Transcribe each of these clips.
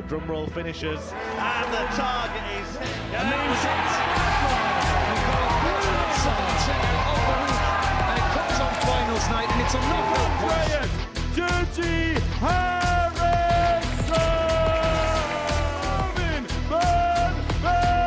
Drumroll finishes, and the target is and it comes on finals night, and it's a knockout. Dirty Harrison! Van Velzen!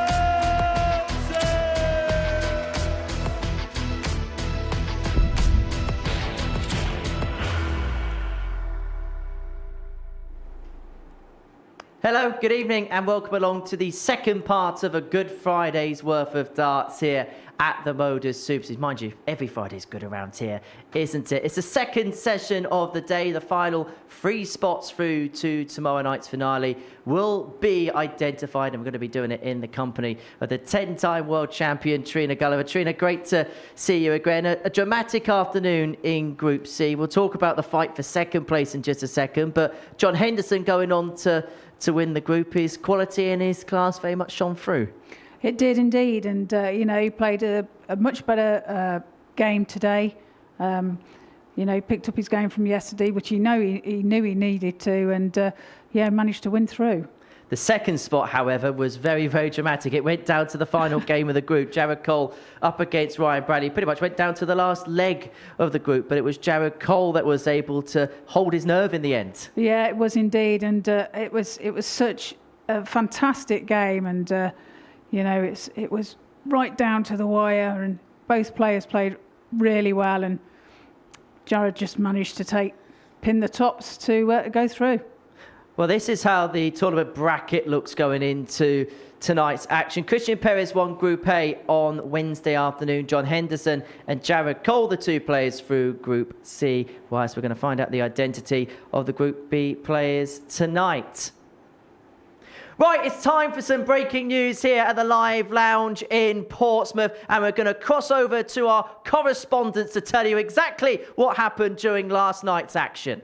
Hello, good evening and welcome along to the second part of a Good Friday's worth of darts here at the Modus Super Series. Mind you, every Friday's good around here, isn't it? It's the second session of the day. The final 3 spots through to tomorrow night's finale will be identified, and we're going to be doing it in the company of the 10-time world champion Trina Gulliver. Trina, great to see you again. A dramatic afternoon in Group C. We'll talk about the fight for second place in just a second, but John Henderson going on to win the group. His quality and his class very much shone through. It did indeed, and he played a much better game today. Picked up his game from yesterday, which he knew he needed to, and managed to win through. The second spot, however, was very, very dramatic. It went down to the final game of the group. Jared Cole up against Ryan Bradley. Pretty much went down to the last leg of the group, but it was Jared Cole that was able to hold his nerve in the end. Yeah, it was indeed, and it was such a fantastic game, and it was right down to the wire, and both players played really well, and Jared just managed to pin the tops to go through. Well, this is how the tournament bracket looks going into tonight's action. Christian Perez won Group A on Wednesday afternoon. John Henderson and Jared Cole, the 2 players through Group C. Whilst we're going to find out the identity of the Group B players tonight. Right, it's time for some breaking news here at the Live Lounge in Portsmouth, and we're going to cross over to our correspondents to tell you exactly what happened during last night's action.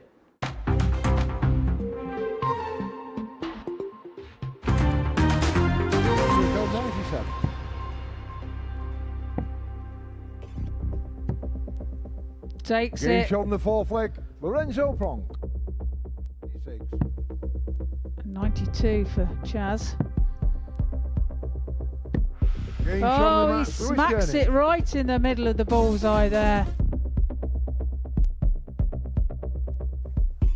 Takes Game it. shot on the 4th leg, Lorenzo Pronk. 92 for Chaz. Game shot on the He mat, smacks Gurney. it right in the middle of the bullseye there.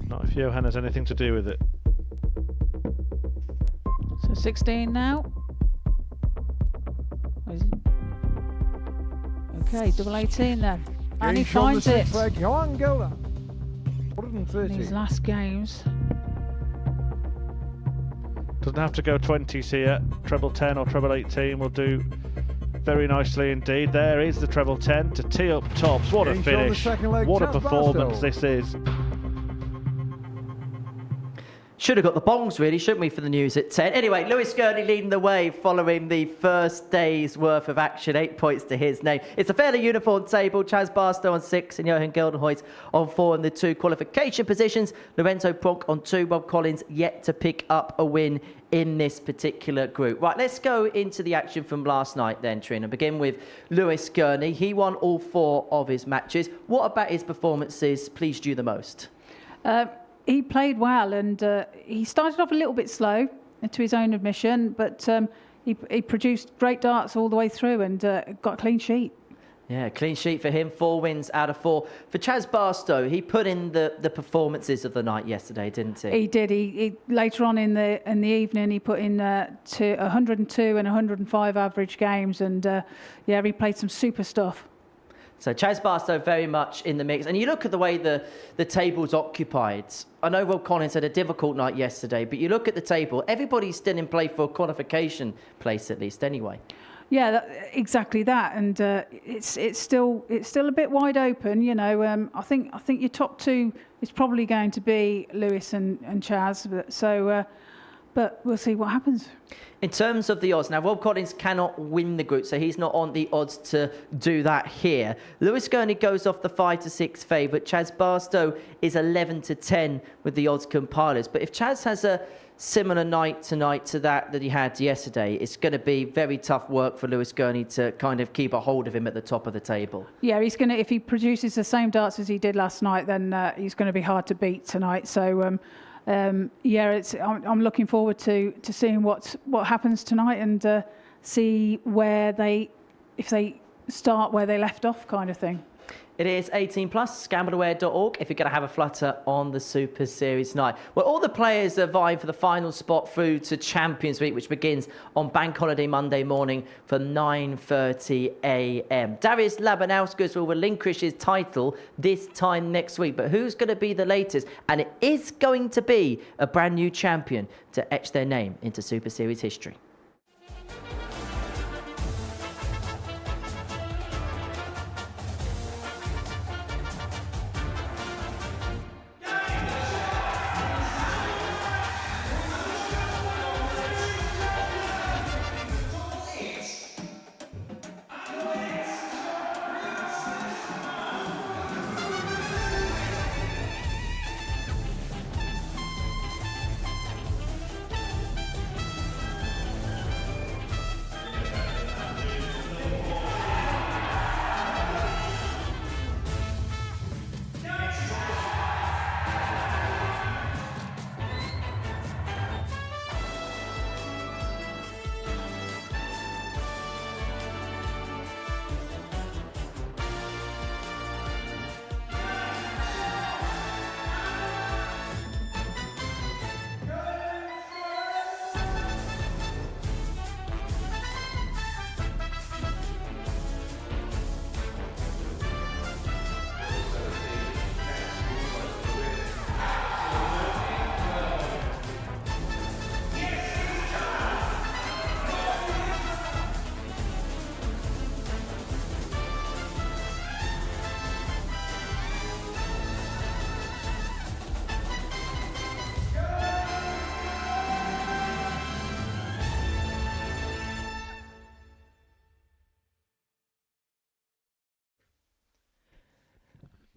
Not if Johan has anything to do with it. So 16 now. Okay, double 18 then. And he Game shot on the finds it. 6th leg, Johan Gelder. In 130. these last games. Doesn't have to go 20s here. Treble 10 or treble 18 will do very nicely indeed. There is the treble 10 to tee up tops. What a Game shot on the finish. 2nd leg, What a Barstow. performance this is. Should have got the bongs, really, shouldn't we, for the news at 10? Anyway, Lewis Gurney leading the way following the first day's worth of action. 8 points to his name. It's a fairly uniform table. Chaz Barstow on 6 and Johan Geldenhuys on 4 in the 2 qualification positions. Lorenzo Pronk on 2. Rob Collins yet to pick up a win in this particular group. Right, let's go into the action from last night then, Trina. Begin with Lewis Gurney. He won all 4 of his matches. What about his performances pleased you the most? He played well, and he started off a little bit slow, to his own admission, but he produced great darts all the way through and got a clean sheet. Yeah, clean sheet for him, 4 wins out of 4. For Chaz Barstow, he put in the performances of the night yesterday, didn't he? He did. He later on in the evening, he put in to 102 and 105 average games, and he played some super stuff. So Chaz Barstow very much in the mix. And you look at the way the table's occupied. I know Rob Collins had a difficult night yesterday, but you look at the table, everybody's still in play for a qualification place at least anyway. Yeah, exactly that, and it's still a bit wide open. I think your top 2 is probably going to be Lewis and Chaz, but we'll see what happens. In terms of the odds, now Rob Collins cannot win the group, so he's not on the odds to do that here. Lewis Gurney goes off the 5-6 favourite. Chaz Barstow is 11-10 with the odds compilers. But if Chaz has a similar night tonight to that he had yesterday, it's going to be very tough work for Lewis Gurney to kind of keep a hold of him at the top of the table. Yeah, he's going to, if he produces the same darts as he did last night, then he's going to be hard to beat tonight. So I'm looking forward to seeing what happens tonight and see if they start where they left off, kind of thing. It is 18 plus, gambleaware.org if you're going to have a flutter on the Super Series night. Well, all the players are vying for the final spot through to Champions Week, which begins on Bank Holiday Monday morning for 9:30 a.m. Darius Labanauskas will relinquish his title this time next week. But who's going to be the latest? And it is going to be a brand new champion to etch their name into Super Series history.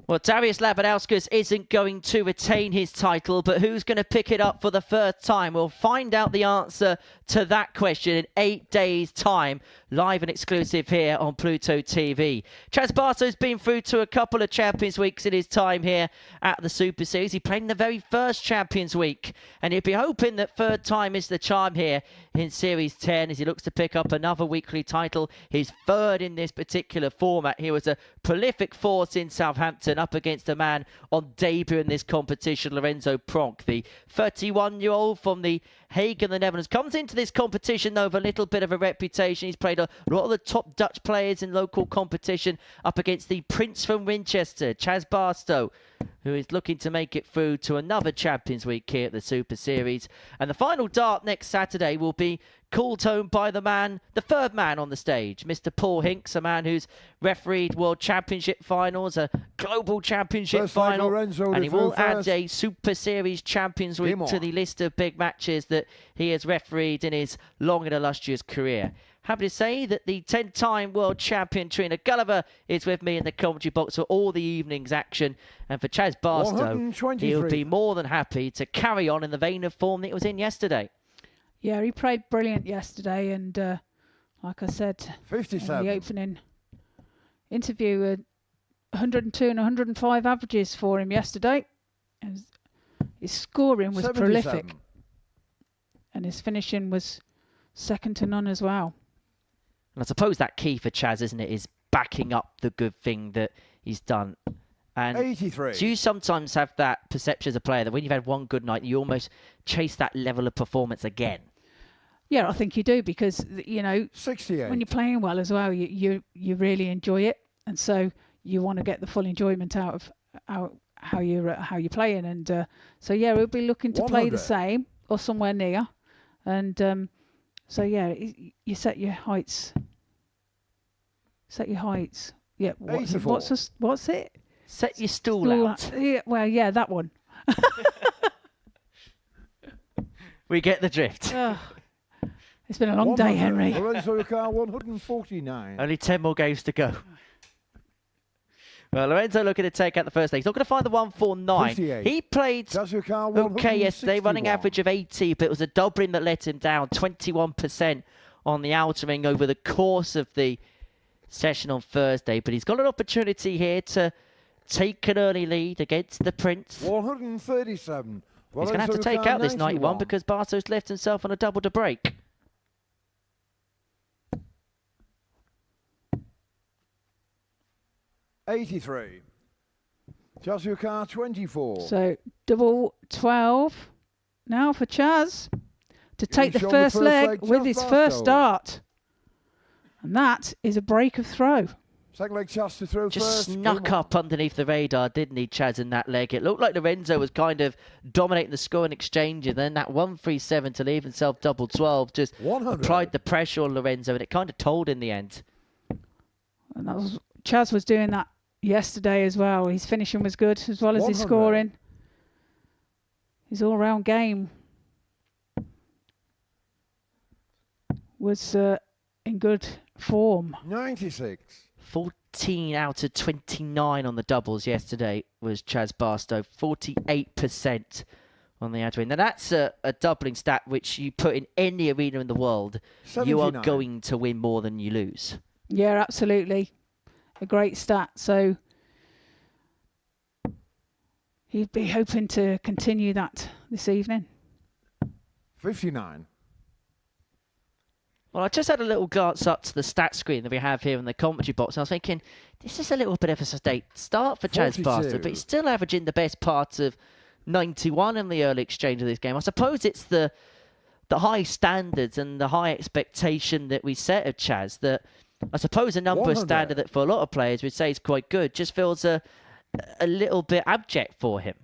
Well, Darius Labanauskas isn't going to retain his title, but who's going to pick it up for the third time? We'll find out the answer to that question in 8 days' time, live and exclusive here on Pluto TV. Chaz Barstow's been through to a couple of Champions Weeks in his time here at the Super Series. He played in the very first Champions Week, and he'll be hoping that third time is the charm here in Series 10 as he looks to pick up another weekly title, his third in this particular format. He was a prolific force in Southampton up against a man on debut in this competition, Lorenzo Pronk, the 31-year-old from the Hague in the Netherlands. Comes into this competition, though, with a little bit of a reputation. He's played a lot of the top Dutch players in local competition up against the Prince from Winchester, Chaz Barstow, who is looking to make it through to another Champions Week here at the Super Series. And the final dart next Saturday will be called home by the third man on the stage, Mr. Paul Hinks, a man who's refereed World Championship finals, a Global Championship final, and he will add a Super Series Champions Week to the list of big matches that he has refereed in his long and illustrious career. Happy to say that the 10-time world champion Trina Gulliver is with me in the commentary box for all the evening's action. And for Chaz Barstow, he'll be more than happy to carry on in the vein of form that he was in yesterday. Yeah, he played brilliant yesterday, and like I said, 57. in the opening interview, 102 and 105 averages for him yesterday. And his scoring was 77. prolific, and his finishing was second to none as well. And I suppose that key for Chaz, isn't it, is backing up the good thing that he's done. And 83. do you sometimes have that perception as a player that when you've had one good night, you almost chase that level of performance again? Yeah, I think you do, because, you know, 68. when you're playing well as well, you really enjoy it, and so you want to get the full enjoyment out of how you're playing, and so yeah, we'll be looking to 100. play the same or somewhere near, and so yeah, you set your heights. Set your heights. Yeah. What's it? Set your stool out. Yeah, well, yeah, that one. We get the drift. It's been a long day, Henry. Lorenzo Ricard, 149. Only 10 more games to go. Well, Lorenzo looking to take out the first leg. He's not going to find the 149. 58. He played okay yesterday, running average of 80, but it was a doubling that let him down, 21% on the outer ring over the course of the session on Thursday. But he's got an opportunity here to take an early lead against the Prince. 137. He's going to have to take out this 91 because Barstow's left himself on a double to break. $83. Chaz your car 24. So double 12 now for Chaz to take the first leg with his first start. And that is a break of throw. Second leg Chaz to throw Just first. snuck up underneath the radar, didn't he, Chaz, in that leg? It looked like Lorenzo was kind of dominating the score and exchange, and then that 137 to leave himself double 12 just 100. applied the pressure on Lorenzo, and it kind of told in the end. And that was, Chaz was doing that yesterday as well. His finishing was good as well as his scoring. His all-round game was in good form. 96. 14 out of 29 on the doubles yesterday was Chaz Barstow. 48% on the ad win. Now that's a doubling stat which you put in any arena in the world. 79. You are going to win more than you lose. Yeah, absolutely. A great stat. So he'd be hoping to continue that this evening. 59. Well, I just had a little glance up to the stat screen that we have here in the commentary box, and I was thinking, this is a little bit of a state start for Chaz 42. Barstow, but he's still averaging the best part of 91 in the early exchange of this game. I suppose it's the high standards and the high expectation that we set of Chaz, that I suppose a number 100. standard that for a lot of players we'd say is quite good, just feels a little bit abject for him.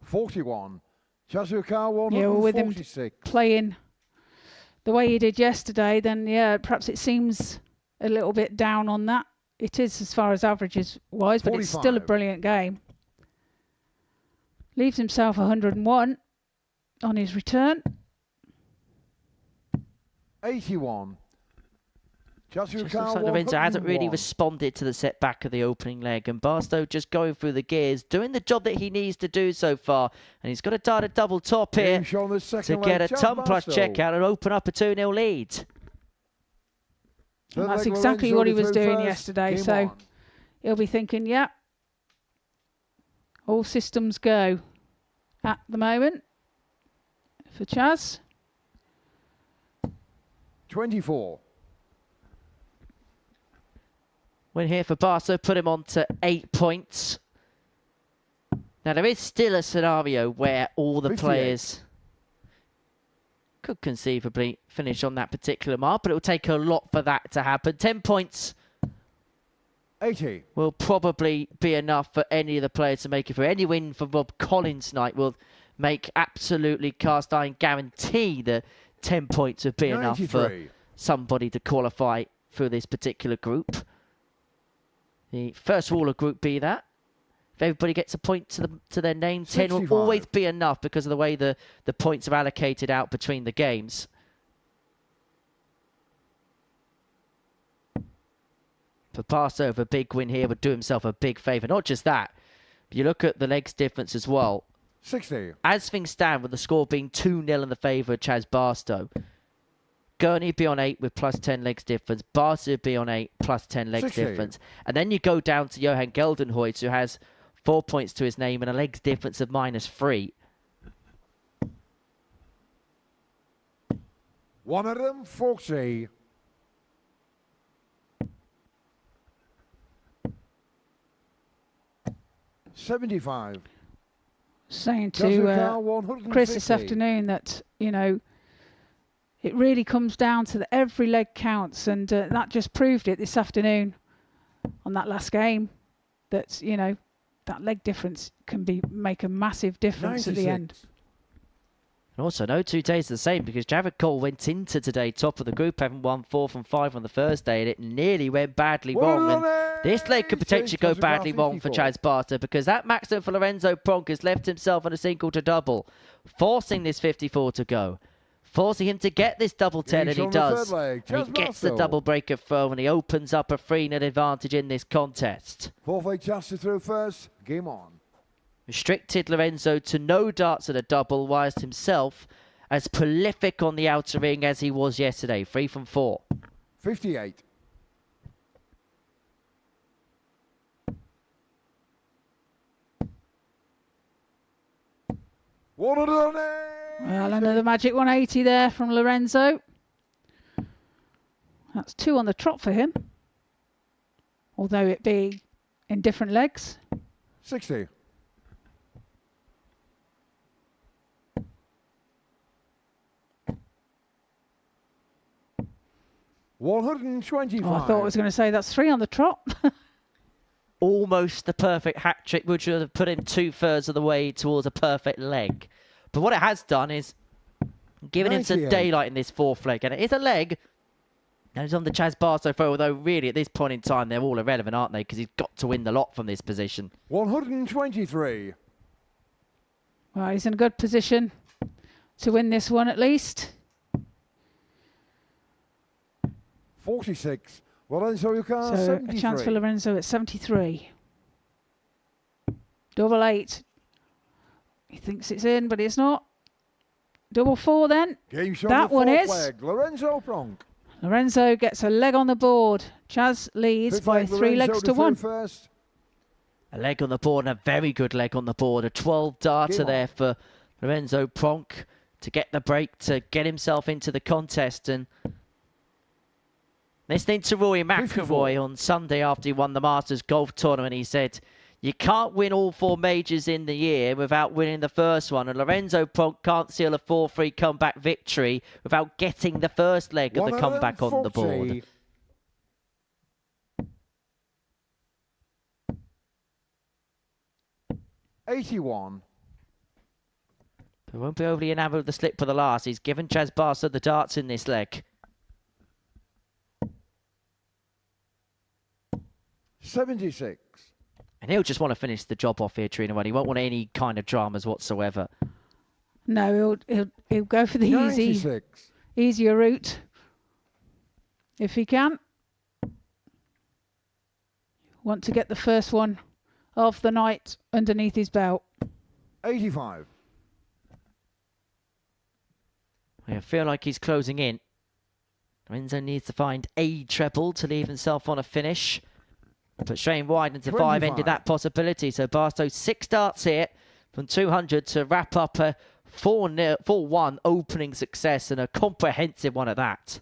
41. Chaz your car Yeah, well, with him 146. playing the way he did yesterday, then yeah, perhaps it seems a little bit down on that. It is as far as averages wise, but it's still a 45. brilliant game. Leaves himself 101 on his return. 81. Chaz your Just car looks like Lorenzo hasn't really 101. responded to the setback of the opening leg, and Barstow just going through the gears, doing the job that he needs to do so far, and he's got to dart a double top here Game shown the to second get a leg, Chaz ton plus Barstow. check out and open up a 2-0 lead. Third And that's leg, exactly Lorenzo what he to was throw doing first. yesterday. Game So on. he'll be thinking, yeah, all systems go at the moment for Chaz. 24. Win here for Barstow, put him on to 8 points. Now there is still a scenario where all the 58. players could conceivably finish on that particular mark, but it will take a lot for that to happen. 10 points 80. will probably be enough for any of the players to make it through. Any win for Rob Collins tonight will make absolutely cast iron guarantee that 10 points would be enough for 93. somebody to qualify through this particular group. The first rule of Group B, that if everybody gets a point to their name, 10 will 65. always be enough because of the way the points are allocated out between the games. For Barstow, a big win here would do himself a big favour. Not just that, but you look at the legs difference as well. 60. As things stand, with the score being 2-0 in the favour of Chaz Barstow, Gurney would be on 8 with plus 10 legs difference. Barstow would be on 8 plus 10 legs 60. difference. And then you go down to Johan Geldenhuys, who has 4 points to his name and a legs difference of -3. 140. $75. Saying Chaz your car to 150. Chris this afternoon that, you know, it really comes down to that every leg counts, and that just proved it this afternoon on that last game, that, you know, that leg difference can make a massive difference at the end. 96. And also, no 2 days are the same because Jared Cole went into today top of the group, having won 4 from 5 on the first day, and it nearly went badly wrong. And this leg could potentially go badly wrong for Chaz Barstow because that maxed out for Lorenzo Pronk has left himself on a single to double, forcing this 54 to go. Forcing him to get this double 10, and he does. And he gets the double breaker throw, and he opens up a 3-0 advantage in this contest. Fourth leg Chaz to throw first. Game on. Restricted Lorenzo to no darts at a double, whilst himself as prolific on the outer ring as he was yesterday. 3 from 4. 58. 180. Well, another magic 180 there from Lorenzo. That's 2 on the trot for him, although it be in different legs. 60. 125. Oh, I thought I was going to say that's 3 on the trot. Almost the perfect hat trick, which would have put him 2/3 of the way towards a perfect leg. But what it has done is given him some 98. daylight in this 4th leg. And it is a leg. And it's on the Chaz Barstow throw, although really at this point in time, they're all irrelevant, aren't they? Because he's got to win the lot from this position. 123. Well, he's in a good position to win this one at least. 46. Lorenzo, you can So 73. a chance for Lorenzo at 73. Double 8. He thinks it's in, but it's not. Double 4 then. Game shot That the one 4th is. leg. Lorenzo Pronk. Lorenzo gets a leg on the board. Chaz leads 5th by leg, 3 Lorenzo legs to to 1. first. A leg on the board and a very good leg on the board. A 12 darter Game on. there for Lorenzo Pronk to get the break, to get himself into the contest. And listening to Rory 54. McIlroy on Sunday after he won the Masters Golf Tournament, he said, you can't win all 4 majors in the year without winning the first one. And Lorenzo Pronk can't seal a 4-3 comeback victory without getting the first leg of the comeback on the 140. board. $81. He won't be overly enamoured of the slip for the last. He's given Chaz Barstow the darts in this leg. 76. And he'll just want to finish the job off here, Trina. He won't want any kind of dramas whatsoever. No, he'll go for the 96. easier route if he can. Want to get the first one of the night underneath his belt. 85. I feel like he's closing in. Lorenzo needs to find a treble to leave himself on a finish. But straying wide into 5 ended 25. that possibility. So Barstow 6 darts here from 200 to wrap up a 4-1 opening success, and a comprehensive one at that.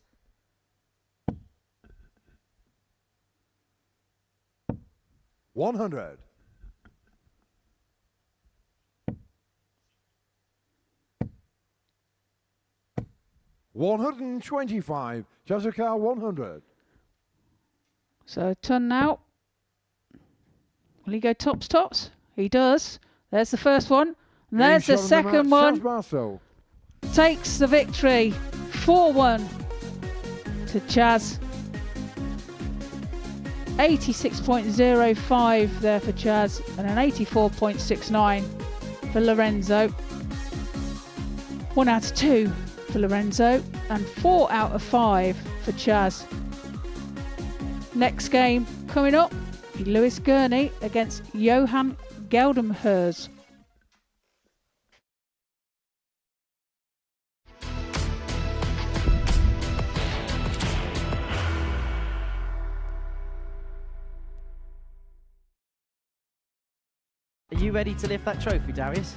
$100. $125. Jessica 100. So turn now. Will he go tops? He does. There's the first one. And there's the second one. Barstow. Takes the victory. 4-1 to Chaz. 86.05 there for Chaz and an 84.69 for Lorenzo. 1 out of 2 for Lorenzo and 4 out of 5 for Chaz. Next game coming up, Lewis Gurney against Johan Geldenhuys. Are you ready to lift that trophy, Darius?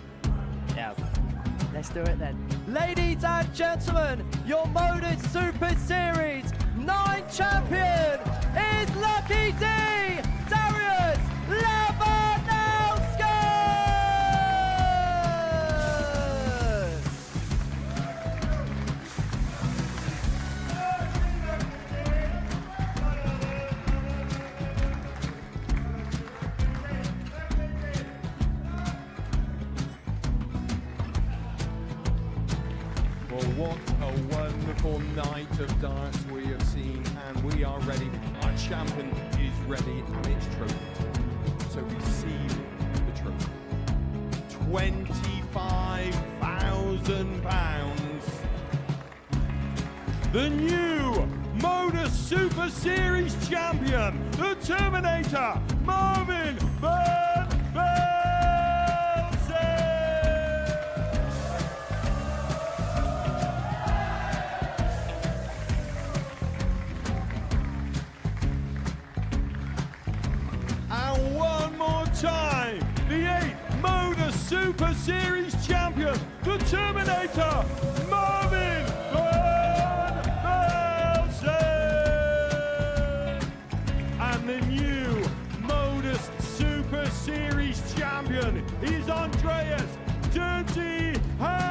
Yes. Let's do it then. Ladies and gentlemen, your Modus Super Series 9 champion is Lucky D, Darius Labanowski! Well, what a wonderful night of darts we have seen, and we are ready. Our champion is ready, and it's trophy time. So receive the trophy. £25,000. The new Modus Super Series champion, the Terminator, Marvin Van Velzen. And one more time, the 8th Modus Super Series champion, the Terminator, Marvin Van Velzen. And the new Modus Super Series champion is Andreas Dirty Harrison.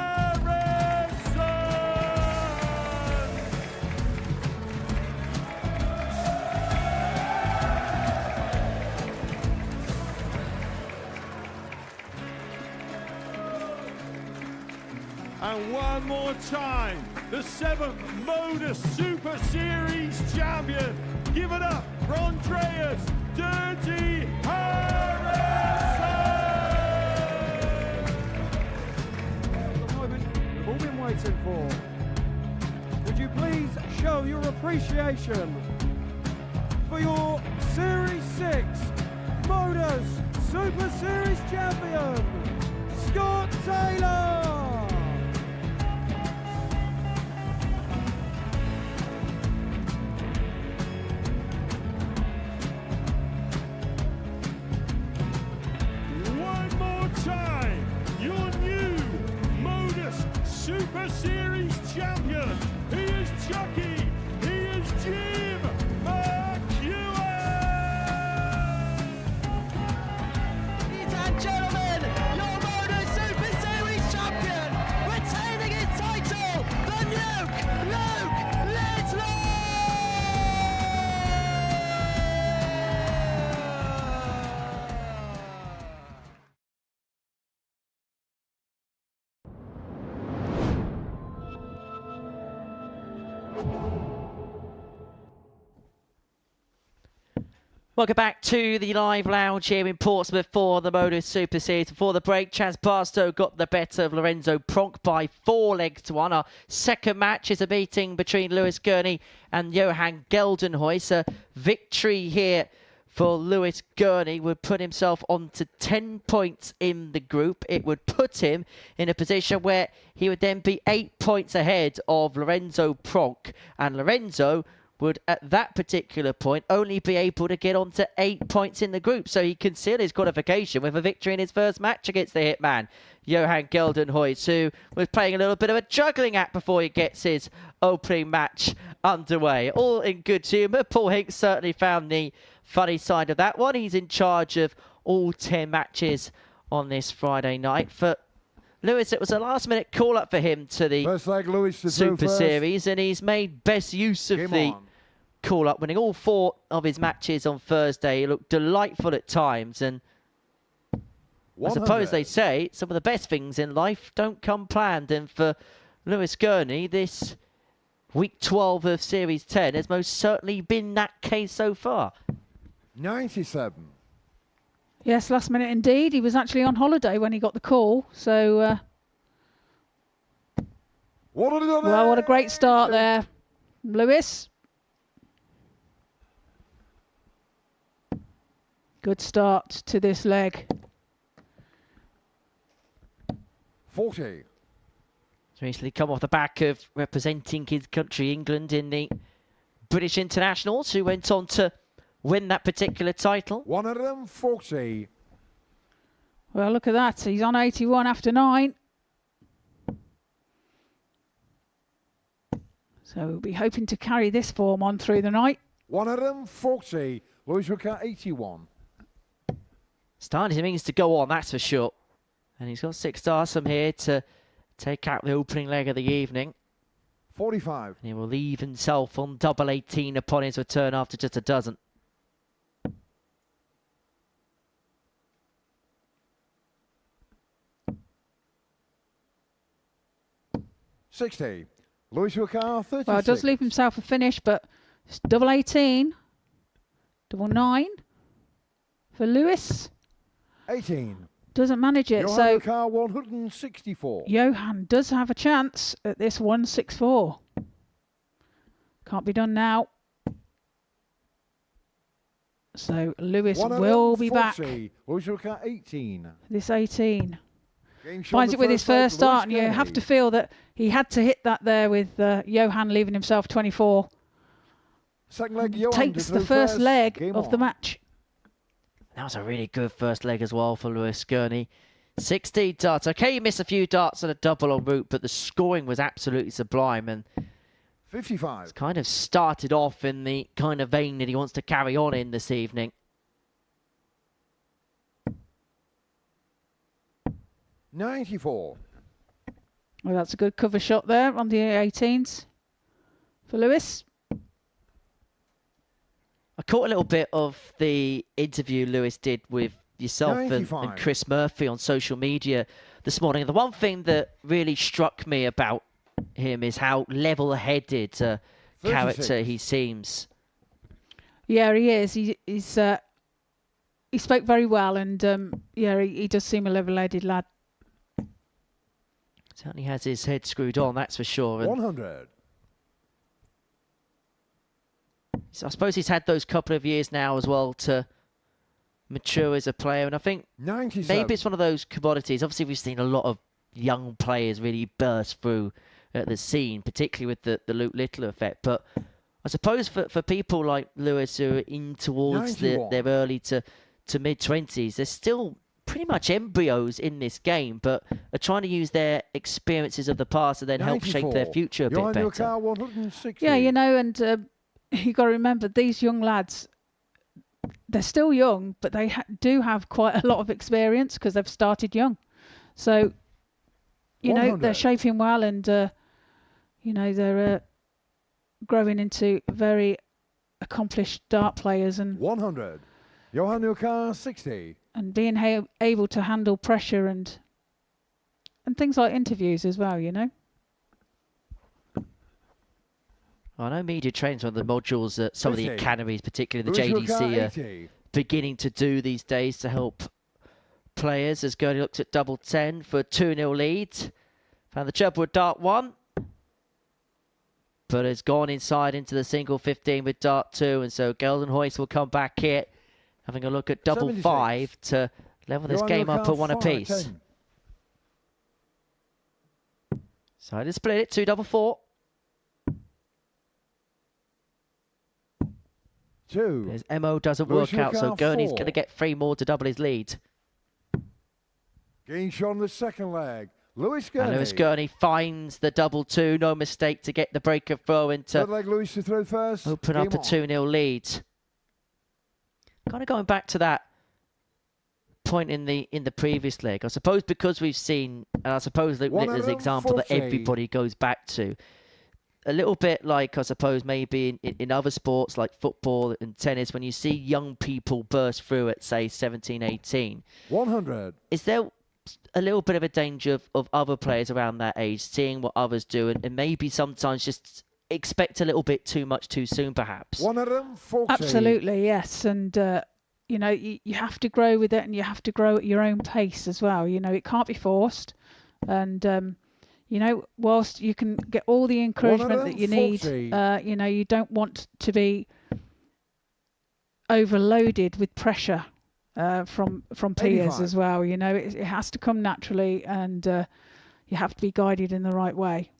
And one more time, the 7th Modus Super Series champion. Give it up for Andreas Dirty Harrison. The moment we've all been waiting for. Would you please show your appreciation for your Series 6 Modus Super Series champion, Scott Taylor? Time, your new Modus Super Series champion. He is Chucky. He is Jim McEwen. Ladies and gentlemen, your Modus Super Series champion, retaining his title, the Nuke, Luke Littler! Welcome back to the live lounge here in Portsmouth for the Modus Super Series. Before the break, Barstow got the better of Lorenzo Pronk by 4 legs to 1. Our second match is a meeting between Lewis Gurney and Johan Geldenhuys. A victory here for Lewis Gurney would put himself on to 10 points in the group. It would put him in a position where he would then be 8 points ahead of Lorenzo Pronk. And Lorenzo would at that particular point only be able to get on to 8 points in the group. So he can seal his qualification with a victory in his first match against the hitman, Johan Geldenhuys, who was playing a little bit of a juggling act before he gets his opening match underway. All in good humour. Paul Hinks certainly found the funny side of that one. He's in charge of all 10 matches on this Friday night. For Lewis, it was a last-minute call-up for him to the First leg, Lewis to Super first. Series, and he's made best use of Game the on. call-up, winning all 4 of his matches on Thursday. He looked delightful at times, and I 100. suppose they say some of the best things in life don't come planned, and for Lewis Gurney, this week 12 of Series 10 has most certainly been that case so far. 97. Yes, last minute indeed. He was actually on holiday when he got the call. So, well, what a great start there, Lewis. Good start to this leg. 40. He's recently come off the back of representing his country, England, in the British Internationals, who went on to win that particular title. 140. Well, look at that. He's on 81 after 9. So we'll be hoping to carry this form on through the night. 140. Lewis Hooker, 81. Starting means to go on, that's for sure. And he's got 6 stars from here to take out the opening leg of the evening. 45. And he will leave himself on double 18 upon his return after just a dozen. 60. Lewis Hooker, 36. Well, it does leave himself a finish, but it's double 18, double 9 for Lewis. 18. Doesn't manage it. Johan So Hooker, 164. Johan does have a chance at this 164. Can't be done now. So Lewis will be back. 140. Lewis Hooker, 18. This 18. Game show Finds on it with the his leg, first start, and Lewis you Gurney. have to feel that he had to hit that there with Johan leaving himself 24. Second leg, Johan Takes to the through first leg Game of on. the match. That was a really good first leg as well for Lewis Gurney. 16 darts. Okay, you miss a few darts on a double en route, but the scoring was absolutely sublime, and 55. it's kind of started off in the kind of vein that he wants to carry on in this evening. 94. Well, that's a good cover shot there on the 18s for Lewis. I caught a little bit of the interview Lewis did with yourself and 95. Chris Murphy on social media this morning. The one thing that really struck me about him is how level-headed character he seems. Yeah, he is. He spoke very well, and yeah, he does seem a level-headed lad. Certainly has his head screwed on, that's for sure. And 100. so I suppose he's had those couple of years now as well to mature as a player, and I think 97. maybe it's one of those commodities. Obviously, we've seen a lot of young players really burst through the scene, particularly with the Luke Little effect. But I suppose for people like Lewis who are in towards their early to mid-20s, they're still pretty much embryos in this game, but are trying to use their experiences of the past to then help shape their 94. future a bit better. 160. Yeah, you know, and you got to remember these young lads. They're still young, but they do have quite a lot of experience because they've started young. So, you know, 100. they're shaping well, and you know, they're growing into very accomplished dart players, and 100. Johan Nukar, 60. and being able to handle pressure and things like interviews as well, you know. I know media training's one of the modules that some of the 50. academies, particularly the Louis JDC, Nukar, are 80. beginning to do these days to help players. As Gurney looks at double 10 for a 2-0 lead. Found the treble with dart 1. But has gone inside into the single 15 with dart 2. And so Geldenhuys will come back here, having a look at double 76. 5 to level this Johan game up Nukar, at 1 5, apiece. 10. So they split it, 2 double 4. 2. His MO doesn't Louis work out, so Nukar, Gurney's 4. going to get 3 more to double his lead. Getting shot on the second leg. Louis And Gurney. Lewis Gurney finds the double 2, no mistake to get the break of throw into Third leg, Louis to throw first. open Game up a on. 2-0 lead. Kind of going back to that point in the previous leg, I suppose because we've seen, and I suppose that there's an example that 140. everybody goes back to. A little bit like, I suppose, maybe in other sports like football and tennis, when you see young people burst through at, say, 17, 18. 100. Is there a little bit of a danger of other players around that age seeing what others do and maybe sometimes just expect a little bit too much too soon, perhaps? 140. Absolutely, yes. And, you know, you have to grow with it, and you have to grow at your own pace as well. You know, it can't be forced. And, you know, whilst you can get all the encouragement that you need, 140. you know, you don't want to be overloaded with pressure from peers 85. as well. You know, it has to come naturally, and you have to be guided in the right way.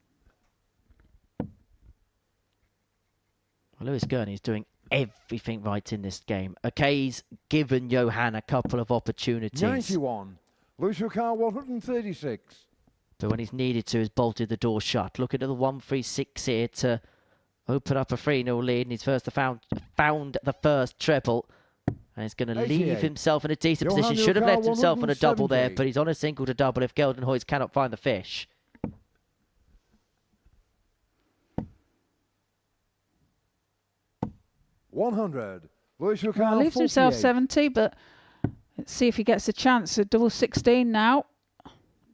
Well, Lewis Gurney is doing everything right in this game. Okay, he's given Johan a couple of opportunities. 91. Louis Nukar, 136. But when he's needed to, has bolted the door shut. Looking at the 1-3-6 here to open up a 3-0 lead. And he's found the first treble. And he's going to leave 88. himself in a decent Johan position. Should have Nukar, left himself on a double there, 170. but he's on a single to double if Geldenhuys cannot find the fish. $100. Louis Nukar, Well, leaves himself 48. 70, but let's see if he gets a chance. A double 16 now.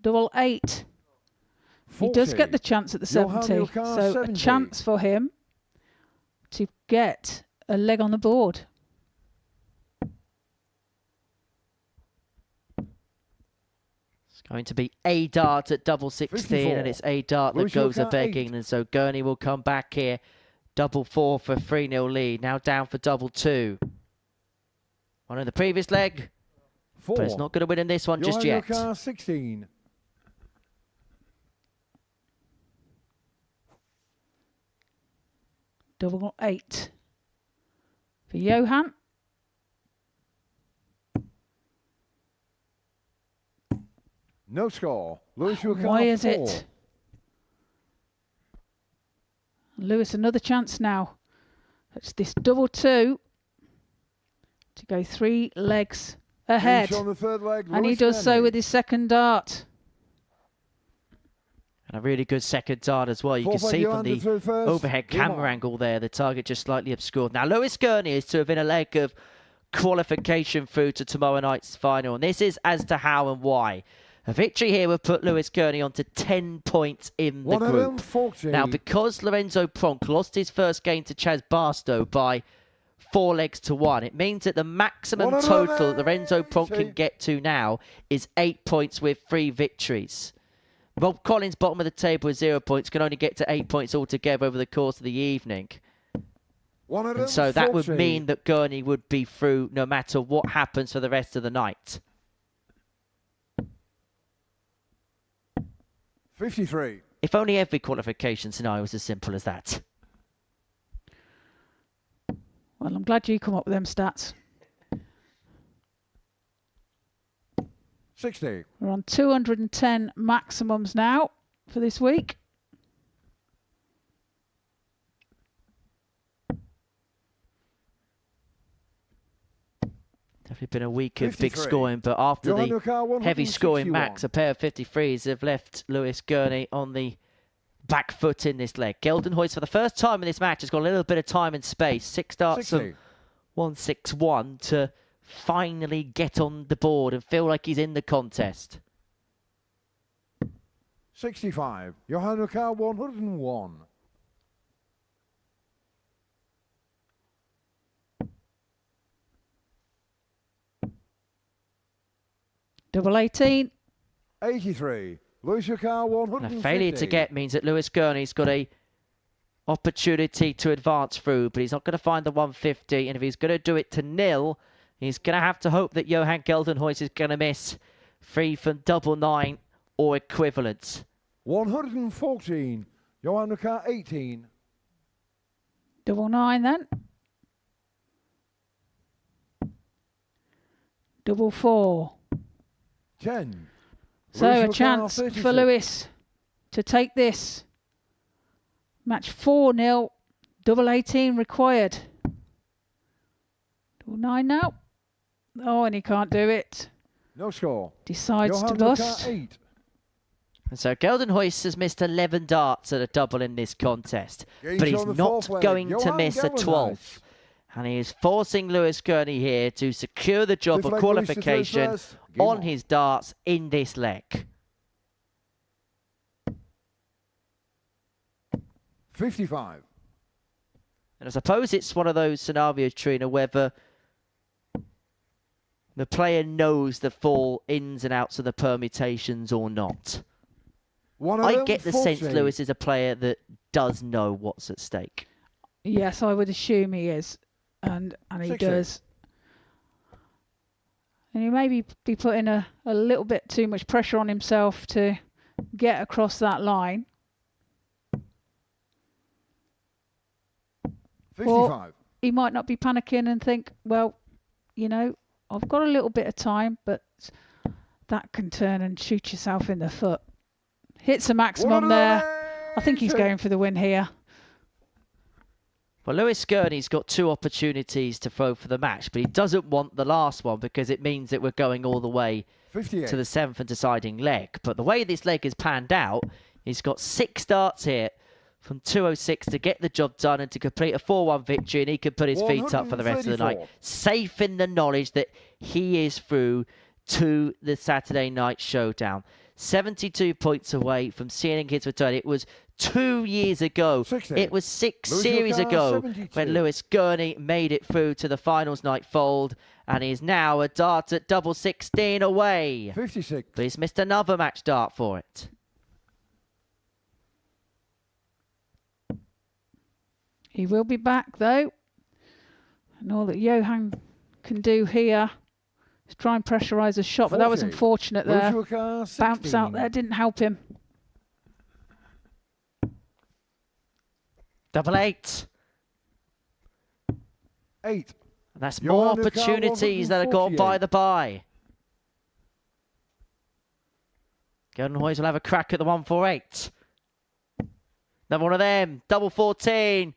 Double 8. He does 40. get the chance at the Johan 70. Nukar, So 70. a chance for him to get a leg on the board. It's going to be a dart at double 16, 54. and it's a dart that Louis goes a Nukar, begging. 8. And so Gurney will come back here. Double 4 for 3-0 lead. Now down for double 2. One in the previous leg, 4. but it's not going to win in this one just Johan yet. Nukar, 16. Double 8 for Johan. No score. Lewis, your car Why is 4. it? Lewis, another chance now. It's this double 2 to go 3 legs ahead. Finish on the third leg. And he Lewis does so Gurney. with his second dart. And a really good second dart as well. You can Fourth see leg, from Johan the to first. overhead Game camera on. angle there, the target just slightly obscured. Now, Lewis Gurney is to have been a leg of qualification through to tomorrow night's final. And this is as to how and why. A victory here would put Lewis Gurney on to 10 points in the group. 140. Now, because Lorenzo Pronk lost his first game to Chaz Barstow by 4 legs to 1, it means that the maximum total that Lorenzo Pronk can get to now is 8 points with 3 victories. Rob Collins, bottom of the table with 0 points, can only get to 8 points altogether over the course of the evening. And so that would mean that Gurney would be through no matter what happens for the rest of the night. 53. If only every qualification scenario was as simple as that. Well, I'm glad you come up with them stats. 60. We're on 210 maximums now for this week. Definitely been a week of big 53. scoring, but after Johan the Nukar, heavy scoring 161. max, a pair of 53s have left Lewis Gurney on the back foot in this leg. Geldenhuys, for the first time in this match, has got a little bit of time and space. 6 starts 60. from 161 to finally get on the board and feel like he's in the contest. 65. Johan Nukar, 101. Double 18. 83. Lewis Nukar, And 150. a failure to get means that Lewis Gurney's got a opportunity to advance through, but he's not going to find the 150. And if he's going to do it to nil, he's going to have to hope that Johan Geldenhuys is going to miss 3 from double 9 or equivalent. 114. Johan Nukar, 18. Double 9 then. Double 4. 10. So Lewis a Nukar, chance 36. for Lewis to take this. Match 4-0. Double 18 required. Double 9 now. Oh, and he can't do it. No score. Decides Johan to Nukar, bust. 8. And so Geldenhuys has missed 11 darts at a double in this contest, Gains but he's on the not fourth leg. going to Johan miss a Geldenhuys. 12th. And he is forcing Lewis Gurney here to secure the job Fifth of leg, Lewis to third qualification first. Game on his darts in this leg. 55. And I suppose it's one of those scenarios, Trina, whether the player knows the full ins and outs of the permutations or not. I get the sense 140. Lewis is a player that does know what's at stake. Yes, I would assume he is. And he 60. does. And he may be putting a little bit too much pressure on himself to get across that line. 55. He might not be panicking and think, well, you know, I've got a little bit of time, but that can turn and shoot yourself in the foot. Hits a maximum there. I think he's going for the win here. Well, Lewis Gurney's got 2 opportunities to throw for the match, but he doesn't want the last one because it means that we're going all the way 58. to the 7th and deciding leg. But the way this leg is panned out, he's got 6 starts here from 206 to get the job done and to complete a 4-1 victory, and he can put his feet up for the rest of the night, 134. safe in the knowledge that he is through to the Saturday night showdown. 72 points away from sealing his return. It was 2 years ago. 60. It was 6 Lewis series Nukar, ago 72. when Lewis Gurney made it through to the finals night fold, and he is now a dart at double 16 away. 56. But he's missed another match dart for it. He will be back, though. And all that Johan can do here is try and pressurise a shot, but that was 40. unfortunate there. Lewis Nukar, Bounce 16. out there didn't help him. Double 8. 8. And that's Johan more Nukar, opportunities that have gone by 148. the by. Geldenhuys will have a crack at the 148. Another one of them. Double 14.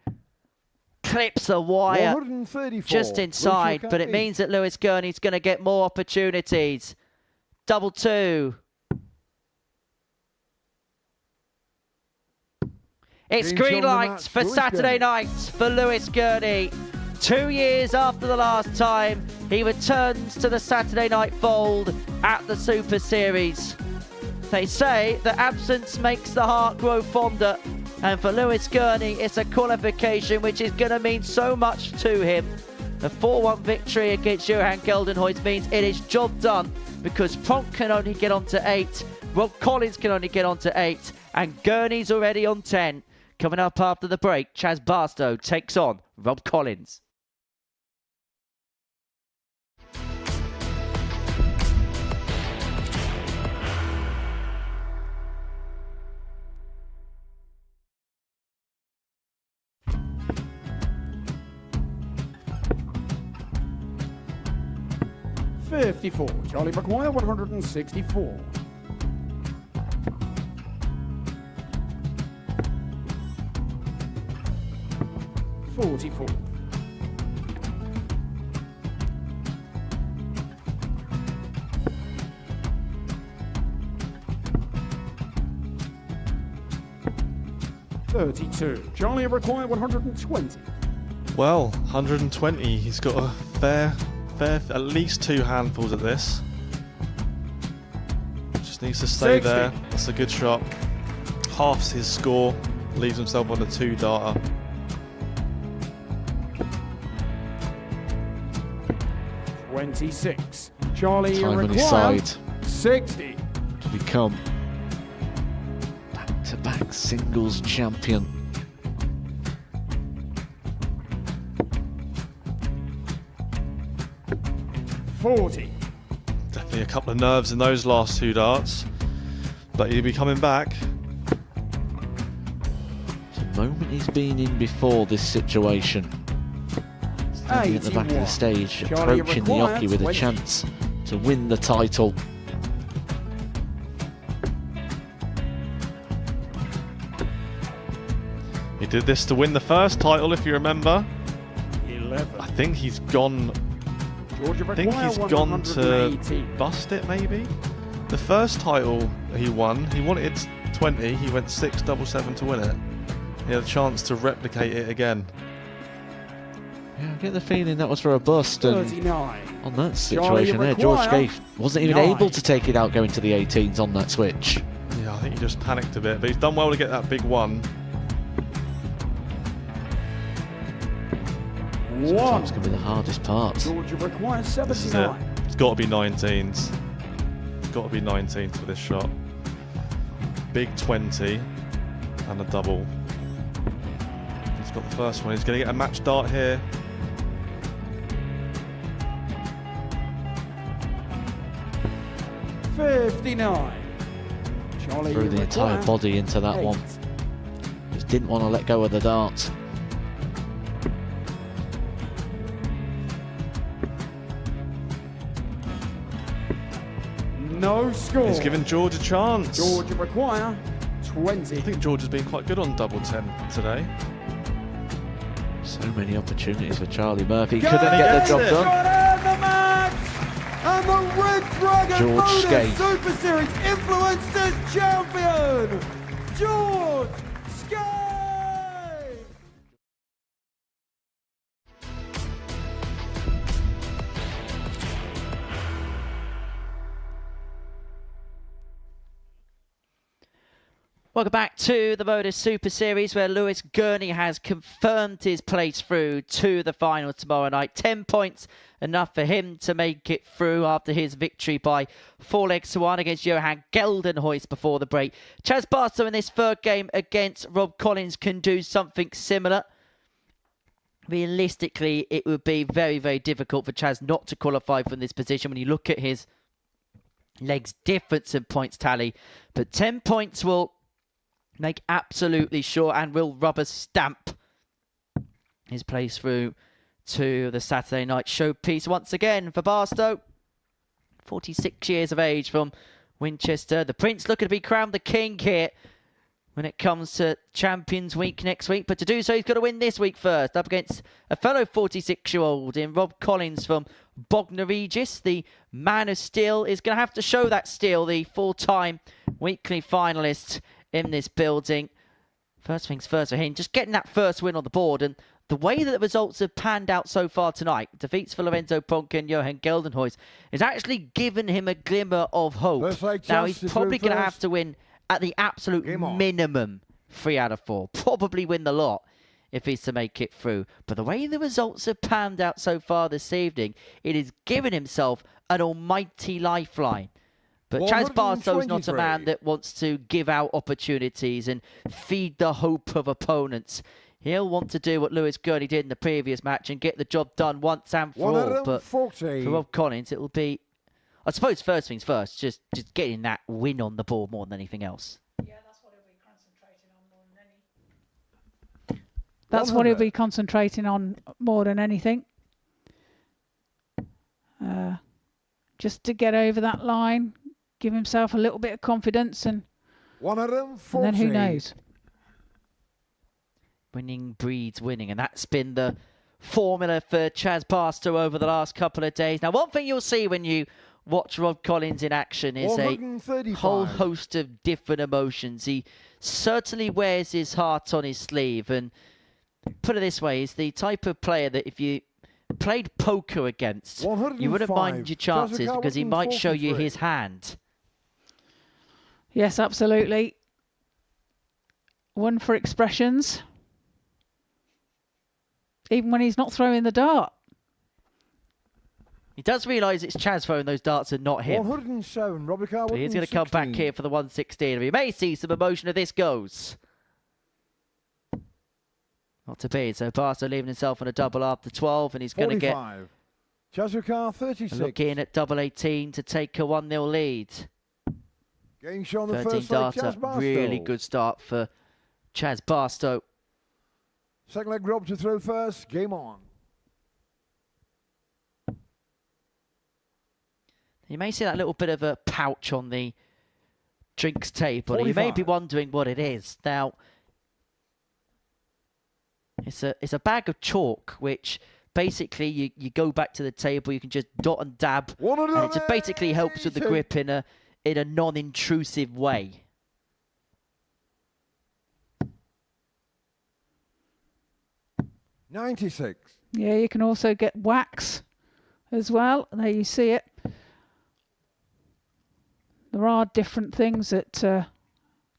Clips the wire 134. just inside, but it means that Lewis Gurney's going to get more opportunities. Double 2. It's green lights for Saturday night for Lewis Gurney. 2 years after the last time, he returns to the Saturday night fold at the Super Series. They say that absence makes the heart grow fonder, and for Lewis Gurney, it's a qualification which is going to mean so much to him. A 4-1 victory against Johan Geldenhuys means it is job done, because Pronk can only get on to 8, Rob Collins can only get on to 8, and Gurney's already on 10. Coming up after the break, Chaz Barstow takes on Rob Collins. $54. Charlie McGuire, 164. $44. $32. Charlie required 120. Well, 120. He's got a fair, at least 2 handfuls at this. Just needs to stay 60. there. That's a good shot. Halves his score. Leaves himself on a 2-darter. $26. Charlie Time on his required side 60. to become back-to-back singles champion. $40. Definitely a couple of nerves in those last 2 darts. But he'll be coming back. It's a moment he's been in before this situation. Standing at the back of the 81. stage, Charlie approaching the required hockey with a 20. chance to win the title. He did this to win the first title, if you remember. 11. I think he's gone. Georgia I think require he's gone to 180. bust it, maybe. The first title he won, he wanted 20. He went 6 7 to win it. He had a chance to replicate it again. Yeah, I get the feeling that was for a bust, and 39. on that situation there, George Scaife wasn't even 9. able to take it out going to the 18s on that switch. Yeah, I think he just panicked a bit, but he's done well to get that big one. Sometimes can be the hardest part. Georgia requires This is it. 79. It's got to be 19s. It's got to be 19s for this shot. Big 20 and a double. He's got the first one. He's going to get a match dart here. $59. Charlie Threw the entire require body into that 8. one. Just didn't want to let go of the dart. No score. He's given George a chance. Georgia require 20. I think George has been quite good on double 10 today. So many opportunities for Charlie Murphy. Go Couldn't get the gets job it. done. Got in the match! And the Red Dragon George Modus Scaife. Super Series Influencers Champion, George Scaife! Welcome back to the Modus Super Series, where Lewis Gurney has confirmed his place through to the final tomorrow night. 10 points, enough for him to make it through after his victory by 4-1 against Johan Geldenhuys before the break. Chaz Barstow in this third game against Rob Collins can do something similar. Realistically, it would be very, very difficult for Chaz not to qualify from this position when you look at his legs difference in points tally. But 10 points will make absolutely sure and will rubber stamp his place through to the Saturday night showpiece once again for Barstow. 46 years of age from Winchester. The Prince looking to be crowned the king here when it comes to Champions Week next week. But to do so, he's got to win this week first, up against a fellow 46-year-old in Rob Collins from Bognor Regis. The man of steel is going to have to show that steel, the full-time weekly finalist in this building. First things first for him, just getting that first win on the board. And the way that the results have panned out so far tonight, defeats for Lorenzo Pronk and Johan Geldenhuys, has actually given him a glimmer of hope. Now, he's probably going to have to win at the absolute minimum 3 out of 4. Probably win the lot if he's to make it through. But the way the results have panned out so far this evening, it has given himself an almighty lifeline. But Chaz Barstow's not a man that wants to give out opportunities and feed the hope of opponents. He'll want to do what Lewis Gurney did in the previous match and get the job done once and for all. But for Rob Collins, it will be, I suppose, first things first, just getting that win on the board more than anything else. Yeah, that's what he'll be concentrating on more than anything. That's what he'll be concentrating on more than anything. Just to get over that line, give himself a little bit of confidence, and then who knows? Winning breeds winning, and that's been the formula for Chaz Barstow over the last couple of days. Now, one thing you'll see when you watch Rob Collins in action is a whole host of different emotions. He certainly wears his heart on his sleeve, and put it this way, he's the type of player that if you played poker against, you wouldn't mind your chances because he might show you his hand. Yes, absolutely. One for expressions. Even when he's not throwing the dart. He does realise it's Chaz throwing those darts and not him. 107, Robbie Carr, but he's going to come back here for the 116. We may see some emotion if this goes. Not to be. So Barstow leaving himself on a double after 12, and he's going to get Chaz 36. Looking at double 18 to take a 1-0 lead. Getting shown the 13 first leg, darter. Chaz Barstow. Really good start for Chaz Barstow. Second leg, Rob to throw first. Game on. You may see that little bit of a pouch on the drinks table. 45. You may be wondering what it is. Now, it's a bag of chalk, which basically you go back to the table, you can just dot and dab, and it just basically helps with the grip in a non-intrusive way. $96. Yeah, you can also get wax as well. There you see it. There are different things that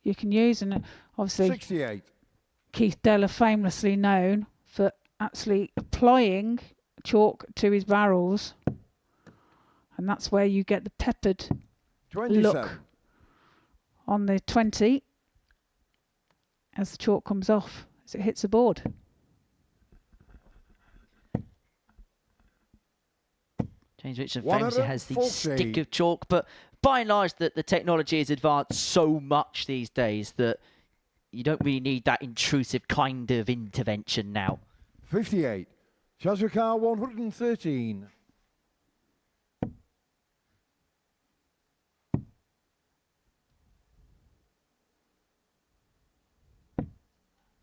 you can use, and obviously 68. Keith Deller famously known for actually applying chalk to his barrels, and that's where you get the peppered 27. look on the 20 as the chalk comes off as it hits the board. James Richardson famously has the stick of chalk, but by and large the technology has advanced so much these days that you don't really need that intrusive kind of intervention now. 58. Chaz 113.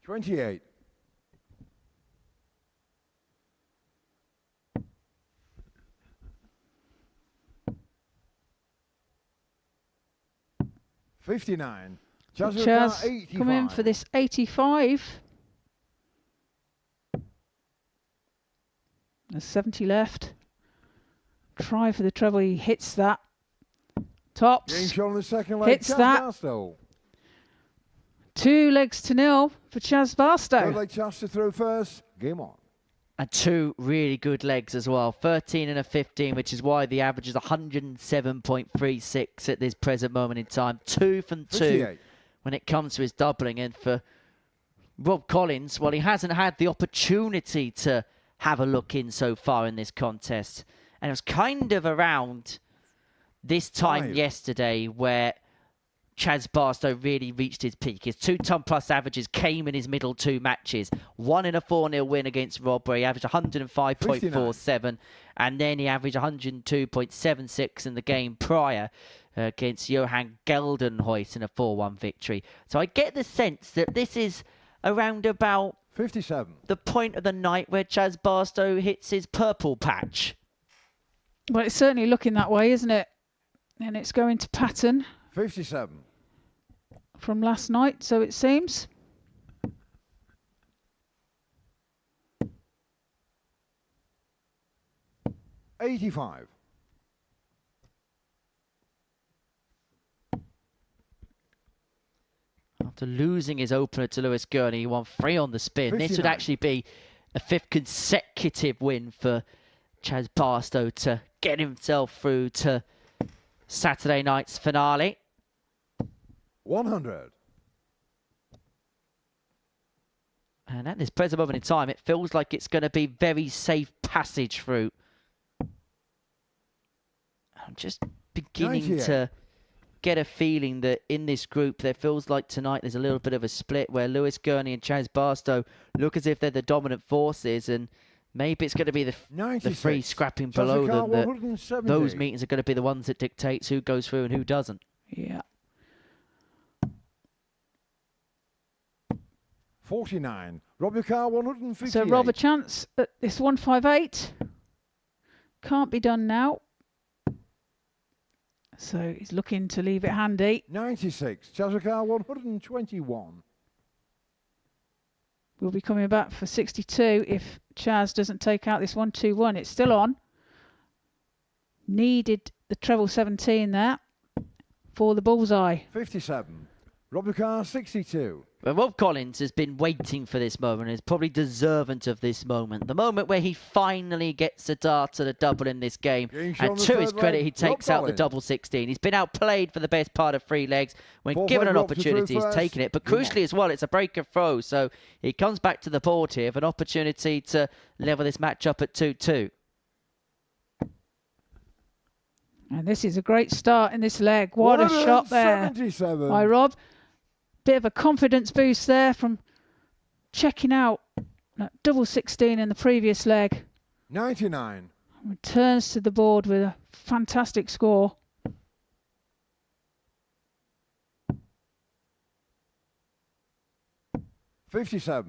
$28. $59. Chaz come in for this 85. There's 70 left. Try for the treble. He hits that. Tops. Hits that. Barstow. 2 legs to 0 for Chaz Barstow. Third leg, Chaz to throw first. Game on. And 2 really good legs as well. 13 and a 15, which is why the average is 107.36 at this present moment in time. 2 from 2 58. when it comes to his doubling. And for Rob Collins, well, he hasn't had the opportunity to have a look in so far in this contest. And it was kind of around this time yesterday where Chaz Barstow really reached his peak. His 2-ton plus averages came in his middle 2 matches. One in a 4-0 win against Rob, where he averaged 105.47, and then he averaged 102.76 in the game prior against Johan Geldenhuys in a 4-1 victory. So I get the sense that this is around about 57. the point of the night where Chaz Barstow hits his purple patch. Well, it's certainly looking that way, isn't it? And it's going to pattern 57. from last night, so it seems. $85. After losing his opener to Lewis Gurney, he won 3 on the spin. 59. This would actually be a 5th consecutive win for Chaz Barstow to get himself through to Saturday night's finale. 100. And at this present moment in time, it feels like it's going to be very safe passage through. I'm just beginning 98. to get a feeling that in this group, there feels like tonight there's a little bit of a split where Lewis Gurney and Chaz Barstow look as if they're the dominant forces, and maybe it's going to be the 96. 3 scrapping below them that 170. those meetings are going to be the ones that dictates who goes through and who doesn't. Yeah. 49. Rob your car 158. So Rob a chance at this 158. Can't be done now. So he's looking to leave it handy. 96. Chazakar 121. We'll be coming back for 62 if Chaz doesn't take out this 121. It's still on. Needed the treble 17 there for the bullseye. 57. Rob your car 62. Well, Rob Collins has been waiting for this moment and is probably deserving of this moment. The moment where he finally gets a dart at a double in this game. And to his credit, he takes out the double 16. He's been outplayed for the best part of 3 legs. When given an opportunity, he's taken it. But crucially as well, it's a break of throw. So he comes back to the board here with an opportunity to level this match up at 2-2. And this is a great start in this leg. What a shot there by Rob. Bit of a confidence boost there from checking out that double 16 in the previous leg. 99. Returns to the board with a fantastic score. $57.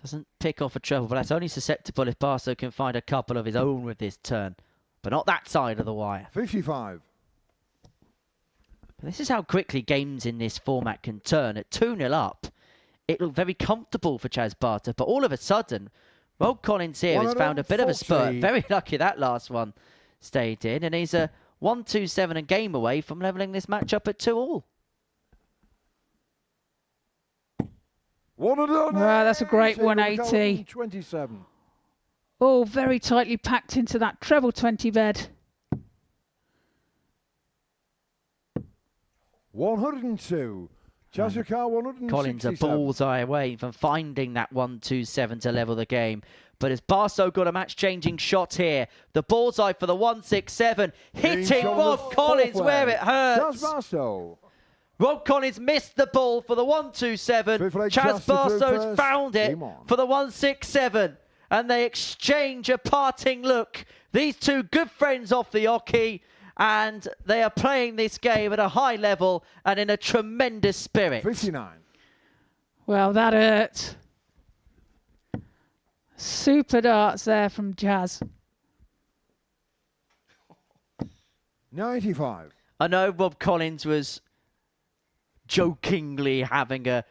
Doesn't pick off a treble, but that's only susceptible if Barstow can find a couple of his own with this turn. But not that side of the wire. 55. This is how quickly games in this format can turn. At 2-0 up, it looked very comfortable for Chaz Barstow, but all of a sudden, Rob Collins here has found a bit of a spurt. Very lucky that last one stayed in, and he's a 1-2-7 and game away from levelling this match up at 2-all. Wow, that's a great 180. 27. Oh, very tightly packed into that treble 20 bed. 102. Chazakar 167. Collins a bullseye away from finding that 1-2-7 to level the game. But has Barstow got a match-changing shot here? The bullseye for the 1-6-7, hitting Rob Collins where it hurts. Chaz Barstow. Rob Collins missed the ball for the 1-2-7. Chaz Barstow's found it for the 1-6-7. And they exchange a parting look. These two good friends off the oche. And they are playing this game at a high level and in a tremendous spirit. 59. Well, that hurt. Super darts there from Chaz. 95. I know Rob Collins was jokingly having a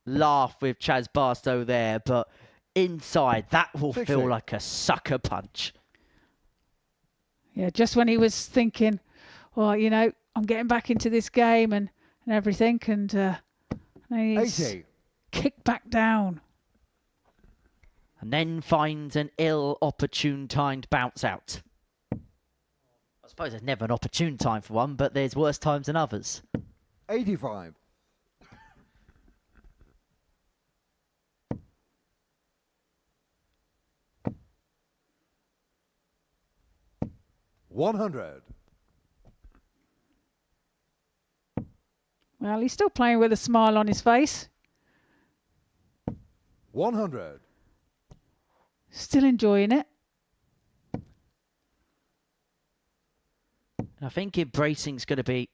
laugh with Chaz Barstow there, but inside that will 60. feel like a sucker punch. Yeah, just when he was thinking, well, you know, I'm getting back into this game and everything, and he's 80. kicked back down. And then finds an ill-opportune timed bounce out. I suppose there's never an opportune time for one, but there's worse times than others. 85. 100. Well, he's still playing with a smile on his face. 100. Still enjoying it. I think embracing's going to be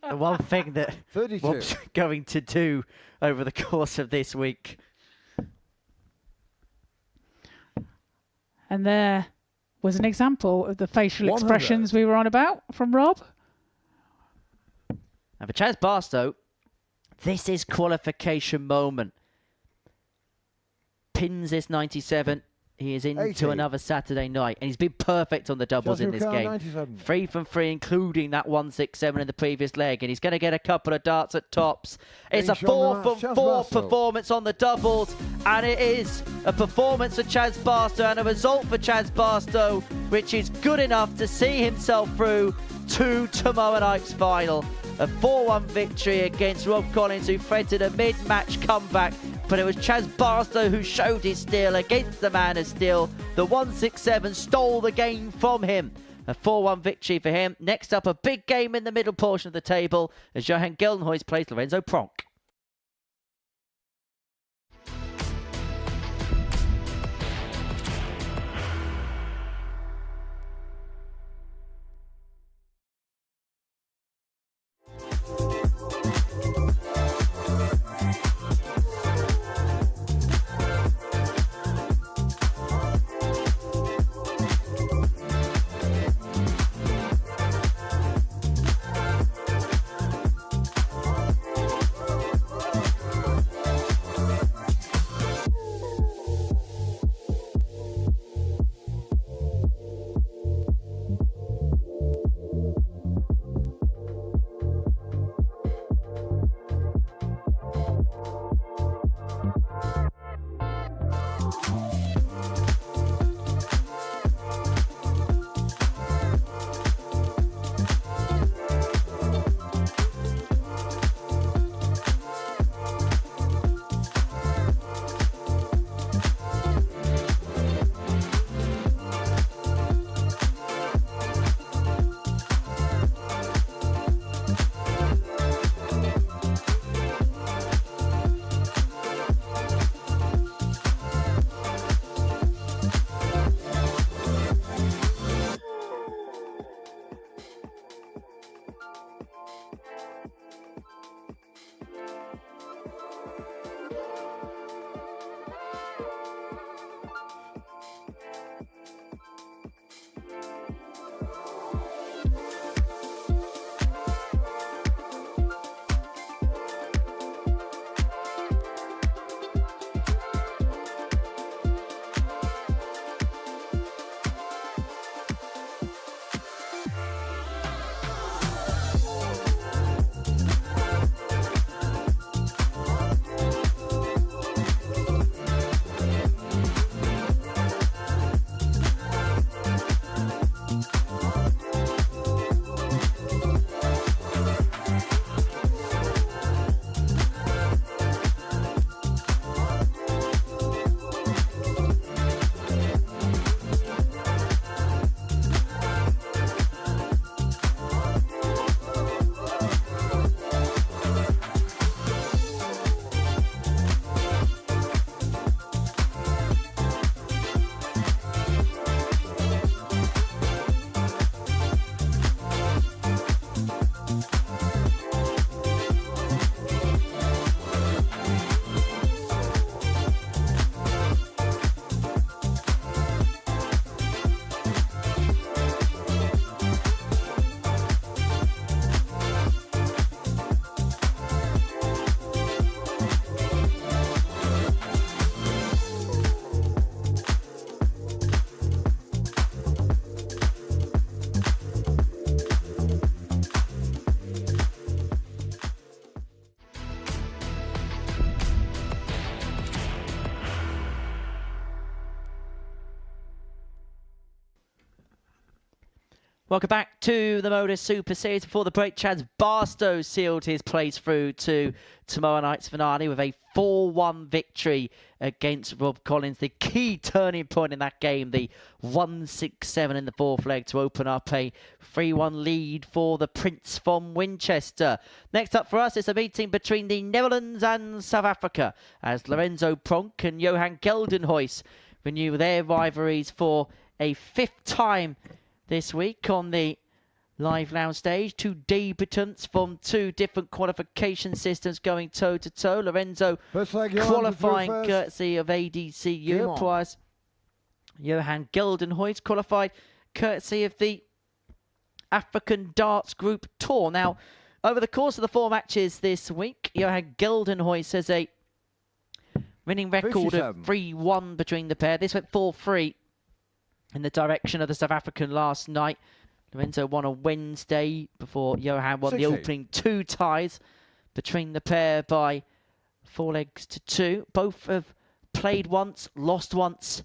the one thing that 32. Rob's going to do over the course of this week. And there was an example of the facial 100. expressions we were on about from Rob. And for Chaz Barstow, this is qualification moment. Pins this 97. He is into 80. another Saturday night, and he's been perfect on the doubles in this game. 97. 3 from 3, including that 167 in the previous leg, and he's going to get a couple of darts at tops. It's a Being shown 4 the from match, Chaz 4 Barstow. performance on the doubles, and it is a performance for Chaz Barstow and a result for Chaz Barstow, which is good enough to see himself through to tomorrow night's final. A 4-1 victory against Rob Collins, who threaded a mid-match comeback, but it was Chaz Barstow who showed his steel against the man of steel. The 167 stole the game from him. A 4-1 victory for him. Next up, a big game in the middle portion of the table as Johan Geldenhuys plays Lorenzo Pronk. Welcome back to the Modus Super Series. Before the break, Chaz Barstow sealed his place through to tomorrow night's finale with a 4-1 victory against Rob Collins. The key turning point in that game, the 1-6-7 in the fourth leg to open up a 3-1 lead for the Prince from Winchester. Next up for us is a meeting between the Netherlands and South Africa as Lorenzo Pronk and Johan Geldenhuys renew their rivalries for a 5th time this week on the live lounge stage. 2 debutants from 2 different qualification systems going toe-to-toe. Lorenzo qualifying courtesy of ADC Europe, whereas Johan Geldenhuys qualified courtesy of the African Darts Group Tour. Now, over the course of the 4 matches this week, Johan Geldenhuys has a winning record of 3-1 between the pair. This went 4-3 in the direction of the South African last night. Lorenzo won on Wednesday before Johan won the opening 2 ties between the pair by 4 legs to 2. Both have played once, lost once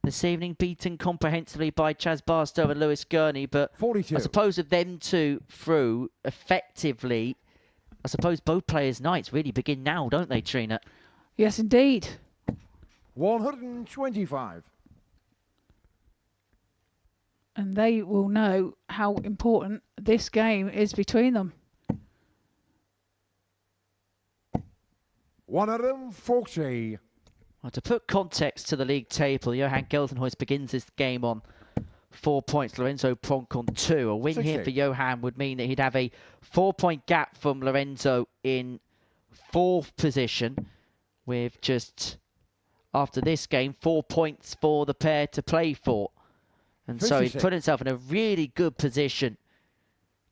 this evening, beaten comprehensively by Chaz Barstow and Lewis Gurney. But 42. I suppose of them 2 through effectively, I suppose both players' nights really begin now, don't they, Trina? Yes, indeed. 125. And they will know how important this game is between them. 140. Well, to put context to the league table, Johan Geldenhuys begins this game on 4 points, Lorenzo Pronk on 2. A win 60. here for Johan would mean that he'd have a 4-point gap from Lorenzo in 4th position, with just, after this game, 4 points for the pair to play for. And 56. so he's put himself in a really good position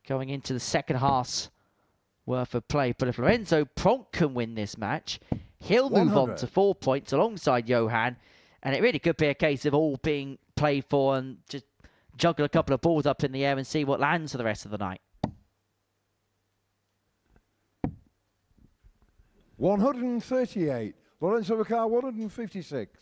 going into the second half's worth of play. But if Lorenzo Pronk can win this match, he'll move 100. on to 4 points alongside Johan. And it really could be a case of all being played for and just juggle a couple of balls up in the air and see what lands for the rest of the night. 138. Lorenzo Ricard, 156.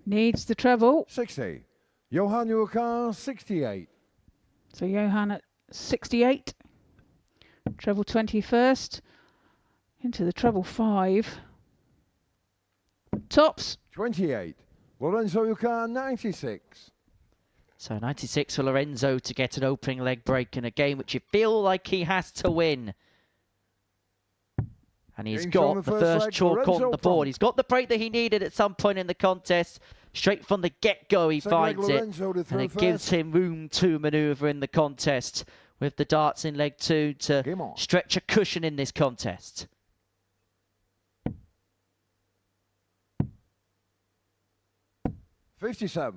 Needs the treble. 60. Johan Ricard, 68. So Johan at 68. Treble 21st. Into the treble 5. Tops. 28. Lorenzo Ricard, 96. So 96 for Lorenzo to get an opening leg break in a game which you feel like he has to win. And he's Game's got on the the first first leg, chalk Lorenzo on the board. Pronk. He's got the break that he needed at some point in the contest. Straight from the get-go he Second leg, finds it. Lorenzo to And throw it gives first. him room to manoeuvre in the contest with the darts in leg 2 to Game on. stretch a cushion in this contest. $57.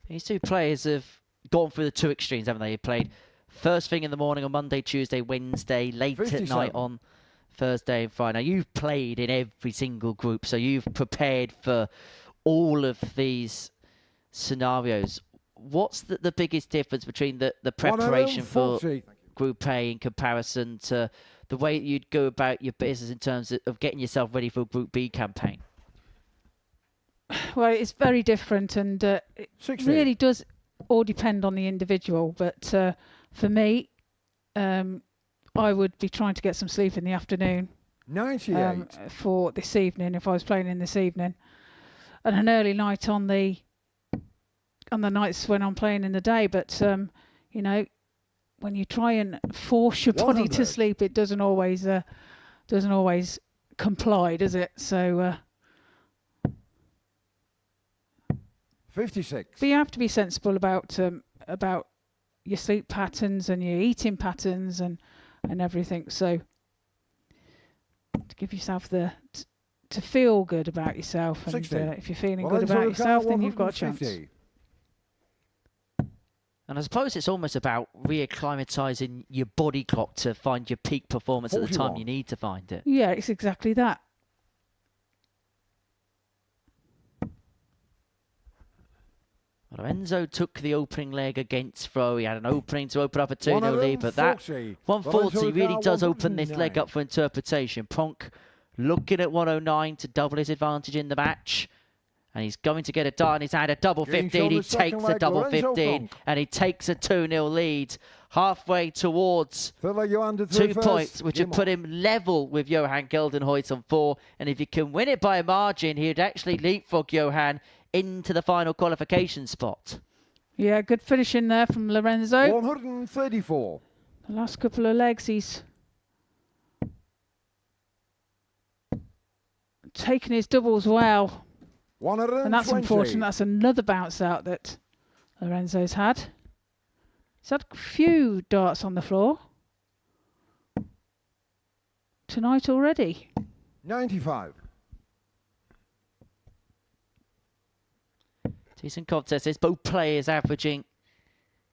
These 2 players have gone through the 2 extremes, haven't they? They played first thing in the morning on Monday, Tuesday, Wednesday, late at 57. night on Thursday and Friday. Now, you've played in every single group, so you've prepared for all of these scenarios. What's the biggest difference between the preparation for 140. Group A in comparison to the way that you'd go about your business in terms of getting yourself ready for a Group B campaign? Well, it's very different, and it 60. really does all depend on the individual. But for me, I would be trying to get some sleep in the afternoon 98. for this evening if I was playing in this evening, and an early night on the nights when I'm playing in the day. But you know, when you try and force your body 100. to sleep, it doesn't always comply, does it? So. 56. But you have to be sensible about your sleep patterns and your eating patterns and everything. So to give yourself to feel good about yourself, and 60. if you're feeling Lorenzo good about Ricard, yourself, then you've got a chance. 150. And I suppose it's almost about reacclimatizing your body clock to find your peak performance at the time 41. you need to find it. Yeah, it's exactly that. Lorenzo took the opening leg against Fro. He had an opening to open up a 2-0 lead, but that 140. 140 really Ricard, does open this leg 109. up for interpretation. Pronk looking at 109 to double his advantage in the match. And he's going to get a dart in his hand, a double Getting 15. He shown the second takes a leg, double Lorenzo 15, Pronk. and he takes a 2-0 lead halfway towards Third leg, Johan to through 2 first. points, which would Game put on. him level with Johan Geldenhuys on 4. And if he can win it by a margin, he'd actually leapfrog Johan into the final qualification spot. Yeah, good finishing there from Lorenzo. 134. The last couple of legs, he's taken his doubles well. 120. And that's unfortunate. That's another bounce out that Lorenzo's had. He's had a few darts on the floor tonight already. 95. Decent contest. There's both players averaging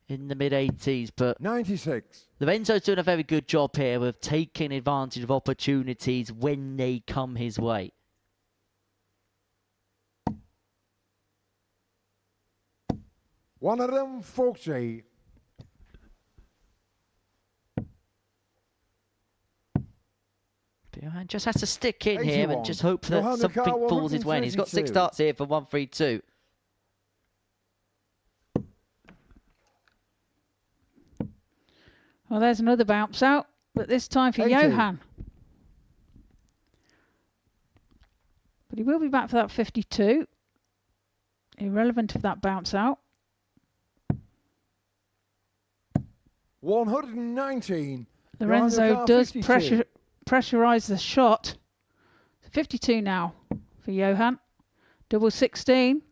in the mid-80s, but 96. Lorenzo's doing a very good job here of taking advantage of opportunities when they come his way. One of them, Foxy. Johan just has to stick in here 81. and just hope that Johan something Lucar, falls his way. He's got 6 132. darts here for 132. Well, there's another bounce out, but this time for 80. Johan. But he will be back for that 52. Irrelevant of that bounce out. 119. Lorenzo Johan Lucar, does 52. pressurise the shot. 52 now for Johan. Double 16.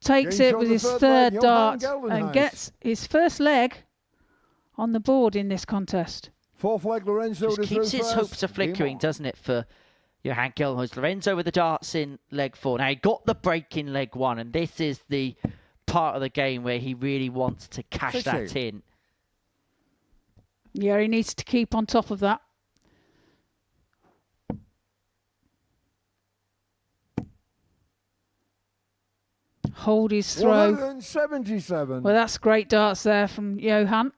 Takes Game it shot with the his third third leg, dart Johan and Geldenhuys. gets his first leg on the board in this contest. Fourth leg, Lorenzo Just to keeps through his first. hopes a flickering, Game on. doesn't it, for Johan Geldenhuys. Lorenzo with the darts in leg 4. Now, he got the break in leg 1, and this is the part of the game where he really wants to cash that 60. in. Yeah, he needs to keep on top of that. Hold his throw. 177. Well, that's great darts there from Johan.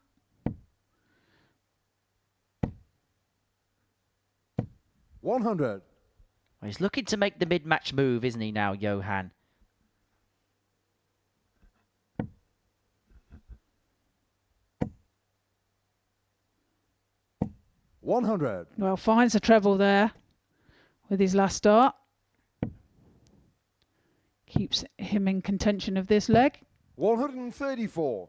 $100. Well, he's looking to make the mid-match move, isn't he now, Johan? $100. Well, finds a treble there with his last dart. Keeps him in contention of this leg. 134.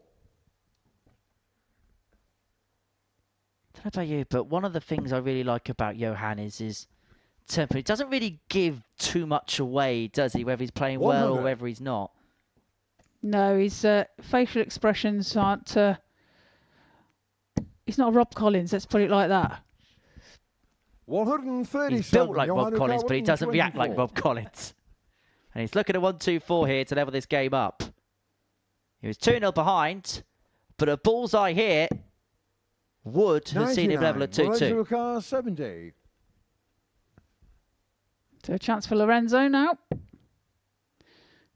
I don't know about you, but one of the things I really like about Johan is his temper. He doesn't really give too much away, does he? Whether he's playing well or 100. whether he's not. No, his facial expressions aren't... he's not Rob Collins, let's put it like that. 137. He's built like Johan Rob Lucar, Collins, but he doesn't react like 124. Rob Collins. And he's looking at 1-2-4 here to level this game up. He was 2-0 behind, but a bullseye here would have seen him level at 2-2. Lorenzo Lucar, 70. So a chance for Lorenzo now.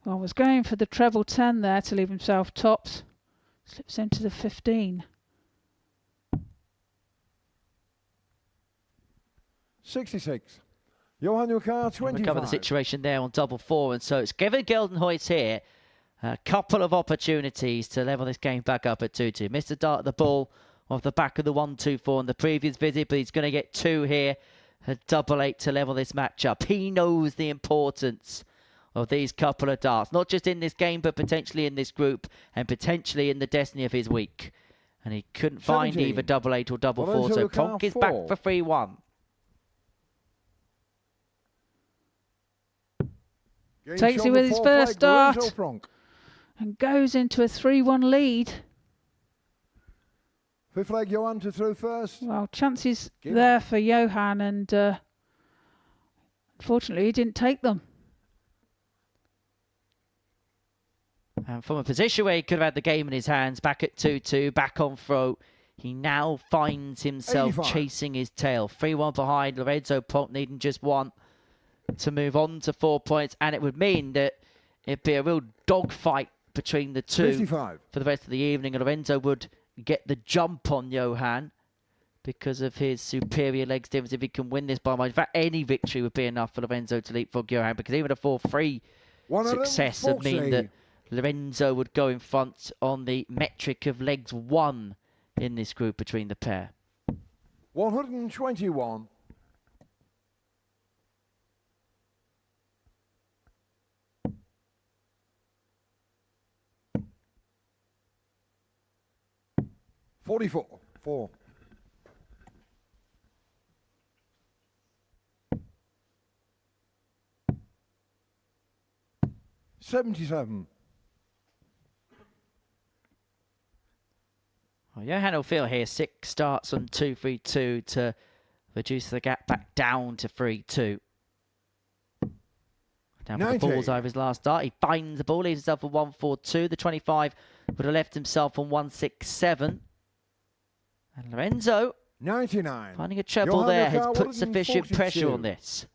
Well, was going for the treble 10 there to leave himself tops. Slips into the 15. 66. Johan Lucar, 25. Recover the situation there on double 4, and so it's given Geldenhuys here a couple of opportunities to level this game back up at 2-2. Missed a dart at the ball off the back of the 1-2-4 in the previous visit, but he's going to get 2 here at double 8 to level this match up. He knows the importance of these couple of darts, not just in this game, but potentially in this group and potentially in the destiny of his week. And he couldn't find 17. either double 8 or double 4, Lorenzo so Lucar, Pronk is 4. back for 3-1. Game Takes shot it the with his fourth first leg, dart. Lorenzo Pronk. And goes into a 3-1 lead. Fifth leg, Johan to through first. Well, chances Game there for Johan, and unfortunately he didn't take them. And from a position where he could have had the game in his hands, back at 2-2, back on throw, he now finds himself 85. chasing his tail. 3-1 behind, Lorenzo Pronk needing just 1 to move on to 4 points, and it would mean that it'd be a real dogfight between the two 55. for the rest of the evening, and Lorenzo would get the jump on Johan because of his superior legs difference. If he can win this by much, in fact, any victory would be enough for Lorenzo to leapfrog Johan, because even a 4-3 success would mean that Lorenzo would go in front on the metric of legs 1 in this group between the pair. 121. Four. 77. Well, Johan will feel here 6 starts on 2-3-2 to reduce the gap back down to 3-2. Down for the bullseye of his last start. He finds the ball, leaves himself on 1-4-2. The 25 would have left himself on 1-6-7. And Lorenzo 99. finding a treble there has put sufficient pressure on this.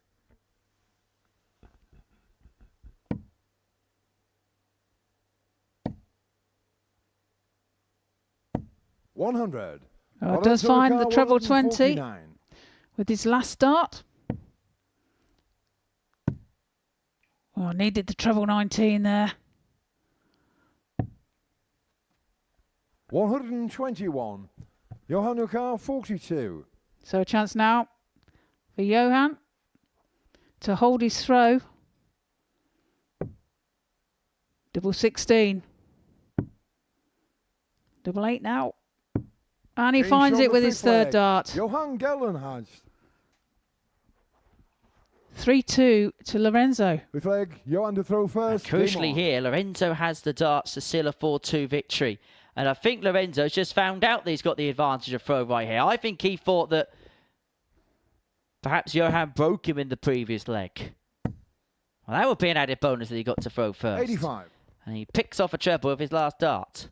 $100. Does find the treble 20 with his last start. Well, needed the treble 19 there. 121. Johan Ukar 42. So a chance now for Johan to hold his throw. Double 16. Double 8 now. And he finds it with his third dart. Johan Geldenhuys. 3-2 to Lorenzo. With leg, Johan to throw first. And crucially here, Lorenzo has the darts to seal a 4-2 victory. And I think Lorenzo's just found out that he's got the advantage of throw right here. I think he thought that perhaps Johan broke him in the previous leg. Well, that would be an added bonus that he got to throw first. 85. And he picks off a treble with his last dart.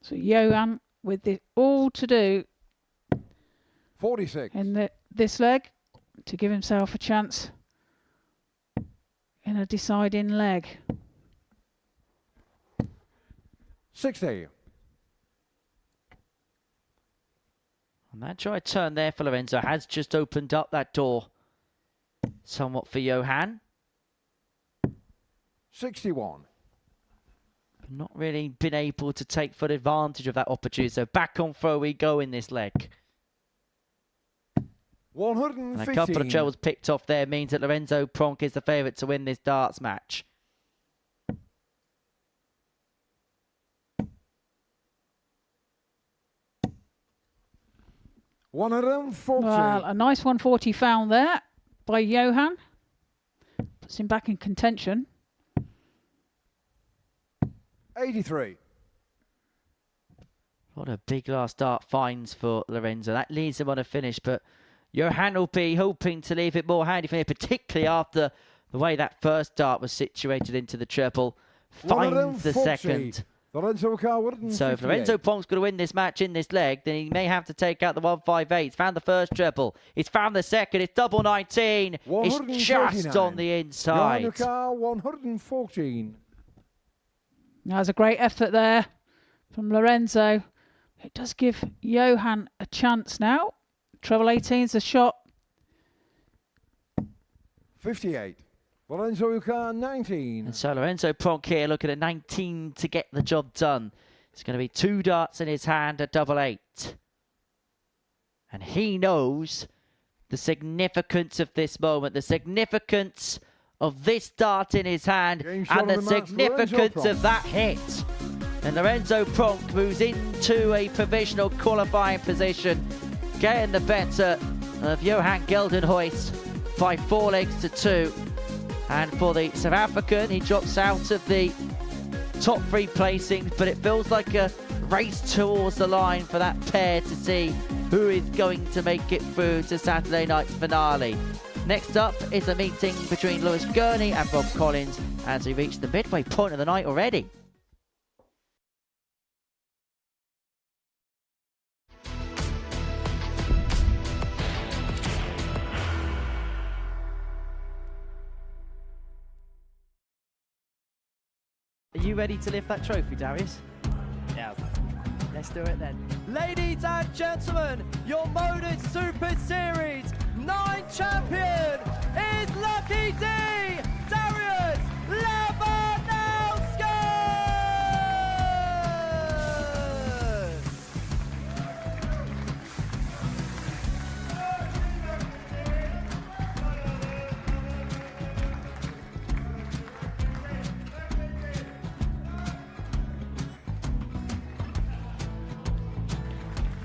So Johan with it all to do 46 in this leg to give himself a chance in a deciding leg. 60. And that try turn there for Lorenzo has just opened up that door somewhat for Johan. 61. Not really been able to take full advantage of that opportunity. So back on throw we go in this leg. 115. And a couple of trebles picked off there means that Lorenzo Pronk is the favourite to win this darts match. Well, a nice 140 found there by Johan. Puts him back in contention. 83. What a big last start finds for Lorenzo. That leads him on a finish, but Johan will be hoping to leave it more handy for him, particularly after the way that first dart was situated into the treble. Finds the second. So if Lorenzo Pronk's going to win this match in this leg, then he may have to take out the 158. He's found the first treble. He's found the second. It's double 19. It's just on the inside. 114. That was a great effort there from Lorenzo. It does give Johan a chance now. Treble 18's a shot. 58. Lorenzo Ukar 19. And so Lorenzo Pronk here looking at 19 to get the job done. It's going to be 2 darts in his hand at double 8. And he knows the significance of this moment, the significance of this dart in his hand, and the significance of that hit. And Lorenzo Pronk moves into a provisional qualifying position, getting the better of Johan Geldenhuys by 4 legs to 2. And for the South African, he drops out of the top 3 placings, but it feels like a race towards the line for that pair to see who is going to make it through to Saturday night's finale. Next up is a meeting between Gurney and Rob Collins as we reach the midway point of the night already. Are you ready to lift that trophy, Darius? Yes. Let's do it then. Ladies and gentlemen, your Modus Super Series 9 champion is Lucky D, Darius Lewandowski!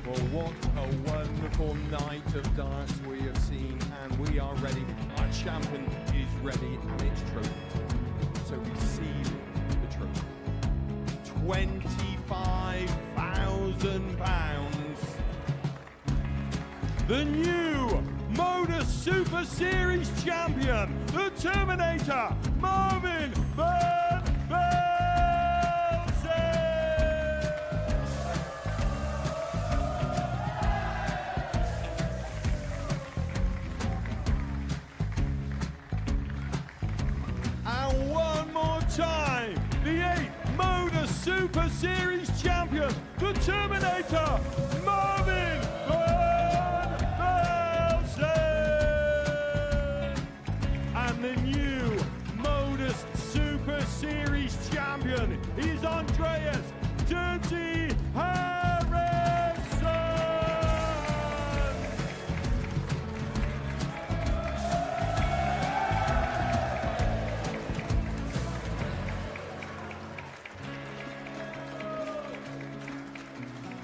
Well, what a wonderful night of darts we have seen, and we are ready. Our champion is ready, and it's trophy. So receive the trophy. £25,000. The new Modus Super Series champion, the Terminator, Marvin Van Velzen. And one more time, the 8th Modus Super Series champion, the Terminator, Marvin Van Velzen. And the new Modus Super Series champion is Andreas Dirty Harrison.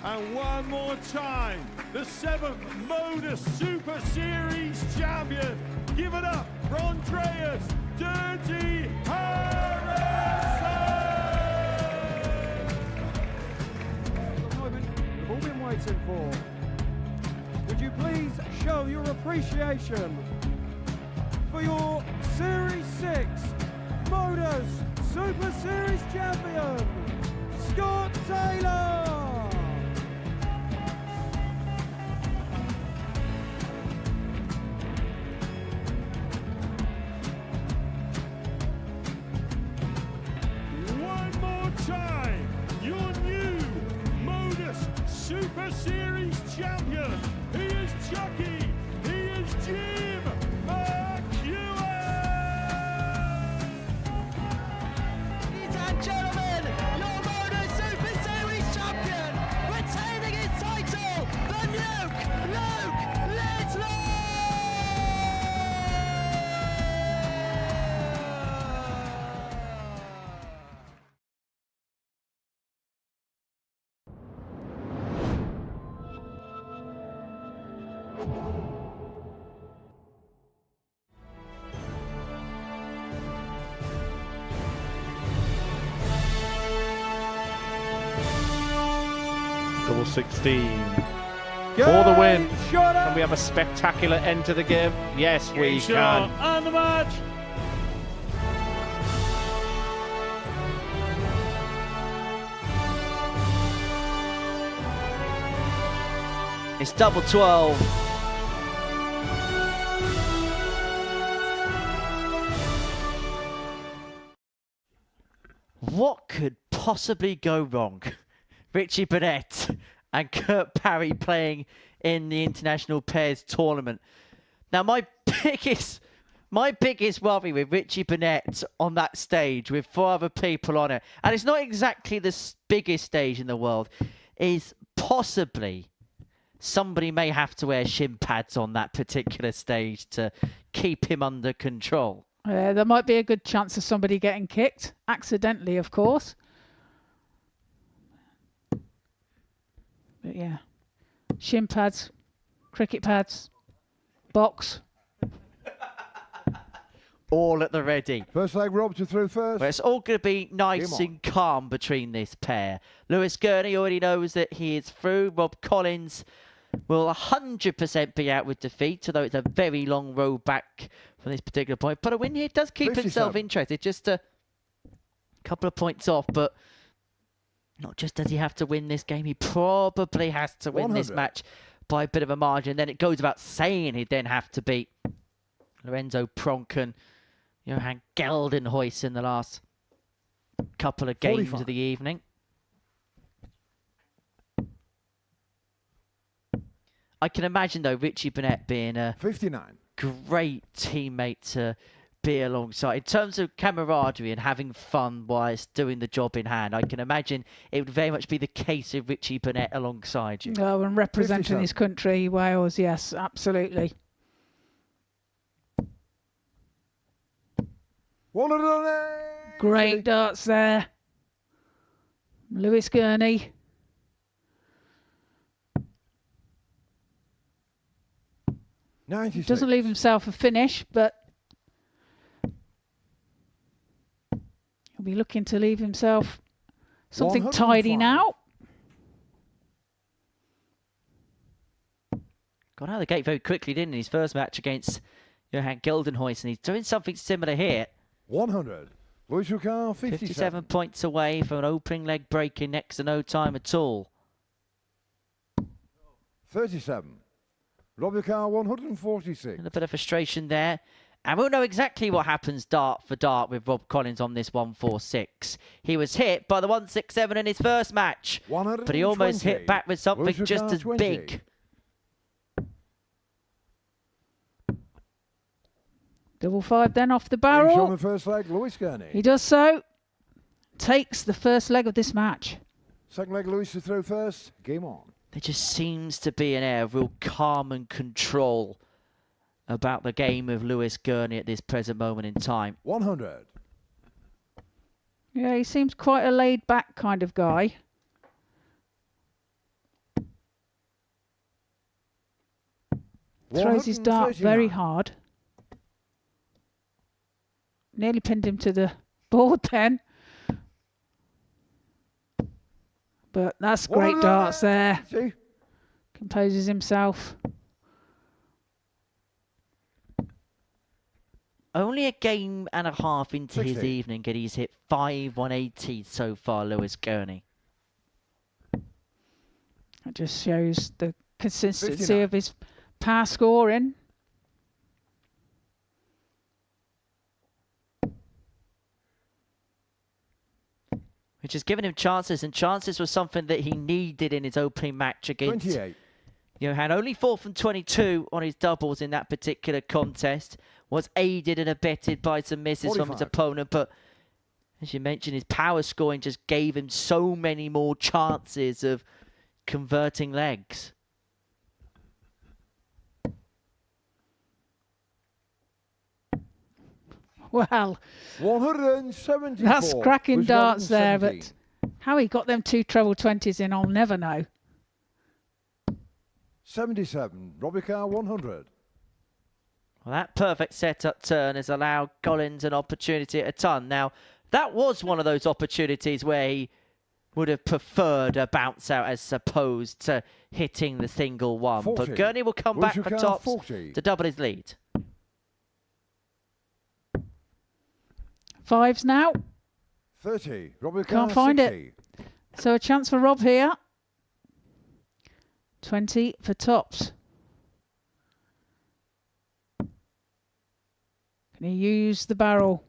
And one more time, the 7th Modus Super Series champion. Give it up for Andreas Dirty Harrison! The moment we've all been waiting for. Would you please show your appreciation for your Series 6 Modus Super Series champion, Scott Taylor! One more time, your new Modus Super Series champion. He is Chucky. He is Jim McEwen. Ladies and gentlemen, your Modus Super Series champion, retaining his title, the Nuke, Luke Littler! Double 16 for the win. Shot Can we have a spectacular end to the game? Yes, we can. And the match. It's double 12. What could possibly go wrong? Richie Burnett and Kurt Parry playing in the International Pairs Tournament. Now, my biggest worry with Richie Burnett on that stage with 4 other people on it, and it's not exactly the biggest stage in the world, is possibly somebody may have to wear shin pads on that particular stage to keep him under control. There might be a good chance of somebody getting kicked, accidentally, of course. But yeah, shin pads, cricket pads, box. All at the ready. First leg, Robs are through first. Well, it's all going to be nice Game on. and calm between this pair. Lewis Gurney already knows that he is through. Rob Collins will 100% be out with defeat, although it's a very long road back from this particular point. But a win here does keep himself 57. interested. Just a couple of points off, but not just does he have to win this game, he probably has to win this 100. match by a bit of a margin. Then it goes without saying he'd then have to beat Lorenzo Pronk and Johan Geldenhuys in the last couple of games 45. of the evening. I can imagine, though, Richie Burnett being a 59. great teammate to be alongside. In terms of camaraderie and having fun whilst doing the job in hand, I can imagine it would very much be the case of Richie Burnett alongside you. Oh, and representing 57. his country, Wales, yes, absolutely. 108. Great darts there. Lewis Gurney. Doesn't leave himself a finish, but he'll be looking to leave himself something tidy 105. now. Got out of the gate very quickly, didn't he? His first match against Johan Geldenhuys, and he's doing something similar here. 100. Luis Ricard, 57 points away from an opening leg break in next to no time at all. 37. Rob Ricard, 146. A little bit of frustration there. And we'll know exactly what happens dart for dart with Rob Collins on this 146. He was hit by the 167 in his first match, but he almost hit back with something just as big. Double five then off the On barrel. the first leg, Lewis Gurney. He does so. Takes the first leg of this match. Second leg, Lewis to throw first. Game on. There just seems to be an air of real calm and control about the game of Lewis Gurney at this present moment in time. 100. Yeah, he seems quite a laid-back kind of guy. Throws his dart very hard. Nearly pinned him to the board then. But that's great darts there. See? Composes himself. Only a game and a half into his 60. evening, and he's hit 5 180s so far, Lewis Gurney. It just shows the consistency 59. of his power scoring. Which has given him chances, and chances was something that he needed in his opening match against 28. Johan. Only 4 from 22 on his doubles in that particular contest. Was aided and abetted by some misses from his 45. opponent, but as you mentioned, his power scoring just gave him so many more chances of converting legs. Well, 174. that's cracking was darts there, 170. but how he got them 2 treble 20s in, I'll never know. 77. Rob Ricard, 100. Well, that perfect setup turn has allowed Collins an opportunity at a ton. Now, that was one of those opportunities where he would have preferred a bounce out as opposed to hitting the single one. 40. But Gurney will come Luis back for Ricard, tops 40. to double his lead. Fives now. 30. Rob Ricard, Can't find 60. it. So a chance for Rob here. 20 for tops. Can he use the barrel?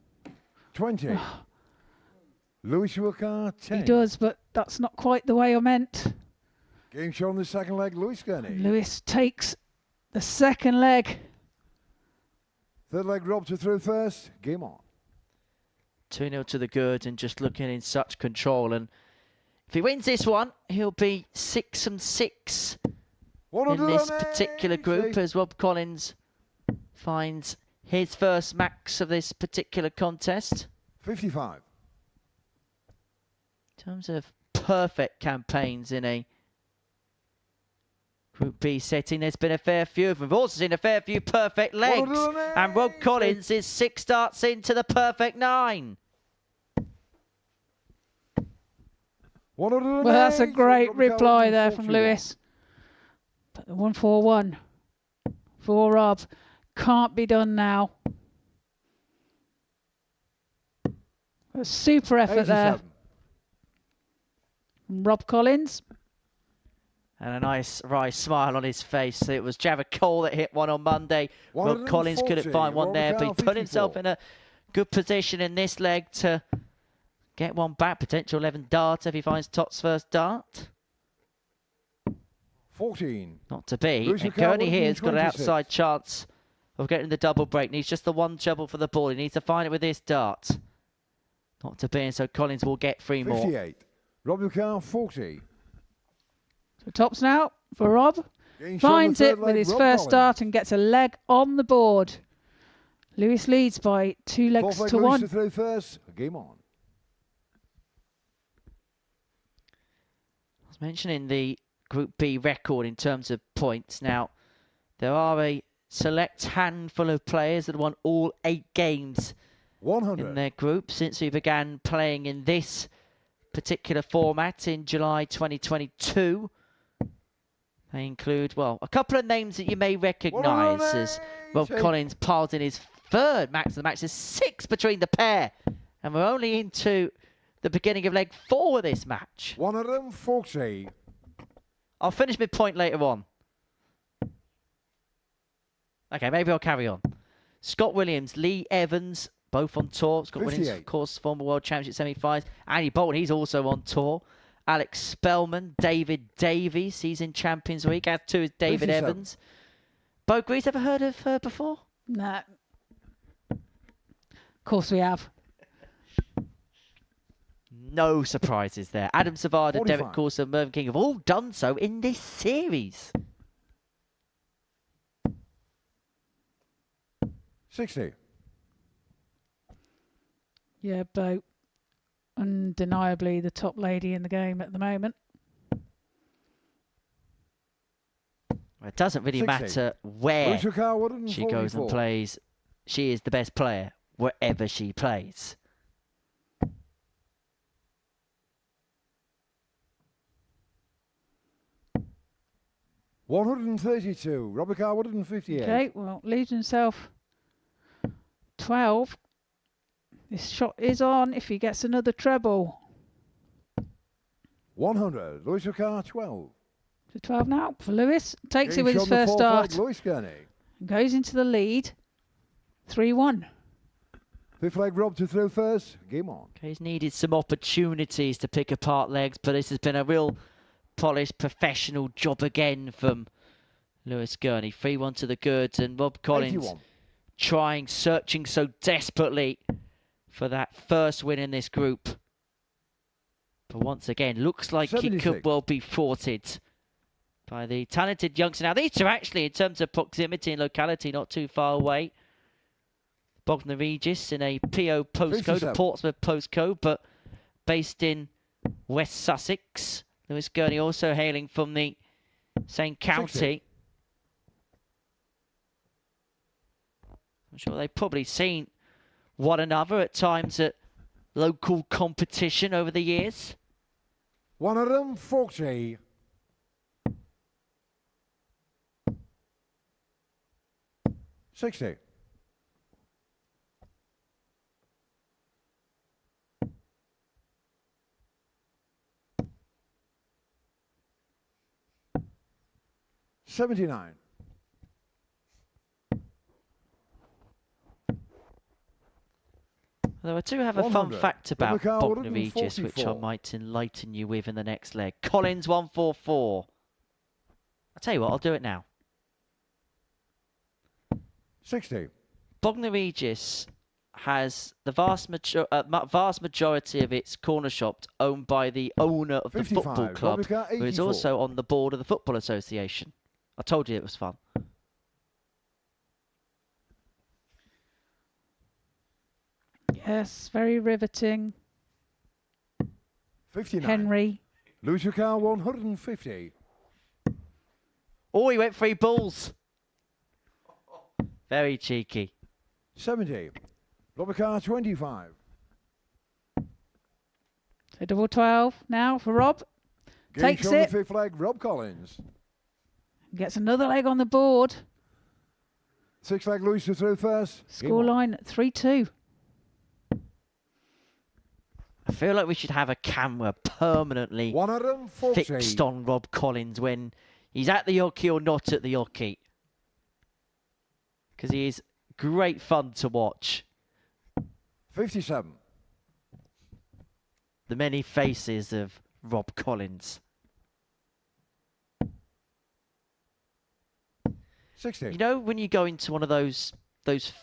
20. Luis Ricard, 10. He does, but that's not quite the way I meant. Game show on the second leg, Lewis Gurney. Lewis takes the second leg. Third leg, Rob to throw first. Game on. 2-0 to the good, and just looking in such control. And if he wins this one, he'll be 6 from 6 in this particular group, as Rob Collins finds his first max of this particular contest. 55. In terms of perfect campaigns in a Group B setting, there's been a fair few of them. We've also seen a fair few perfect legs. And Rob Collins is 6 darts into the perfect 9. Well, that's a great reply there from Lewis. But the 141 for Rob can't be done now. A super effort there from Rob Collins. And a nice wry smile on his face. It was Javid Cole that hit one on Monday. Rob Collins couldn't find one there, but he put himself in a good position in this leg to get one back. Potential 11 dart if he finds Tot's first dart. 14. Not to be. Lewis And Ricardo Gurney here has got an 26. outside chance of getting the double break. Needs just the one treble for the ball. He needs to find it with this dart. Not to be, and so Collins will get 3 more. 58. Rob Lucar, 40. So tops now for Rob. Getting Finds shown the it third with leg, his Rob first Collins. start and gets a leg on the board. Lewis leads by 2 legs Fourth leg, to Lewis 1. to throw first. Game on. I was mentioning the Group B record in terms of points. Now, there are a select handful of players that won all 8 games 100. in their group since we began playing in this particular format in July 2022. They include, well, a couple of names that you may recognise as Rob Collins piles in his 3rd max of the match. There's 6 between the pair, and we're only into the beginning of leg 4 of this match. 140. I'll finish my point later on. Okay, maybe I'll carry on. Scott Williams, Lee Evans, both on tour. Scott Williams, 58. of course, former World Championship semi-finals. Andy Bolton, he's also on tour. Alex Spellman, David Davies, he's in Champions Week, as too is David 57. Evans. Bo Grease, ever heard of her before? No. Of course we have. No surprises there. Adam Savard and Derek 45. Corson, Mervyn King have all done so in this series. 60. Yeah, Bo. Undeniably the top lady in the game at the moment. It doesn't really 60. matter where Lewis Ricardo, 144. she goes and plays. She is the best player wherever she plays. $132. Rob Lucar, 158. Okay, well, leaves himself 12. This shot is on if he gets another treble. 100. Lewis Ricardo, 12. To 12 now for Lewis. Takes it Getting with his shown the first fourth leg, start. Lewis Gurney. Goes into the lead. 3-1. Fifth leg, Rob to throw first. Game on. Okay, he's needed some opportunities to pick apart legs, but this has been a real polished professional job again from Lewis Gurney. 3-1 to the goods, and Rob Collins 81. searching so desperately for that first win in this group. But once again, looks like he 76. could well be thwarted by the talented youngster. Now, these two actually, in terms of proximity and locality, not too far away. Bognor Regis in a PO postcode, a 57. Portsmouth postcode, but based in West Sussex. Lewis Gurney also hailing from the same county. 60. I'm sure they've probably seen one another at times at local competition over the years. 140. $60. $79. Although I do have a fun 100. fact about Rebecca, Bognor Regis, which I 144. might enlighten you with in the next leg. Collins 144. I'll tell you what, I'll do it now. 60. Bognor Regis has the vast majority of its corner shops owned by the owner of the 55. football club, Rebecca, who is 84. also on the board of the Football Association. I told you it was fun. Yes, very riveting. 59. Henry. Lewis Ricardo, 150. Oh, he went 3 balls. Very cheeky. 70. Rob Lucar, 25. So double 12 now for Rob. Getting Takes shown the it. fifth leg, Rob Collins. Gets another leg on the board. Sixth leg, Lewis to throw first. Game on. Scoreline 3-2. I feel like we should have a camera permanently 140. fixed on Rob Collins when he's at the hockey or not at the hockey. Because he is great fun to watch. 57. the many faces of Rob Collins. 16. You know, when you go into one of those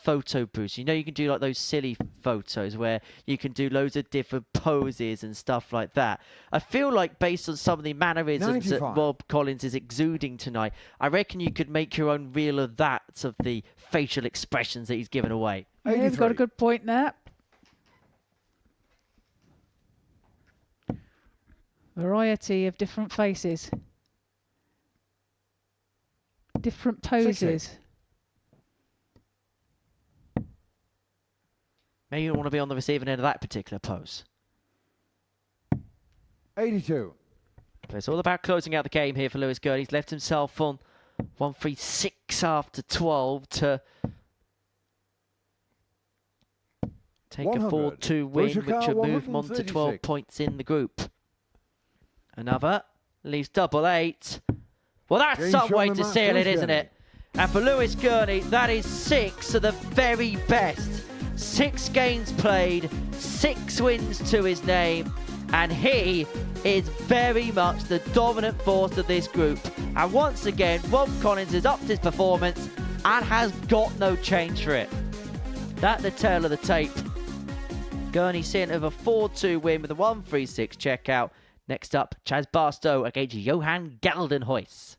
photo booths, you know, you can do like those silly photos where you can do loads of different poses and stuff like that. I feel like based on some of the mannerisms that 95. Rob Collins is exuding tonight, I reckon you could make your own reel of that, of the facial expressions that he's given away. Yeah, you've got a 83. good point there. Variety of different faces. Different poses. Maybe you don't want to be on the receiving end of that particular pose. 82. But it's all about closing out the game here for Lewis Gurney. He's left himself on 1-3-6 after 12 to take a 100. 4-2 win, which Rushika, will move him on to 12 136. points in the group. Another leaves double 8. Well, that's Game some shown way the to match, seal it, Lewis isn't Gurney. it? And for Lewis Gurney, that is 6 of the very best. 6 games played, 6 wins to his name, and he is very much the dominant force of this group. And once again, Rob Collins has upped his performance and has got no change for it. That's the tail of the tape. Gurney sitting over 4-2 win with a 1-3-6 checkout. Next up, Chaz Barstow against Johan Geldenhuys.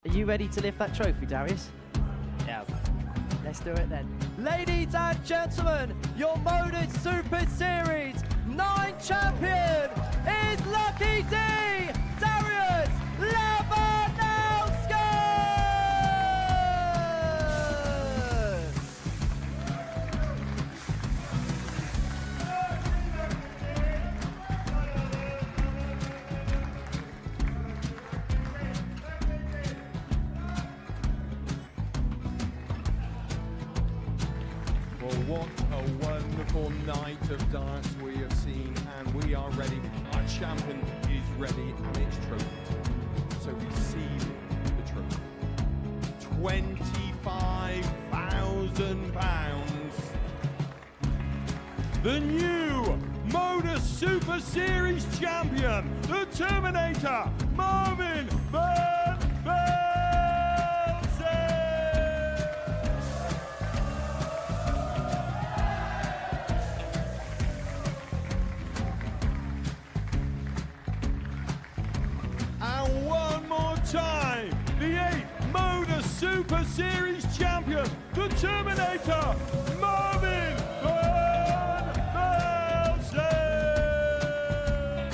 Are you ready to lift that trophy, Darius? Yes. Let's do it then. Ladies and gentlemen, your Modus Super Series 9 champion is Lucky D, Darius Lewandowski! Well, what a wonderful night of darts we have seen, and we are ready. Our champion is ready, and it's trophied. So receive the trophy. £25,000. The new Modus Super Series champion, the Terminator, Marvin Van Velzen. And one more time, the 8th Modus Super Series champion, the Terminator, Marvin Van Velzen.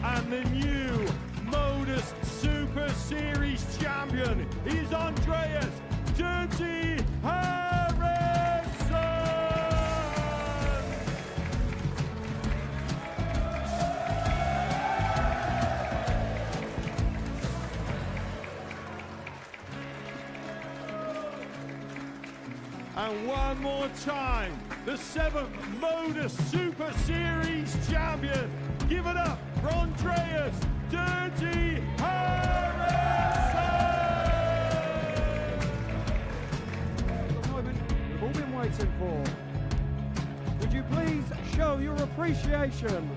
And the new Modus Super Series champion is Andreas Dirty Harrison. And one more time, the 7th Modus Super Series champion. Give it up for Andreas Dirty Harrison! The moment we've all been waiting for. Would you please show your appreciation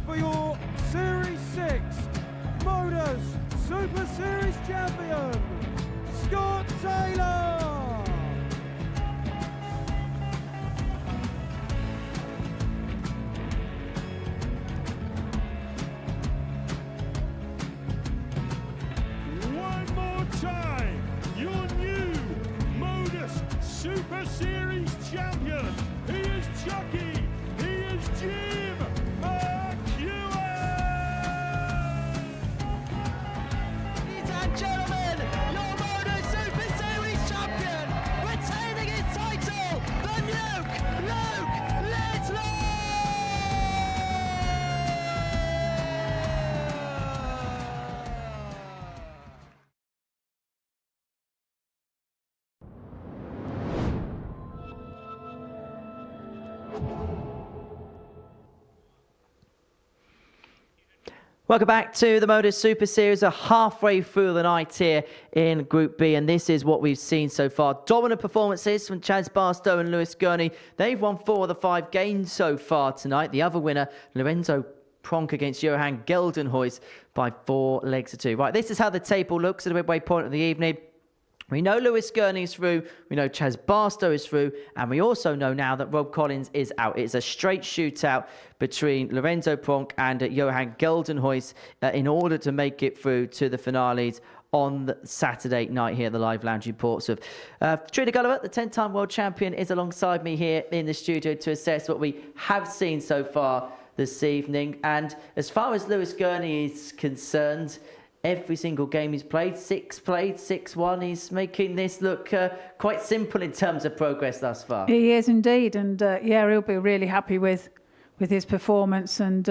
for your Series 6 Modus Super Series champion, Scott Taylor! One more time, your new Modus Super Series champion. He is Chucky. He is Jim McEwen. Ladies and gentlemen, your Modus Super Series champion, retaining his title, the Nuke, Luke Littler! Welcome back to the Modus Super Series. Are halfway through the night here in Group B, and this is what we've seen so far. Dominant performances from Chaz Barstow and Lewis Gurney. They've won 4 of the 5 games so far tonight. The other winner, Lorenzo Pronk against Johan Geldenhuys by 4 legs to 2. Right, this is how the table looks at the midway point of the evening. We know Lewis Gurney is through, we know Chaz Barstow is through, and we also know now that Rob Collins is out. It's a straight shootout between Lorenzo Pronk and Johan Geldenhuys in order to make it through to the finales on the Saturday night here at the Live Lounge in Portsmouth. Trina Gulliver, the 10-time world champion, is alongside me here in the studio to assess what we have seen so far this evening. And as far as Lewis Gurney is concerned, every single game he's played, 6 won. He's making this look quite simple in terms of progress thus far. He is indeed, and yeah, he'll be really happy with his performance, and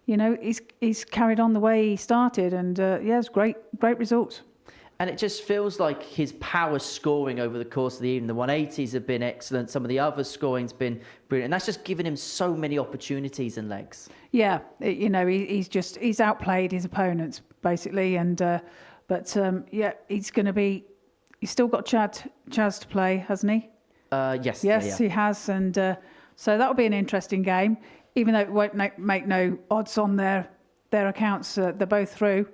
you know, he's carried on the way he started, and yeah, it's great results. And it just feels like his power scoring over the course of the evening. The 180s have been excellent. Some of the other scoring's been brilliant. And that's just given him so many opportunities and legs. Yeah, you know, he's outplayed his opponents, basically. And but yeah, he's still got Chaz to play, hasn't he? Yes. Yes, yeah. he has. And so that'll be an interesting game, even though it won't make no odds on their accounts. They're both through.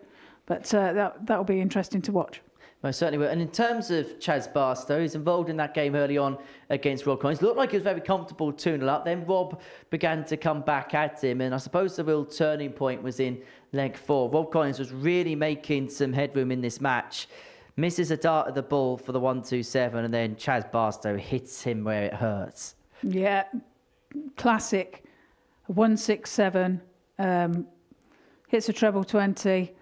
But that'll be interesting to watch. Most certainly will. And in terms of Chaz Barstow, he's involved in that game early on against Rob Collins. Looked like he was very comfortable 2-0 up. Then Rob began to come back at him. And I suppose the real turning point was in leg 4. Rob Collins was really making some headroom in this match. Misses a dart at the ball for the 1-2-7. And then Chaz Barstow hits him where it hurts. Yeah, classic. 1-6-7. Hits a treble 20.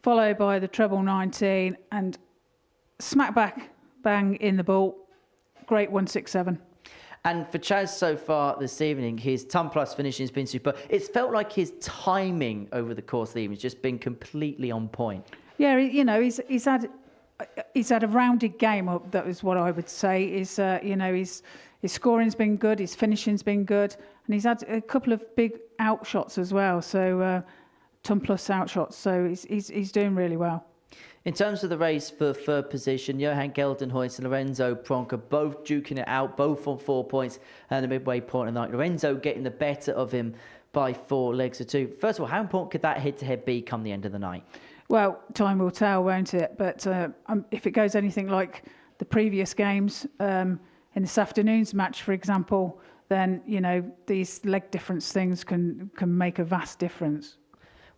Followed by the treble 19 and smack back, bang in the ball. Great 1-6-7. And for Chaz so far this evening, his ton plus finishing has been super. It's felt like his timing over the course of the evening has just been completely on point. Yeah, you know, he's had a rounded game. That is what I would say. Is you know, his scoring's been good, his finishing's been good, and he's had a couple of big outshots as well. So. Ton plus outshots, so he's doing really well. In terms of the race for third position, Johan Geldenhuys and Lorenzo Pronk are both duking it out, both on 4 points at the midway point of the night. Lorenzo getting the better of him by 4 legs to 2. First of all, how important could that head-to-head be come the end of the night? Well, time will tell, won't it? But if it goes anything like the previous games, in this afternoon's match, for example, then, you know, these leg difference things can make a vast difference.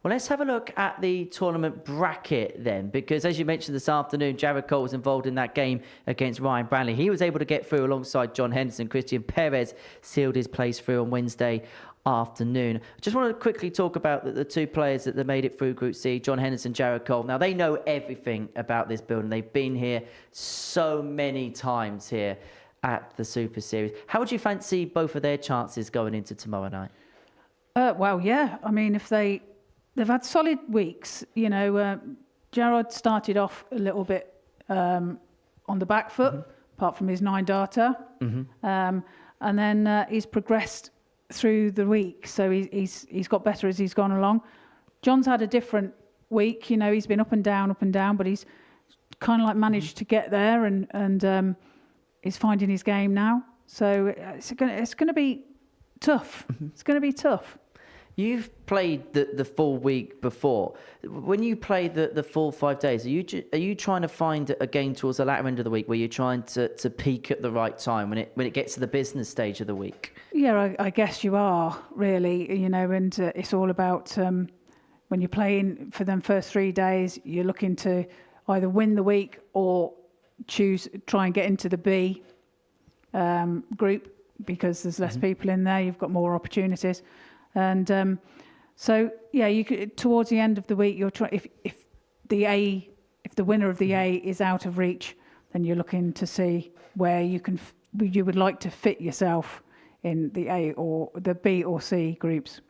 Well, let's have a look at the tournament bracket then, because as you mentioned this afternoon, Jared Cole was involved in that game against Ryan Branley. He was able to get through alongside John Henderson. Christian Perez sealed his place through on Wednesday afternoon. I just want to quickly talk about the 2 players that made it through Group C, John Henderson, Jared Cole. Now, they know everything about this building. They've been here so many times here at the Super Series. How would you fancy both of their chances going into tomorrow night? Well, yeah. I mean, they've had solid weeks. You know, Jared started off a little bit on the back foot, apart from his 9-darter. And then he's progressed through the week. So he's got better as he's gone along. John's had a different week. You know, he's been up and down, but he's kind of like managed to get there and he's finding his game now. So it's going to be tough. It's going to be tough. You've played the full week before. When you play the full 5 days, are you trying to find a game towards the latter end of the week where you're trying to peak at the right time when it gets to the business stage of the week? Yeah, I guess you are, really. You know, and it's all about when you're playing for them first 3 days, you're looking to either win the week or try and get into the B group because there's less people in there. You've got more opportunities. And so, yeah, you could, towards the end of the week, you're trying. If the winner of the A is out of reach, then you're looking to see where you would like to fit yourself in the A or the B or C groups.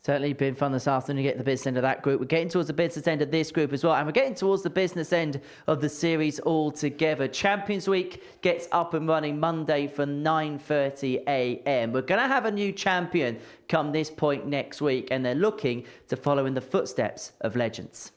Certainly been fun this afternoon to get the business end of that group. We're getting towards the business end of this group as well. And we're getting towards the business end of the series altogether. Champions Week gets up and running Monday for 9:30 a.m. We're going to have a new champion come this point next week. And they're looking to follow in the footsteps of legends.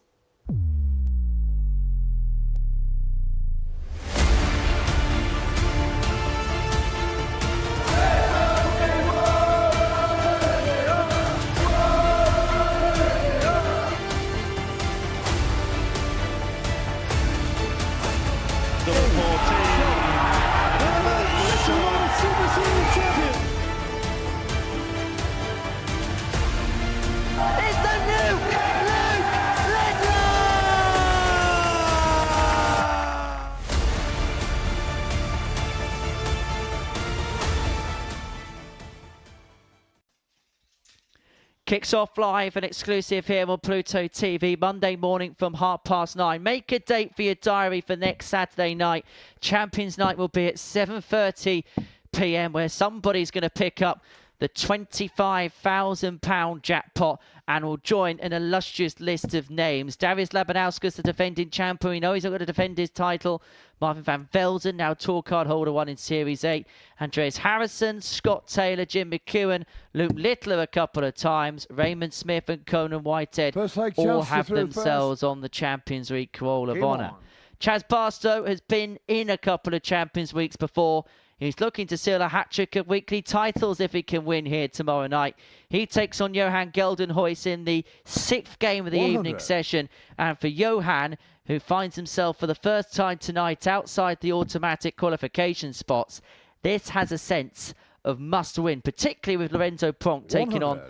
Kicks off live and exclusive here on Pluto TV Monday morning from 9:30. Make a date for your diary for next Saturday night. Champions Night will be at 7:30 p.m. where somebody's going to pick up the £25,000 jackpot and will join an illustrious list of names. Darius Labanauskas, the defending champion. We know he's not going to defend his title. Marvin van Velden, now tour card holder, won in Series 8. Andreas Harrison, Scott Taylor, Jim McEwen, Luke Littler a couple of times. Raymond Smith and Conan Whitehead all have themselves on the Champions Week Roll of Honour. Chaz Barstow has been in a couple of Champions Weeks before. He's looking to seal a hat-trick of weekly titles if he can win here tomorrow night. He takes on Johan Geldenhuys in the 6th game of the evening session. And for Johan, who finds himself for the first time tonight outside the automatic qualification spots, this has a sense of must-win, particularly with Lorenzo Pronk taking on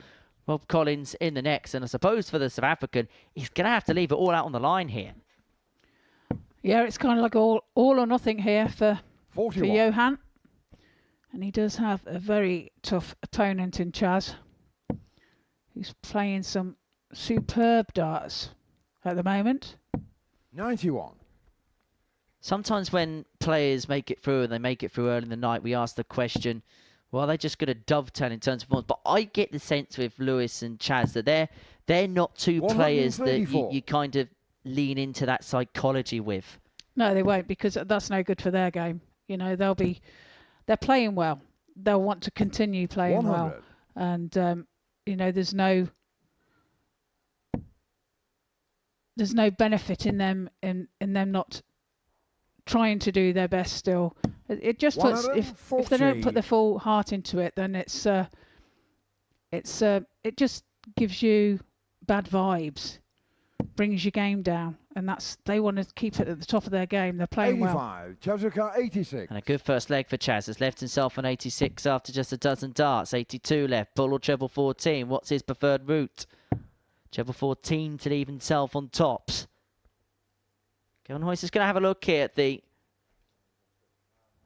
Rob Collins in the next. And I suppose for the South African, he's going to have to leave it all out on the line here. Yeah, it's kind of like all or nothing here for Johan. And he does have a very tough opponent in Chaz, who's playing some superb darts at the moment. 91. Sometimes when players make it through and they make it through early in the night, we ask the question, well, are they just going to dovetail in terms of performance? But I get the sense with Lewis and Chaz that they're not two players that you kind of lean into that psychology with. No, they won't, because that's no good for their game. You know, they're playing well. They'll want to continue playing 100. well. And, you know, there's no benefit in them not trying to do their best still. It just puts, if they don't put their full heart into it, then it just gives you bad vibes, brings your game down. And they want to keep it at the top of their game. They're playing 85. well. Chaz 86. And a good first leg for Chaz. Has left himself on 86 after just a dozen darts. 82 left. Bull or treble 14. What's his preferred route? Treble 14 to leave himself on tops. Geldenhuys is going to have a look here at the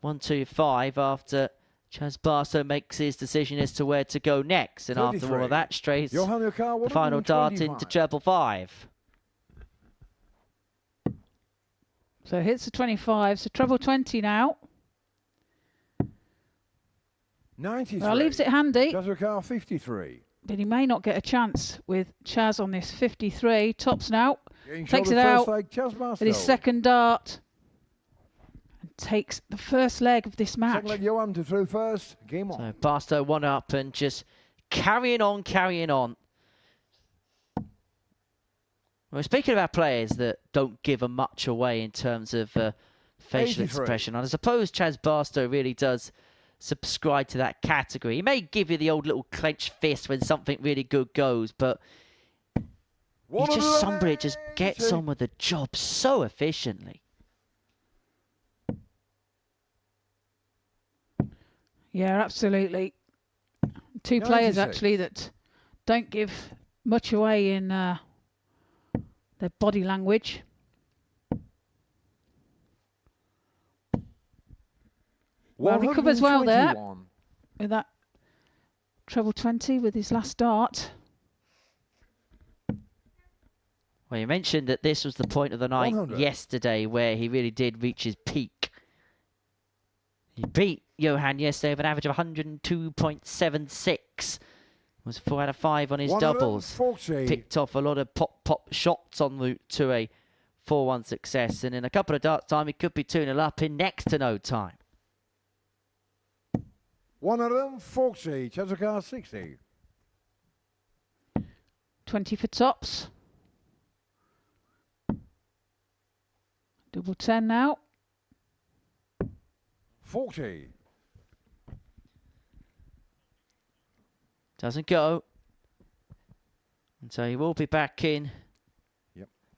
1-2-5 after Chaz Barstow makes his decision as to where to go next. And 33. After all of that, straight the final dart into treble 5. So hits the 25, so treble 20 now. 93. Well, leaves it handy. Chaz 53. But he may not get a chance with Chaz on this 53. Tops now. Takes it out with his second dart. And takes the first leg of this match. Second leg, Johan to throw first. Game on. So Barstow one up and just carrying on. We're speaking about players that don't give much away in terms of facial 83. expression. And I suppose Chaz Barstow really does subscribe to that category. He may give you the old little clenched fist when something really good goes, but he's just somebody that just gets on with the job so efficiently. Yeah, absolutely. Two players, actually, that don't give much away in their body language. Well, recovers well there with that treble 20 with his last dart. Well, you mentioned that this was the point of the night yesterday where he really did reach his peak. He beat Johan yesterday with an average of 102.76. Was 4 out of 5 on his doubles. 140. Picked off a lot of pop shots en route to a 4-1 success. And in a couple of darts time, he could be 2-0 up in next to no time. 140. Chesapeake 60. 20 for tops. Double 10 now. 40. Doesn't go. And so he will be back in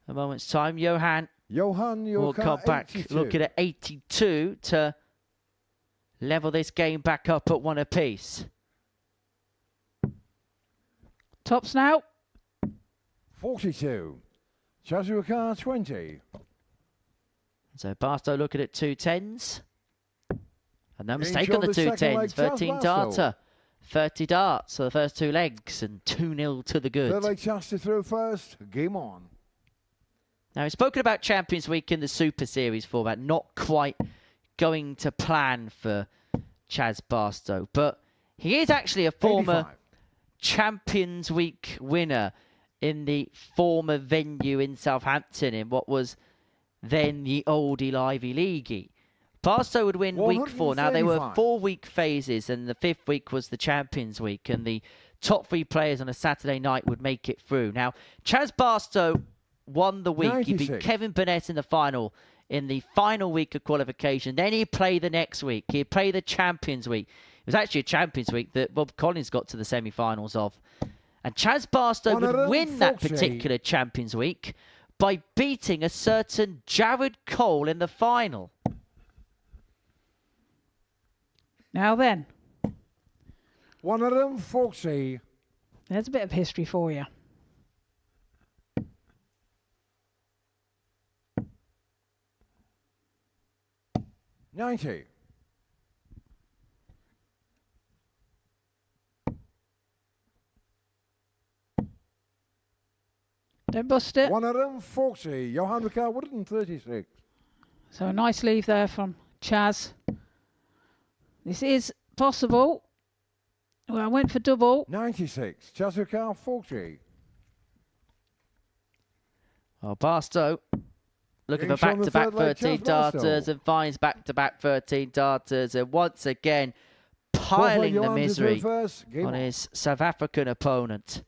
a moment's time. Johan will come back 82. looking at 82 to level this game back up at 1 apiece. Tops now. 42. Chesapeake 20. So Barstow looking at 2 10s. And no mistake Enjoy on the the 2 second leg, 10s. 13 Barstow. darter. 30 darts for the first 2 legs and 2-0 to the good. Third leg Chester through first. Game on. Now, we've spoken about Champions Week in the Super Series format, not quite going to plan for Chaz Barstow, but he is actually a former 85. Champions Week winner in the former venue in Southampton in what was then the oldie livey leaguey. Barstow would win week 4. Now, they were 4-week phases, and the 5th week was the Champions Week, and the top 3 players on a Saturday night would make it through. Now, Chaz Barstow won the week. 96. He beat Kevin Burnett in the final week of qualification. Then he'd play the next week. He'd play the Champions Week. It was actually a Champions Week that Rob Collins got to the semi-finals of. And Chaz Barstow would win that particular Champions Week by beating a certain Jared Cole in the final. Now then. 140. There's a bit of history for you. $90. Don't bust it. 140. Johan Ricard Woodden 36. So a nice leave there from Chaz. This is possible. Well, I went for double. 96. Chaz Ricard 40. Well, Barstow looking for Games on the back-to-back third leg, 13 Chaz Barstow. darters and finds back-to-back 13 darters. And once again, piling the Johan to misery first. Game on on. his South African opponent.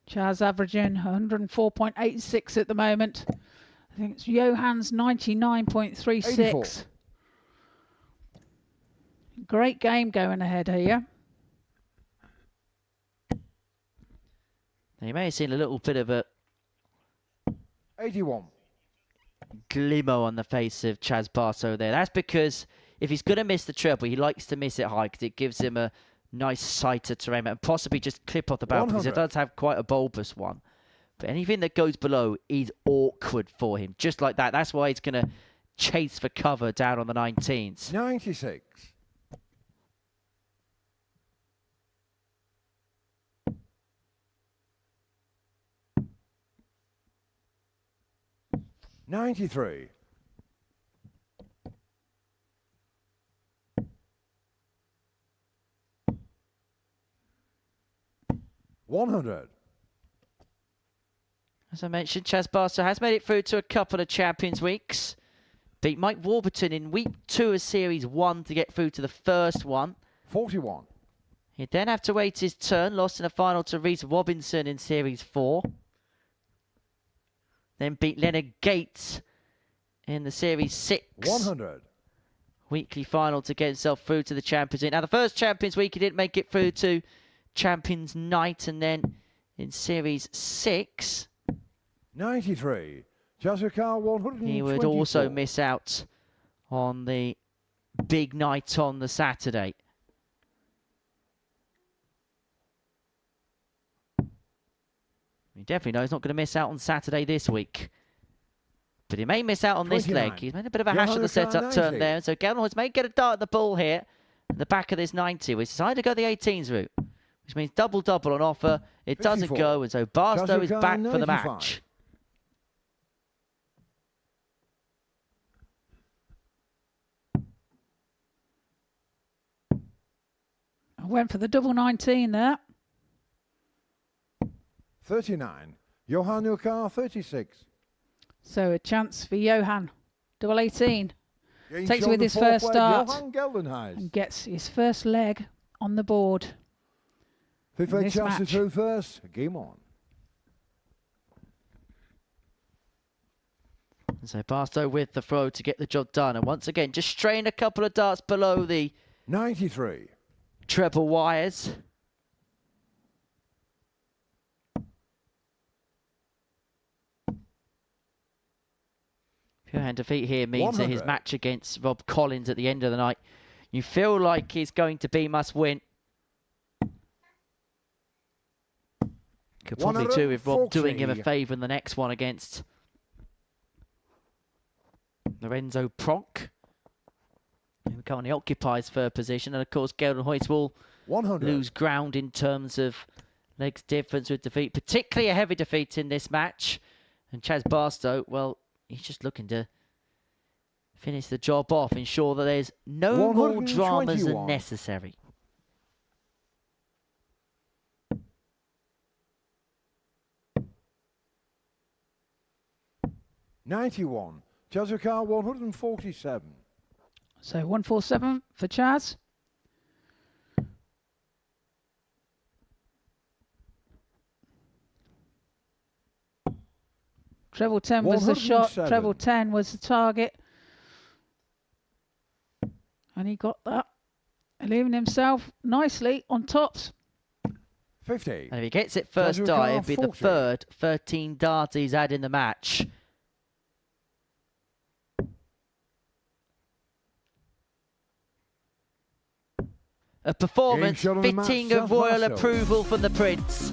Chaz averaging 104.86 at the moment. I think it's Johann's 99.36. 84. Great game going ahead here. Now, you may have seen a little bit of a 81. glimmer on the face of Chaz Barstow there. That's because if he's going to miss the treble, he likes to miss it high because it gives him a nice sight to terrain and possibly just clip off the barrel because it 100. does have quite a bulbous one. But anything that goes below is awkward for him, just like that. That's why he's going to chase for cover down on the 19s. 96. $93. 100. As I mentioned, Chaz Barstow has made it through to a couple of Champions Weeks. Beat Mike Warburton in week 2 of Series 1 to get through to the first one. 41. He'd then have to wait his turn, lost in the final to Reese Robinson in Series 4. Then beat Leonard Gates in the Series 6. 100. Weekly final to get himself through to the Champions League. Now, the first Champions Week, he didn't make it through to Champions Night, and then in Series 6, 93. Jessica 122. he would also miss out on the big night on the Saturday. He definitely knows he's not going to miss out on Saturday this week. But he may miss out on this 29. leg. He's made a bit of a hash of the setup turn there. So Geldenhuys may get a dart at the ball here at the back of this 90. We decided to go the 18s route, which means double-double on offer. It doesn't 54. go, and so Barstow is Jessica back for the 95. match. I went for the double 19 there. 39. Johan Nukar, 36. So a chance for Johan. Double 18. Game Takes it shown with the his fourth first leg, start. Johan Geldenhuys. And gets his first leg on the board. Fifth in leg this chance to match. throw first. Game on. And so Barstow with the throw to get the job done. And once again, just straying a couple of darts below the 93. treble wires. Pure hand defeat here means that his 100. match against Rob Collins at the end of the night, you feel like he's going to be must win. Could probably do with Rob doing him a 140. favour in the next one against Lorenzo Pronk, who currently occupies third position. And of course, Geldenhuys will 100. lose ground in terms of legs difference with defeat, particularly a heavy defeat in this match. And Chaz Barstow, well, he's just looking to finish the job off, ensure that there's no more dramas than 121. necessary. $91. Chazukar, 147. So 147 for Chaz. Treble 10 was the shot. 107. Treble 10 was the target. And he got that. Leaving himself nicely on tops. 50. And if he gets it first Chazukar, die, it'd be the 40. third 13 darts he's had in the match. A performance shot on the match, fitting of Chaz royal Barstow. approval from the Prince.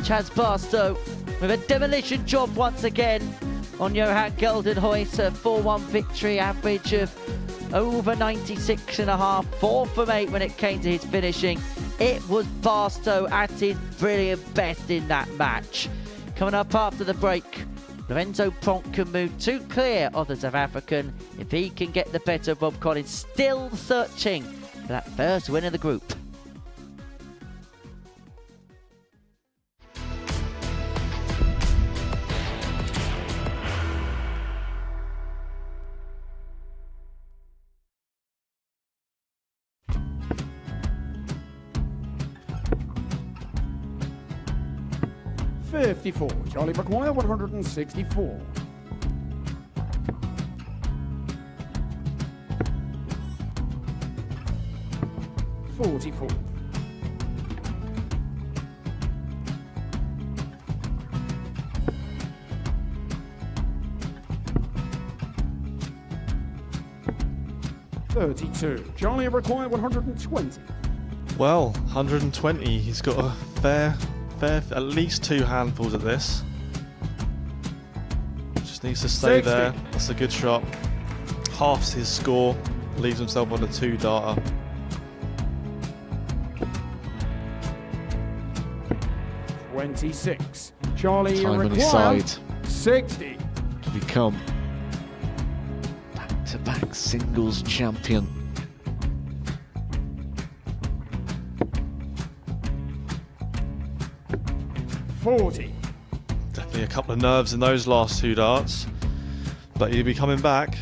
Chaz Barstow with a demolition job once again on Johan Geldenhuys. A 4-1 victory, average of over 96.5, 4 from 8 when it came to his finishing. It was Barstow at his brilliant best in that match. Coming up after the break, Lorenzo Pronk can move too clear of the South African if he can get the better of Rob Collins, still searching for that first win of the group. $54. Charlie McGuire, 164. $44. $32. Charlie McGuire, 120. Well, 120. He's got a fair, at least 2 handfuls of this. Just needs to stay 60. there. That's a good shot. Halves his score. Leaves himself on a 2-darter. $26. Charlie Time on his McGuire, side 60. to become back-to-back singles champion. $40. Definitely a couple of nerves in those last 2 darts. But he'll be coming back.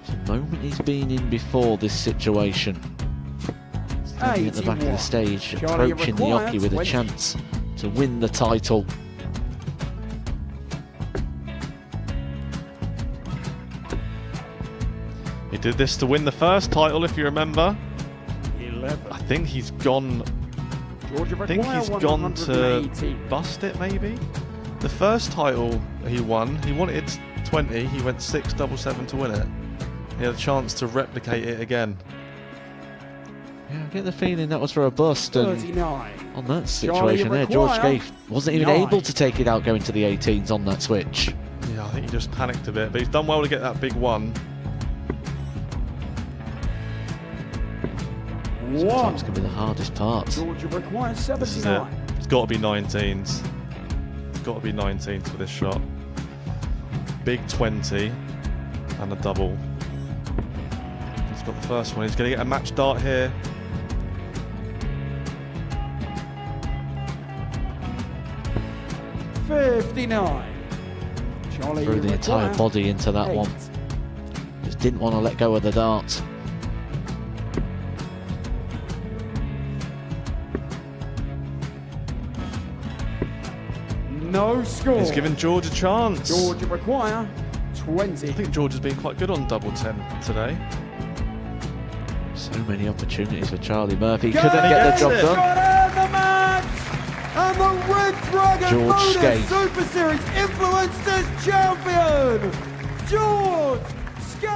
It's a moment he's been in before this situation. Standing at the back of the 81. stage, Charlie approaching the McGuire, Yoki with a 20. chance to win the title. He did this to win the first title, if you remember. 11. I think he's gone. Georgia I think McGuire, he's gone to 118. bust it, maybe. The first title he won, he wanted 20. He went 6-7-7 to win it. He had a chance to replicate it again. Yeah, I get the feeling that was for a bust, and 39. on that Charlie situation there, George McGuire, Scaife wasn't even 9. able to take it out going to the 18s on that switch. Yeah, I think he just panicked a bit, but he's done well to get that big one. Sometimes can be the hardest part. Georgia McGuire, This is it. 79. It's got to be 19s. It's got to be 19s for this shot. Big 20 and a double. He's got the first one. He's going to get a match dart here. Charlie Threw the entire McGuire, body into that 8. one. Just didn't want to let go of the dart. No score. He's given George a chance. George McGuire, 20. I think George has been quite good on double 10 today. So many opportunities for Charlie Murphy. Go! Couldn't get the job Gets it. done. Got out the match! And the Red Dragon George Modus Skate. Super Series Influencers Champion, George Skate!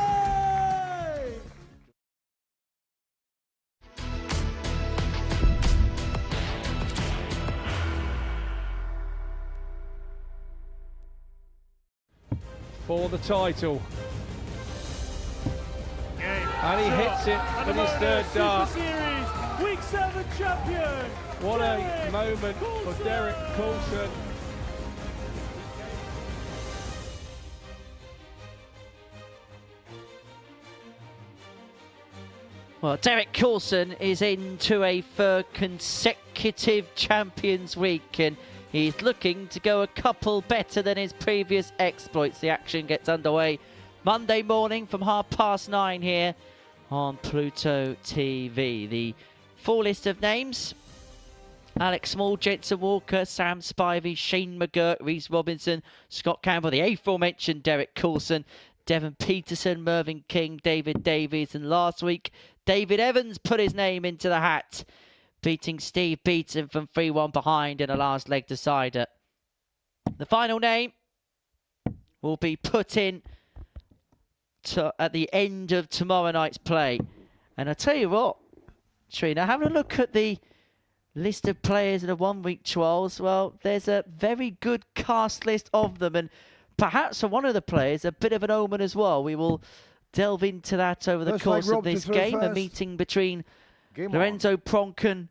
For the title. And he hits it And with the his third Modus dart. Super Series Week 7 champion. What a Derek moment for Coulson. Derek Coulson. Well, Derek Coulson is into a third consecutive Champions Week, and he's looking to go a couple better than his previous exploits. The action gets underway Monday morning from 9:30 here on Pluto TV. The full list of names: Alex Small, Jensen Walker, Sam Spivey, Shane McGirt, Reese Robinson, Scott Campbell, the aforementioned Derek Coulson, Devon Peterson, Mervyn King, David Davies, and last week David Evans put his name into the hat, beating Steve Beaton from 3-1 behind in a last leg decider. The final name will be put in at the end of tomorrow night's play. And I tell you what, Trina, having a look at the list of players in the 1 week trials, well, there's a very good cast list of them, and perhaps for one of the players, a bit of an omen as well. We will delve into that over the First course leg, of Rob to this throw game. A first. meeting between Game Lorenzo Pronk and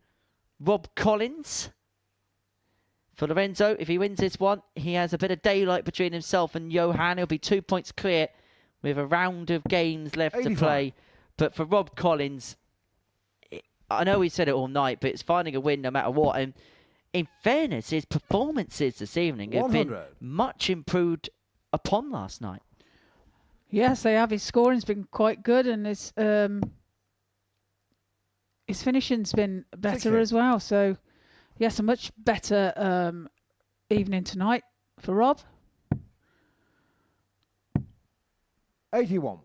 Rob Collins. For Lorenzo, if he wins this one, he has a bit of daylight between himself and Johan. He'll be 2 points clear with a round of games left 85. to play. But for Rob Collins, I know we said it all night, but it's finding a win no matter what. And in fairness, his performances this evening have been 100. much improved upon last night. Yes, they have. His scoring's been quite good, and his finishing's been better 60. as well. So, yes, a much better evening tonight for Rob. 81.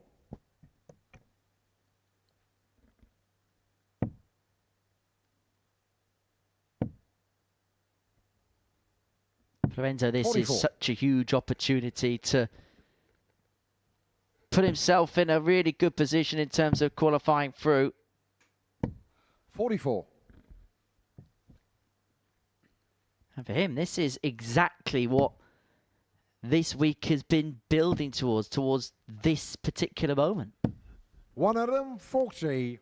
Lorenzo, this 44. is such a huge opportunity to put himself in a really good position in terms of qualifying through. 44. And for him, this is exactly what this week has been building towards this particular moment. 140.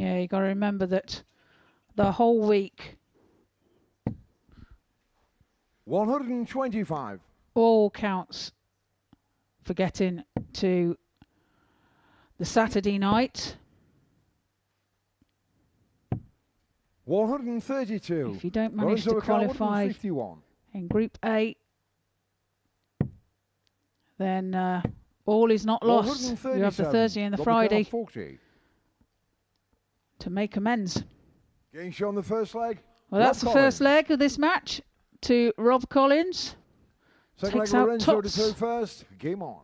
Yeah, you got to remember that the whole week 125. all counts for getting to the Saturday night. 132. If you don't manage to Lorenzo Ricard, qualify 151. in Group A, then all is not lost. You have the 137. Thursday and the Rob Friday Ricard, 40. to make amends. Game show on the first leg. Well, Rob that's the first Collins. leg of this match to Rob Collins. Second Takes leg, out Lorenzo to Tots. throw first. Game on.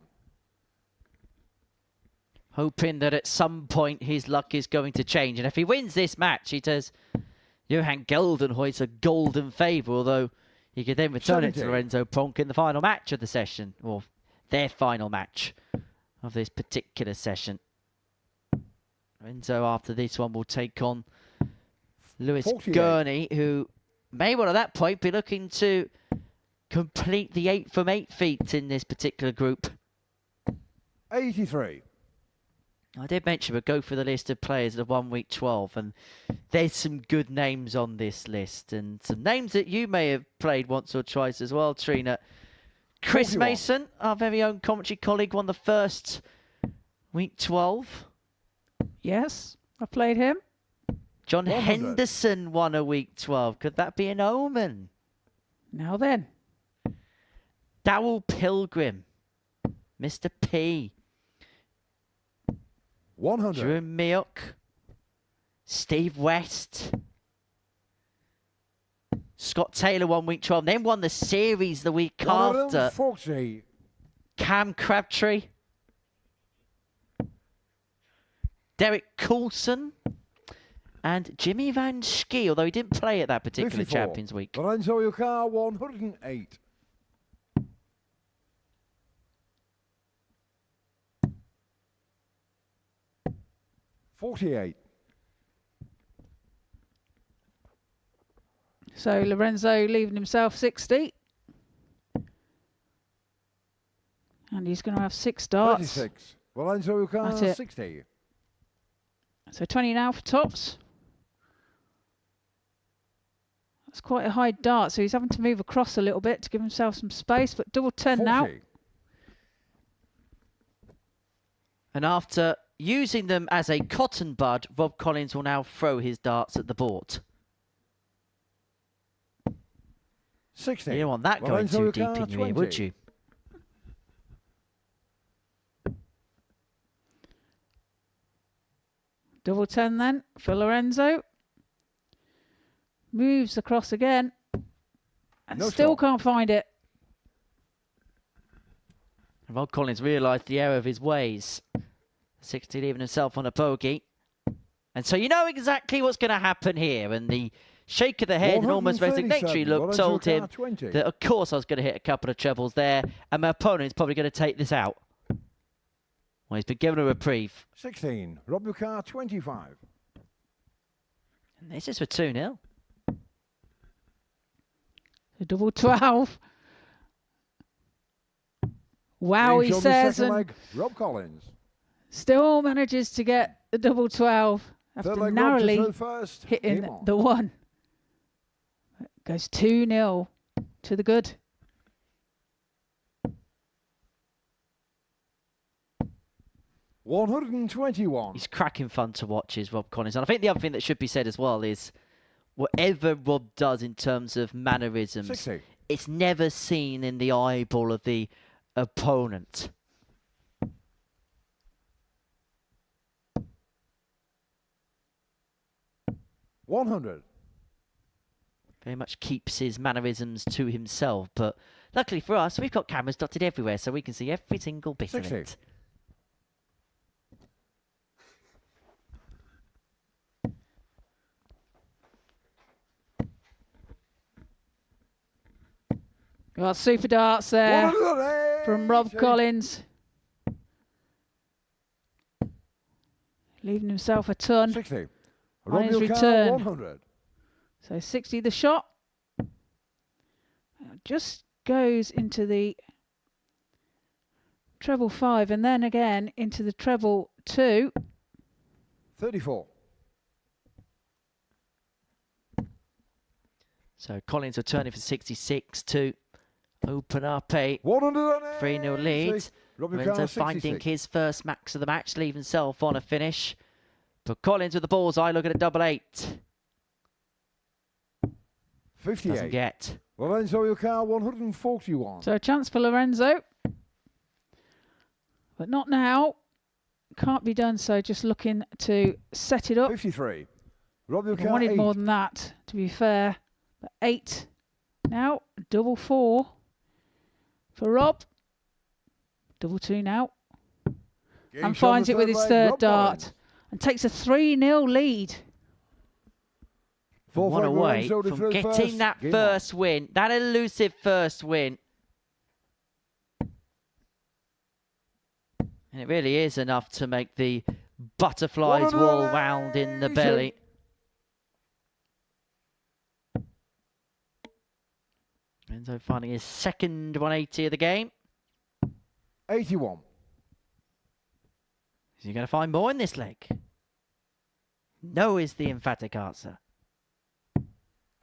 Hoping that at some point his luck is going to change. And if he wins this match, he does Johan Geldenhuys a golden favour, although he could then return it to 70. Lorenzo Pronk in the final match of the session, or their final match of this particular session. Lorenzo, after this one, will take on Lewis 48. Gurney, who may well at that point be looking to complete the 8 from 8 feat in this particular group. 83. I did mention we'll go through the list of players of the 1 week 12, and there's some good names on this list, and some names that you may have played once or twice as well, Trina. Chris 41. Mason, our very own commentary colleague, won the first Week 12. Yes, I played him. John 100. Henderson won a week 12. Could that be an omen? Now then. Dowell Pilgrim. Mr. P. 100. Drew Milk. Steve West. Scott Taylor won week 12. Then won the series the week after. 140. Cam Crabtree. Derek Coulson. And Jimmy Van Schie, although he didn't play at that particular 54. Champions Week. Lorenzo Yucar, 108. $48. So Lorenzo leaving himself 60. And he's going to have 6 darts. 36. Lorenzo That's Yucar, it. 60. So 20 now for tops. That's quite a high dart, so he's having to move across a little bit to give himself some space, but double 10 40. now. And after using them as a cotton bud, Rob Collins will now throw his darts at the board. 60. You don't want that going Lorenzo too deep Yucar, in your ear, would 20. you? Double 10 then for Lorenzo. Moves across again. And No still shot. can't find it. Rob Collins realised the error of his ways. 60 leaving himself on a bogey. And so you know exactly what's going to happen here. And the shake of the head and almost 137. resignatory look Lorenzo told him Yucar, 20. that, of course, I was going to hit a couple of trebles there. And my opponent's probably going to take this out. Well, he's been given a reprieve. 16. Rob Yucar, 25. And this is for 2-0. A double 12. Wow, Games he on the says, second and leg, Rob Collins. still manages to get the double 12 Third after leg, Rob to narrowly throw first. hitting Game on. the 1. Goes 2-0 to the good. $121. He's cracking fun to watch, is Rob Collins. And I think the other thing that should be said as well is whatever Rob does in terms of mannerisms, 60. it's never seen in the eyeball of the opponent. $100. Very much keeps his mannerisms to himself. But luckily for us, we've got cameras dotted everywhere, so we can see every single bit 60. of it. Got super darts there 180. from Rob Collins. Leaving himself a ton. 60. On Rob his Yucar, return. 100. So 60 the shot. Just goes into the treble 5 and then again into the treble 2. 34. So Collins returning for 66 to open up a 180. 3-0 lead. Rob Yucar, Lorenzo finding 66. his first max of the match, leaving himself on a finish. But Collins with the bullseye, looking at double 8. 58. Doesn't get. Lorenzo Yucar, 141. So a chance for Lorenzo. But not now. Can't be done so. Just looking to set it up. 53. Rob I Yucar, wanted 8. more than that, to be fair. But 8. Now, double 4 for Rob. Double 2 now. Game And shot on finds the it with his leg, third Rob dart. Collins. And takes a 3-0 lead. Fourth One leg, away Lorenzo to from throw getting first. that Game first win, that elusive first win. And it really is enough to make the butterflies wall round in the belly. Enzo finding his second 180 of the game. on. 81. Is he going to find more in this leg? No is the emphatic answer.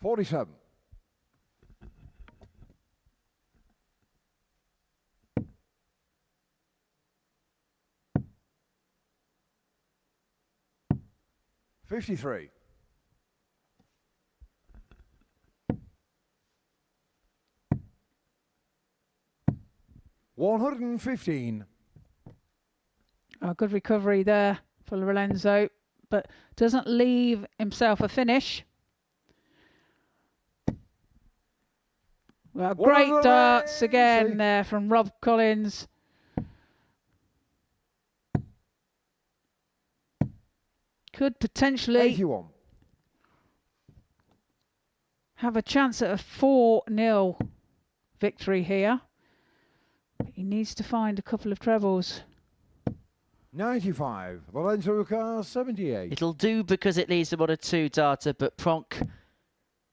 47. 53. $115. A good recovery there for Lorenzo, but doesn't leave himself a finish. Well, great darts again there from Rob Collins. Could potentially 81. have a chance at a 4-0 victory here. But he needs to find a couple of trebles. 95. Lorenzo Ricard, 78. It'll do because it leaves him on a 2 darter, but Pronk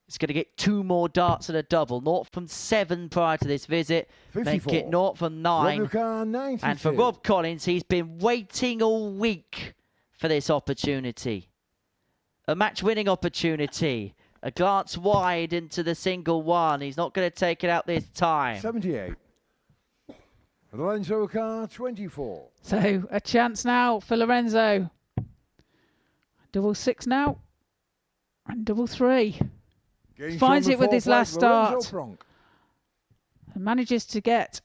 is going to get 2 more darts and a double. 0 from 7 prior to this visit. 54. Make it 0 from 9. Rob Ricard, 92. And for Rob Collins, he's been waiting all week for this opportunity. A match-winning opportunity. A glance wide into the single one. He's not going to take it out this time. 78. Lorenzo Ricard, 24. So a chance now for Lorenzo. Double 6 now. And double 3. Game Finds it with his last Lorenzo start. Pronk. And manages to get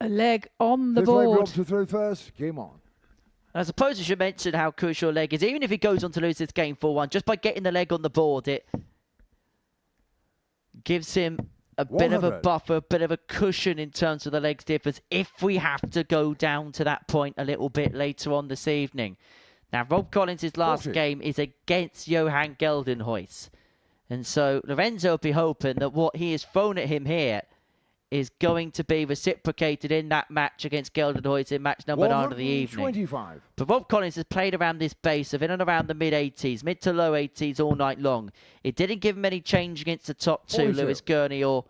a leg on the Fifth leg board. Rob to throw first. Game on. I suppose I should mention how crucial a leg is. Even if he goes on to lose this game 4-1, just by getting the leg on the board, it gives him a bit of a 100. buffer, a bit of a cushion in terms of the legs difference if we have to go down to that point a little bit later on this evening. Now, Rob Collins' last 40. game is against Johan Geldenhuys. And so Lorenzo will be hoping that what he has thrown at him here is going to be reciprocated in that match against Geldenhuys in match number 9 of the evening. 125. But Rob Collins has played around this base of in and around the mid-80s, mid to low 80s all night long. It didn't give him any change against the top 2, 42. Lewis Gurney or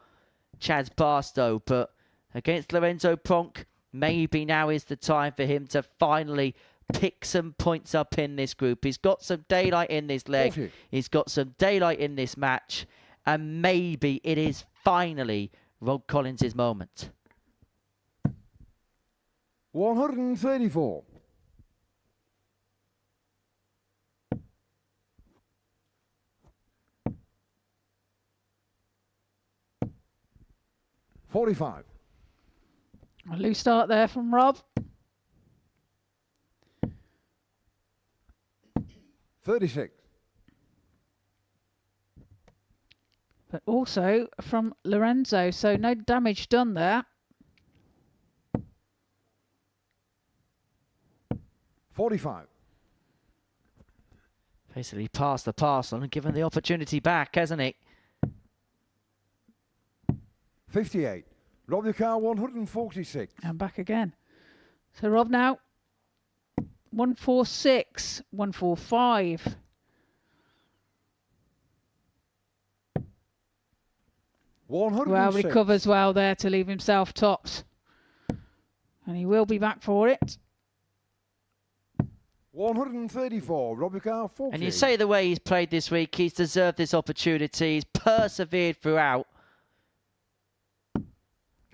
Chaz Barstow. But against Lorenzo Pronk, maybe now is the time for him to finally pick some points up in this group. He's got some daylight in this leg. 40. He's got some daylight in this match. And maybe it is finally Rob Collins' moment. 134. $45. A loose start there from Rob. 36. But also from Lorenzo, so no damage done there. 45. Basically passed the parcel and given the opportunity back, hasn't he? 58. Rob the car, 146. And back again. So Rob now, 146, 145. Well, recovers well there to leave himself tops. And he will be back for it. 134. Rob the car, 40. And you say the way he's played this week, he's deserved this opportunity. He's persevered throughout.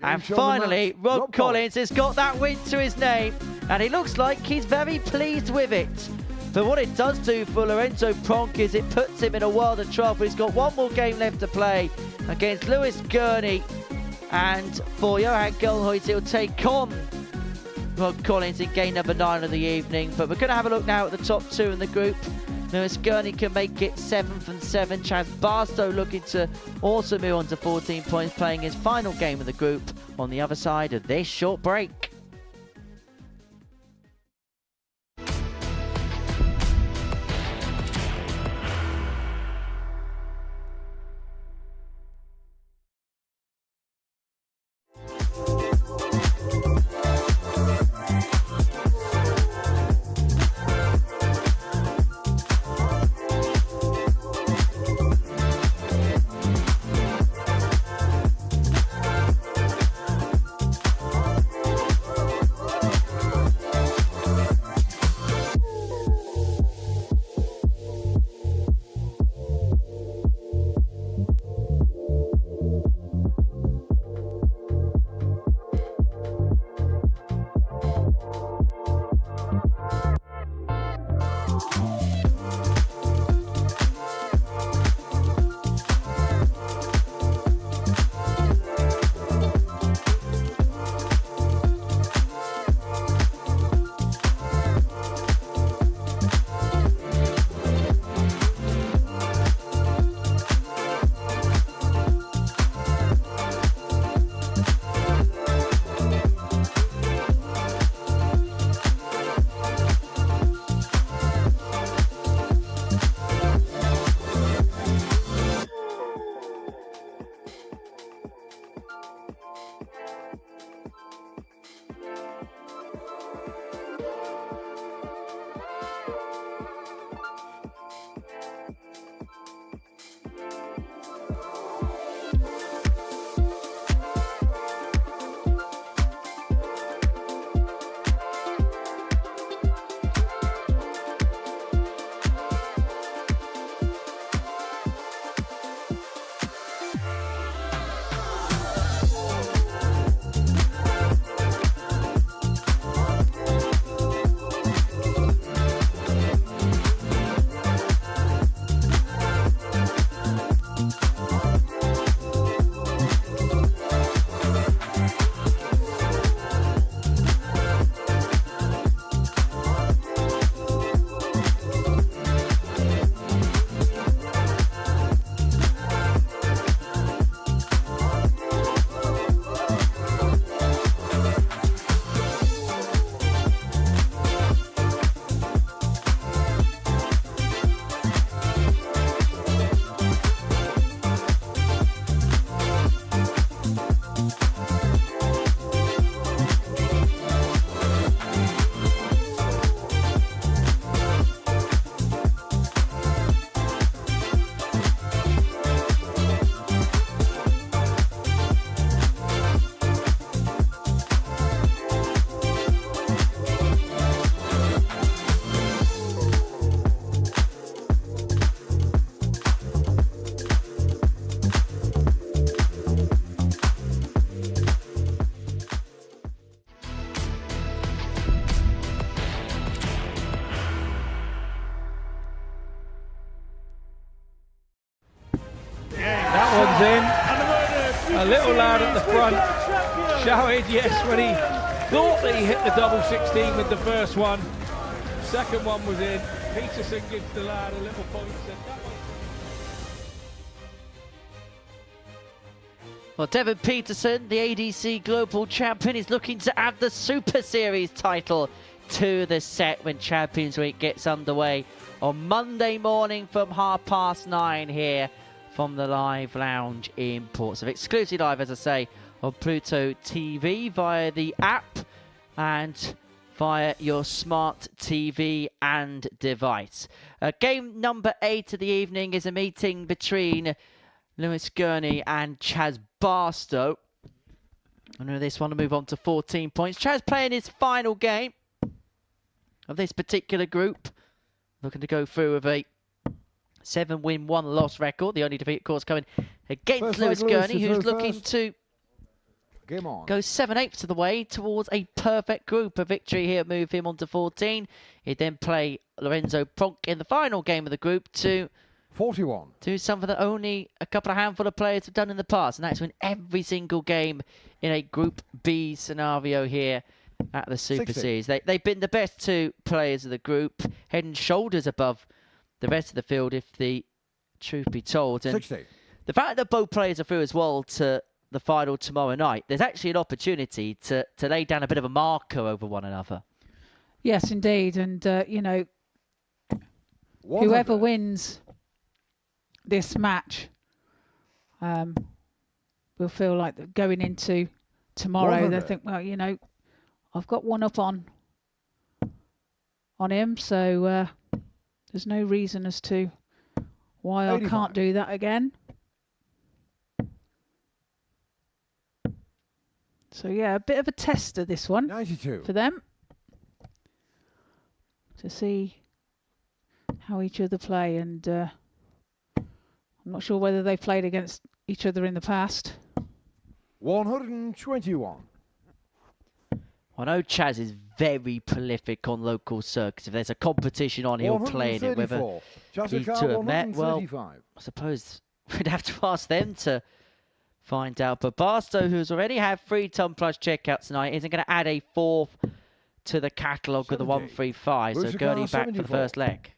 And finally, Rob Collins has got that win to his name. And it looks like he's very pleased with it. But what it does do for Lorenzo Pronk is it puts him in a world of trouble. He's got one more game left to play against Lewis Gurney. And for Johan Geldenhuys, he'll take on Rob Collins in game number 9 of the evening. But we're going to have a look now at the top 2 in the group. Lewis Gurney can make it 7 from 7. Chaz Barstow looking to also move on to 14 points, playing his final game of the group on the other side of this short break. one's in. And the winner, A little lad at the front champion. shouted yes when he thought that he hit the double 16 with the first one. Second one was in. Peterson gives the lad a little point. Well, Devon Peterson, the ADC Global Champion, is looking to add the Super Series title to the set when Champions Week gets underway on Monday morning from 9:30 here from the Live Lounge in Portsmouth. Exclusively live, as I say, on Pluto TV via the app and via your smart TV and device. Game number 8 of the evening is a meeting between Lewis Gurney and Chaz Barstow. I know this one to move on to 14 points. Chaz playing his final game of this particular group. Looking to go through with a 7-win, 1-loss record. The only defeat, of course, coming against Lewis Gurney, who's looking to go 7/8 of the way towards a perfect group. A victory here move him on to 14. He'd then play Lorenzo Pronk in the final game of the group to 41. do something that only a couple of handful of players have done in the past, and that's win every single game in a Group B scenario here at the Super 60. Series. They've been the best 2 players of the group, head and shoulders above the rest of the field, if the truth be told. And 60. the fact that both players are through as well to the final tomorrow night, there's actually an opportunity to lay down a bit of a marker over one another. Yes, indeed. And, whoever wins this match will feel like they're going into tomorrow. 100. They think, well, I've got one up on him, so there's no reason as to why 85. I can't do that again. So yeah, a bit of a tester, this one, 92. for them, to see how each other play. And I'm not sure whether they've played against each other in the past. 121. I know Chaz is very prolific on local circuits. If there's a competition on, he'll play in it. Whether 134. these Jessica, two have met, well, 135. I suppose we'd have to ask them to find out. But Barstow, who's already had 3 ton plus checkouts tonight, isn't going to add a 4th to the catalogue with the 135. So Lucica, Gurney back for the 74. first leg.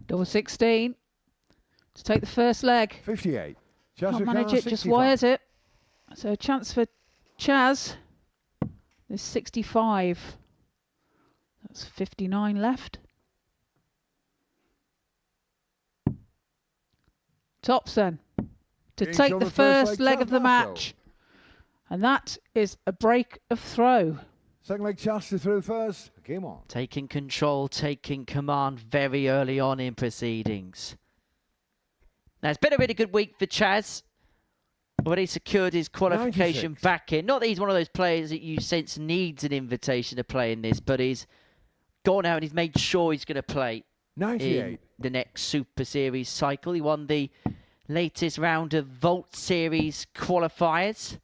Double 16 to take the first leg. 58. Can't Jessica, manage it, 65. just wires it. So a chance for Chaz. There's 65. That's 59 left. Tops then. To Being take shown the the first leg Chaz of the Barstow. match. And that is a break of throw. Second leg Chester through first. Game on. Taking control, taking command very early on in proceedings. Now, it's been a really good week for Chaz. Already secured his qualification 96. back in. Not that he's one of those players that you sense needs an invitation to play in this, but he's gone out and he's made sure he's going to play 98. in the next Super Series cycle. He won the latest round of Vault Series qualifiers.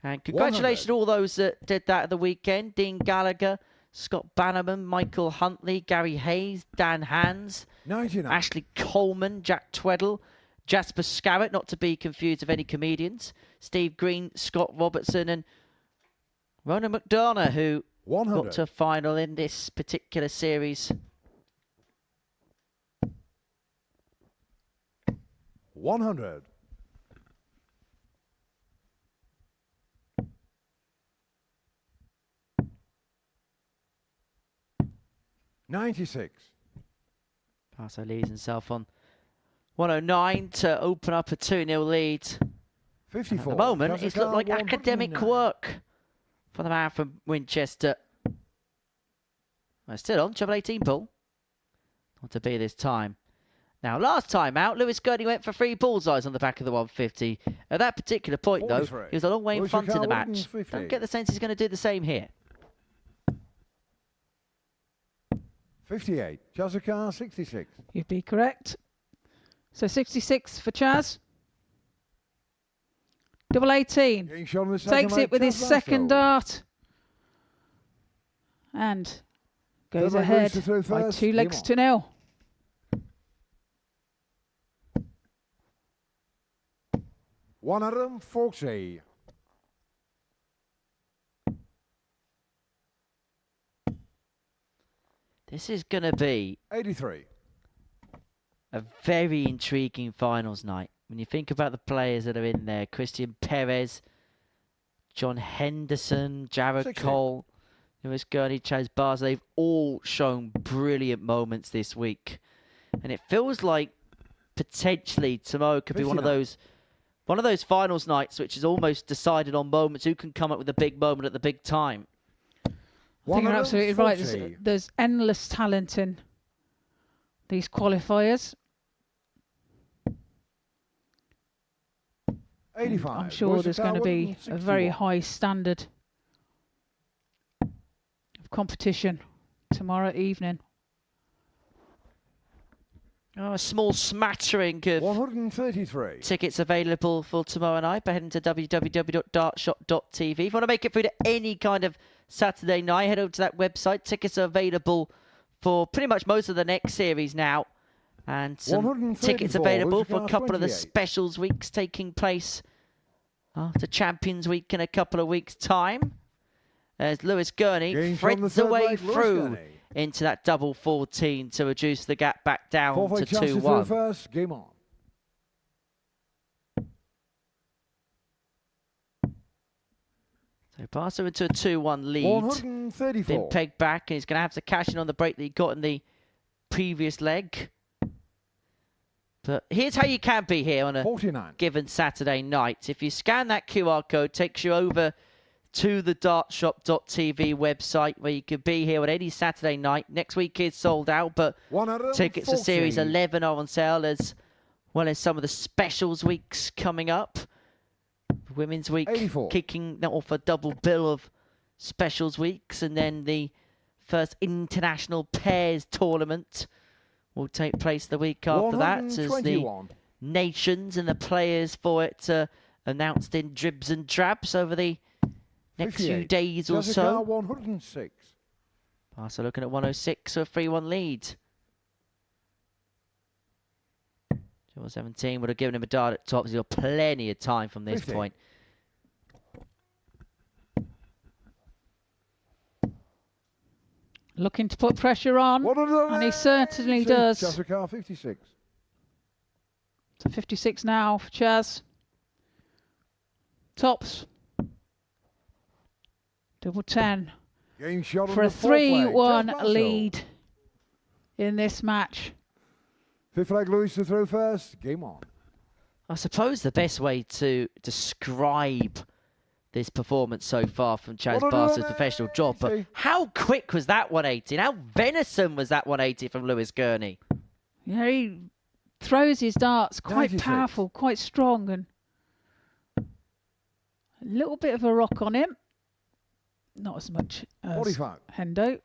And congratulations to all those that did that at the weekend. Dean Gallagher, Scott Bannerman, Michael Huntley, Gary Hayes, Dan Hans, 99. Ashley Coleman, Jack Tweddle, Jasper Scarrett, not to be confused with any comedians, Steve Green, Scott Robertson, and Ronan McDonough, who 100. got to a final in this particular series. 100. $96. Barstow leads himself on 109 to open up a 2-0 lead. 54. At the moment, it's Jessica, looked like academic 109. work for the man from Winchester. Well, still on, treble 18 ball. Not to be this time. Now, last time out, Lewis Gurney went for 3 bullseyes on the back of the 150. At that particular point, though, 43. he was a long way in Lewis front in the match. 150. Don't get the sense he's going to do the same here. 58. Jessica, 66. You'd be correct. So 66 for Chaz. Double 18. Getting shown the second Takes leg, it with his Chaz second Barstow. dart. And goes Third leg ahead Rooster through by first. 2 Game legs on. to 0. 140. This is going to be 83. a very intriguing finals night. When you think about the players that are in there, Christian Perez, John Henderson, Jared 60. Cole, Lewis Gurney, Chaz Barstow, they've all shown brilliant moments this week. And it feels like potentially tomorrow could be one of 59. those finals nights which is almost decided on moments. Who can come up with a big moment at the big time? I think you're absolutely right. 140. There's endless talent in these qualifiers. 85. I'm sure there's going to be a very 161. high standard of competition tomorrow evening. Oh, a small smattering of 133. tickets available for tomorrow night by heading to www.dartshop.tv. If you want to make it through to any kind of Saturday night, head over to that website. Tickets are available for pretty much most of the next series now. And some tickets 134, available for a Lucifer couple of the 28. specials weeks taking place after Champions Week in a couple of weeks' time. As Lewis Gurney Gains from the threads third away leg, Lewis through Gurney. into that double 14 to reduce the gap back down Forfeit to chances through 2-1. first. Game on. So Barstow into a 2-1 lead. 134. Been pegged back, and he's going to have to cash in on the break that he got in the previous leg. But here's how you can be here on a 49. given Saturday night. If you scan that QR code, takes you over to the dartshop.tv website where you could be here on any Saturday night. Next week is sold out, but 140. tickets for Series 11 are on sale, as well as some of the specials weeks coming up. Women's Week 84. kicking off a double bill of specials weeks, and then the first international pairs tournament will take place the week after that, as the 121. nations and the players for it announced in dribs and drabs over the next few 58. days or Jessica, so. 106. Barca looking at 106 for a 3-1 lead. 17 would have given him a dart at top. He's got plenty of time from this 50. point. Looking to put pressure on, and he certainly does. Jessica, 56. So 56 now for Chaz. Tops. Double 10 Game shot for on a the fourth leg. 3-1 Barstow. lead in this match. Fifth leg, Lewis to throw first. Game on. I suppose the best way to describe this performance so far from Chaz Barstow's professional job, but how quick was that 180? And how venison was that 180 from Lewis Gurney? Yeah, he throws his darts quite 96. powerful, quite strong, and a little bit of a rock on him. Not as much as 45. Hendo.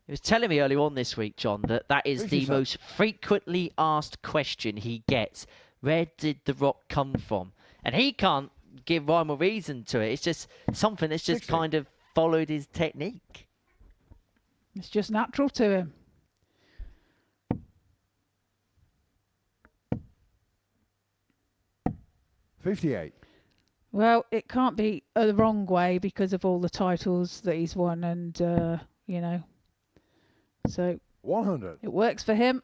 He was telling me earlier on this week, John, that that is the 57. most frequently asked question he gets. Where did the rock come from? And he can't give rhyme or reason to it. It's just something that's just 60. kind of followed his technique. It's just natural to him. $58. Well, it can't be the wrong way because of all the titles that he's won, and you know, so 100. it works for him.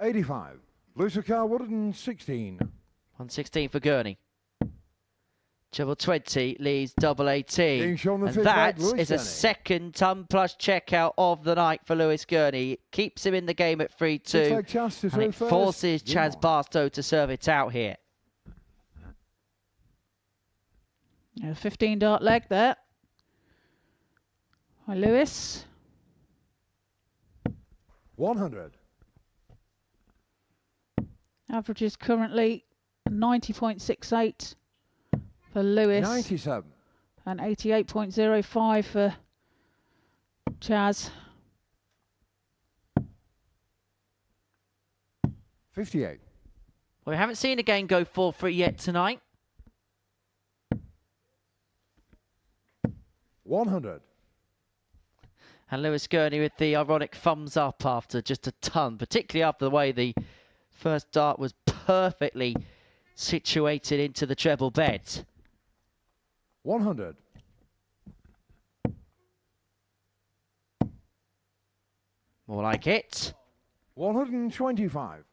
$85. Loser car 116. 116 for Gurney. Treble 20 leaves double 18. Being shown the And fifth that leg, Lewis is a Gurney. second ton plus checkout of the night for Lewis Gurney. It keeps him in the game at 3-2. Sixth leg, Chaz to And throw it first. forces Game Chaz on. Barstow to serve it out here. A 15 dart leg there. By Lewis. 100. Average is currently 90.68 for Lewis 97. and 88.05 for Chaz. 58. Well, we haven't seen a game go 4-3 yet tonight. 100. And Lewis Gurney with the ironic thumbs up after just a ton, particularly after the way the first dart was perfectly situated into the treble bed. 100. More like it. 125.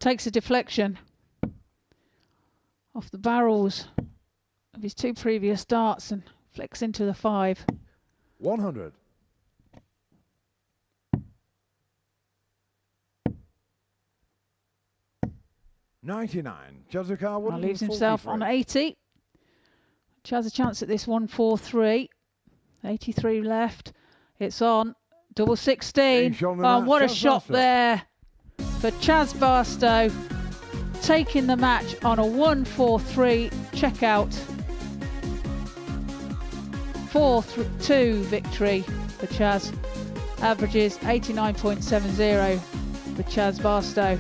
Takes a deflection off the barrels of his 2 previous darts and flicks into the 5. 100. 99. Chazuka Now leaves himself on 80. Chaz has a chance at this 143. 83 left. It's on. Double 16. Oh, what a shot there for Chaz Barstow. Taking the match on a 143 checkout. 4-2 victory for Chaz. Averages 89.70 for Chaz Barstow.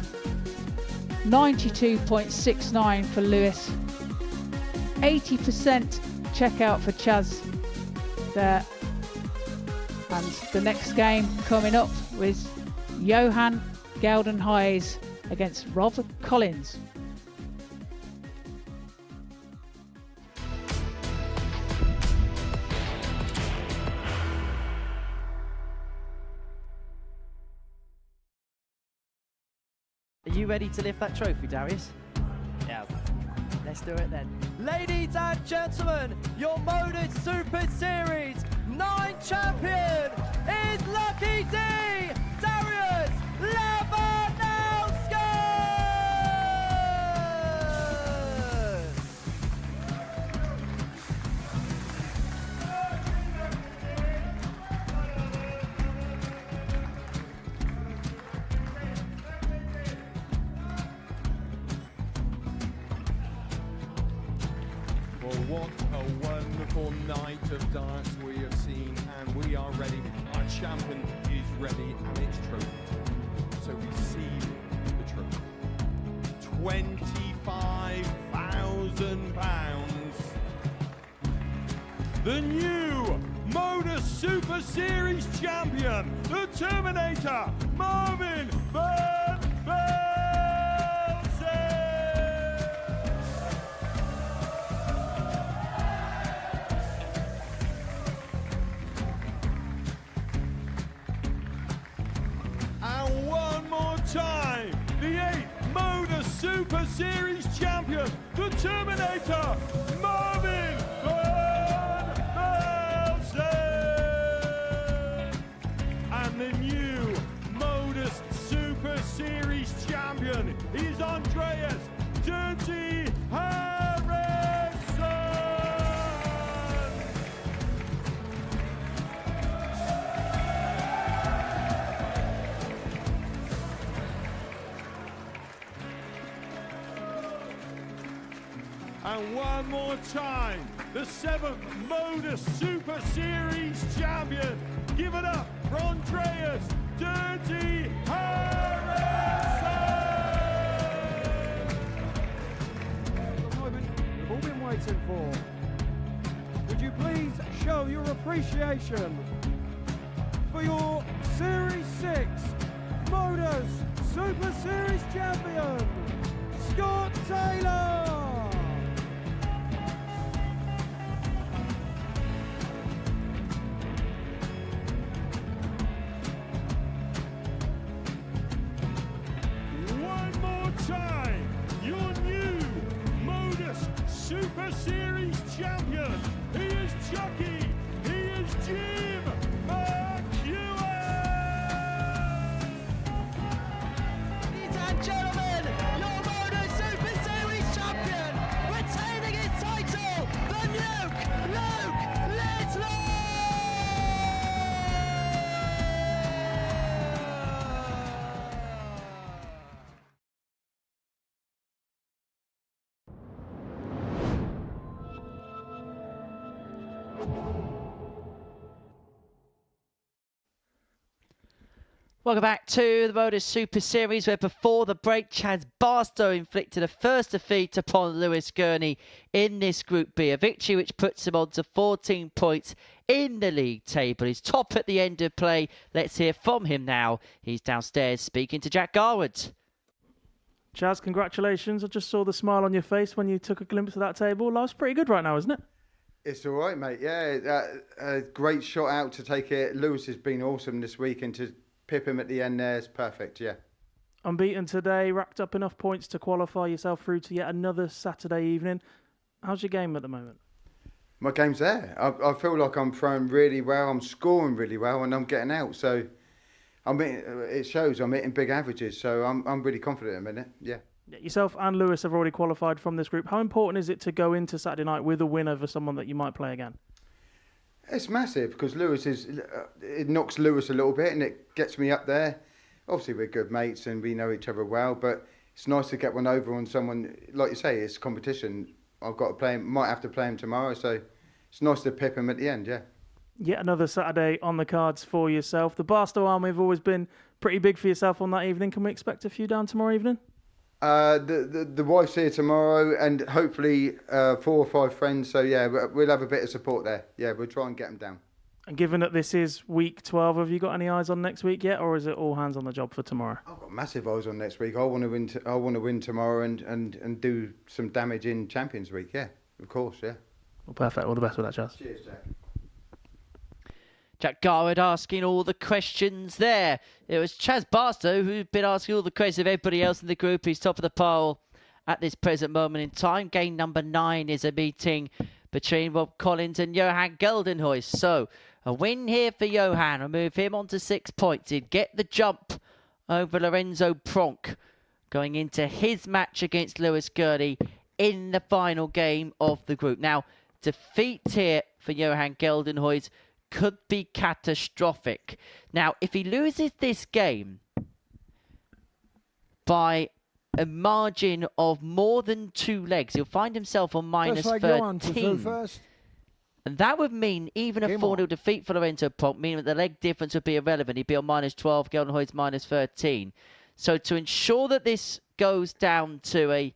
92.69 for Lewis. 80% checkout for Chaz there. And the next game coming up with Johan Geldenhuys against Rob Collins. Are you ready to lift that trophy, Darius? Yes. Let's do it then. Ladies and gentlemen, your Modus Super Series 9 champion is Lucky D, Darius Lewandowski! Well, what a wonderful night of darts we have seen, and we are ready. Our champion is ready, and it's trophy time. So receive the trophy. £25,000. The new Modus Super Series champion, the Terminator, Marvin Van Velzen. And one more time, the 8th Modus Super Series champion, the Terminator, Marvin Van Velzen. And the new Modus Super Series champion is Andreas Dirty Harrison. And one more time, the 7th Modus Super Series champion. Give it up for Andreas Dirty Harrison. The moment we've all been waiting for. Would you please show your appreciation for your Series 6 Modus Super Series champion, Scott Taylor. One more time, your new Modus Super Series champion. He is Chucky. He is Jim McEwen. Ladies and gentlemen, your Modus Super Series champion, retaining his title, the Nuke, Luke Littler! Welcome back to the Modus Super Series, where before the break, Chaz Barstow inflicted a first defeat upon Lewis Gurney in this Group B. A victory which puts him on to 14 points in the league table. He's top at the end of play. Let's hear from him now. He's downstairs speaking to Jack Garwood. Chaz, congratulations. I just saw the smile on your face when you took a glimpse of that table. Life's pretty good right now, isn't it? It's all right, mate. Yeah, a great shot out to take it. Lewis has been awesome this week, and to pip him at the end there is perfect, yeah. Unbeaten today, racked up enough points to qualify yourself through to yet another Saturday evening. How's your game at the moment? My game's there. I feel like I'm throwing really well, I'm scoring really well, and I'm getting out. So it shows I'm hitting big averages, so I'm really confident in a minute, yeah. Yourself and Lewis have already qualified from this group. How important is it to go into Saturday night with a win over someone that you might play again? It's massive, because it knocks Lewis a little bit and it gets me up there. Obviously we're good mates and we know each other well, but it's nice to get one over on someone, like you say, it's competition. I've got to play him, might have to play him tomorrow, so it's nice to pip him at the end, yeah. Yet another Saturday on the cards for yourself. The Barstow Army have always been pretty big for yourself on that evening. Can we expect a few down tomorrow evening? The wife's here tomorrow, and hopefully 4 or 5 friends. So yeah, we'll have a bit of support there. Yeah, we'll try and get them down. And given that this is week 12, have you got any eyes on next week yet, or is it all hands on the job for tomorrow? I've got massive eyes on next week. I want to win. I want to win tomorrow and do some damage in Champions Week. Yeah, of course. Yeah. Well, perfect. All the best with that, Chaz. Cheers, Jack. Jack Garwood asking all the questions there. It was Chaz Barstow who'd been asking all the questions of everybody else in the group. He's top of the pile at this present moment in time. Game number 9 is a meeting between Rob Collins and Johan Geldenhuys. So a win here for Johan will move him on to 6 points. He'd get the jump over Lorenzo Pronk going into his match against Lewis Gurney in the final game of the group. Now, defeat here for Johan Geldenhuys could be catastrophic. Now, if he loses this game by a margin of more than 2 legs, he'll find himself on minus 13. And that would mean even a 4-0 defeat for Lorenzo Pronk, meaning that the leg difference would be irrelevant. He'd be on minus 12, Geldenhuys minus 13. So to ensure that this goes down to a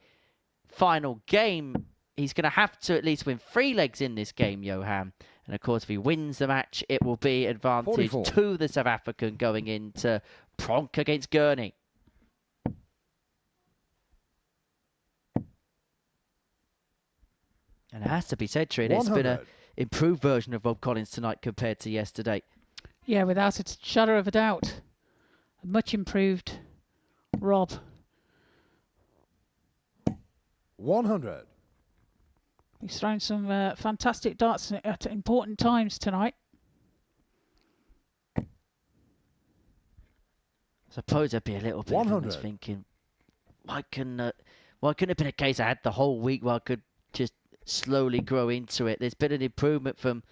final game, he's going to have to at least win 3 legs in this game, Johan. And of course, if he wins the match, it will be advantage 44 to the South African going into Pronk against Gurney. And it has to be said, Trin, it's been an improved version of Rob Collins tonight compared to yesterday. Yeah, without a shadow of a doubt. A much improved Rob. 100. He's thrown some fantastic darts at important times tonight. I suppose I'd be a little bit of thinking, why couldn't it have been a case I had the whole week where I could just slowly grow into it? There's been an improvement from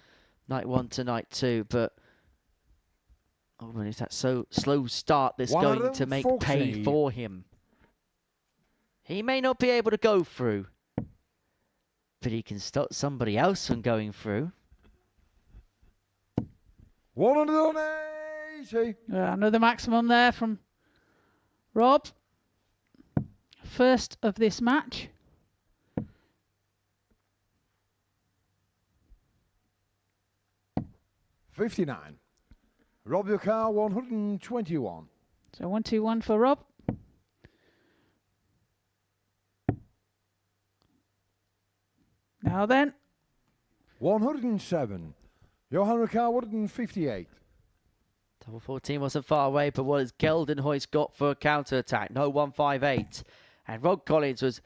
night 1 to night 2, but it's that so slow start that's going to make pay for him. He may not be able to go through, but he can stop somebody else from going through. 180. Another maximum there from Rob. First of this match. $59. Rob your car, 121. So 121 for Rob. Now then. 107. Johan Ricard, 158. Double 14 wasn't far away, but what has Geldenhuys got for a counter-attack? No, 158. And Rob Collins was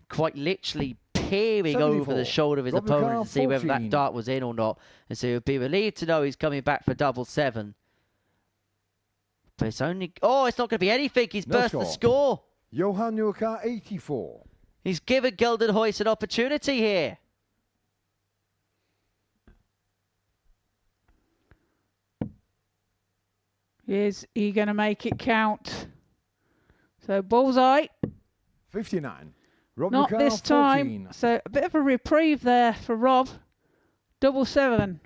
quite literally peering 74. Over the shoulder of his opponent to see whether that dart was in or not. And so he'll be relieved to know he's coming back for double 7. But it's only... Oh, it's not going to be anything. He's burst the score. Johan Ricard, 84. He's given Geldenhuys an opportunity here. Is he going to make it count? So bullseye. 59. Rob Not this 14. time. So a bit of a reprieve there for Rob. Double 7.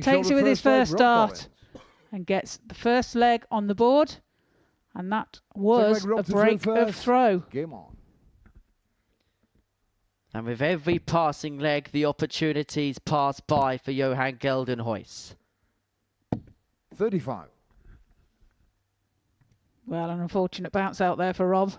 Takes it with his first start. and gets the first leg on the board. And that was a break of throw. Game on. And with every passing leg, the opportunities pass by for Johan Geldenhuys. 35. Well, an unfortunate bounce out there for Rob.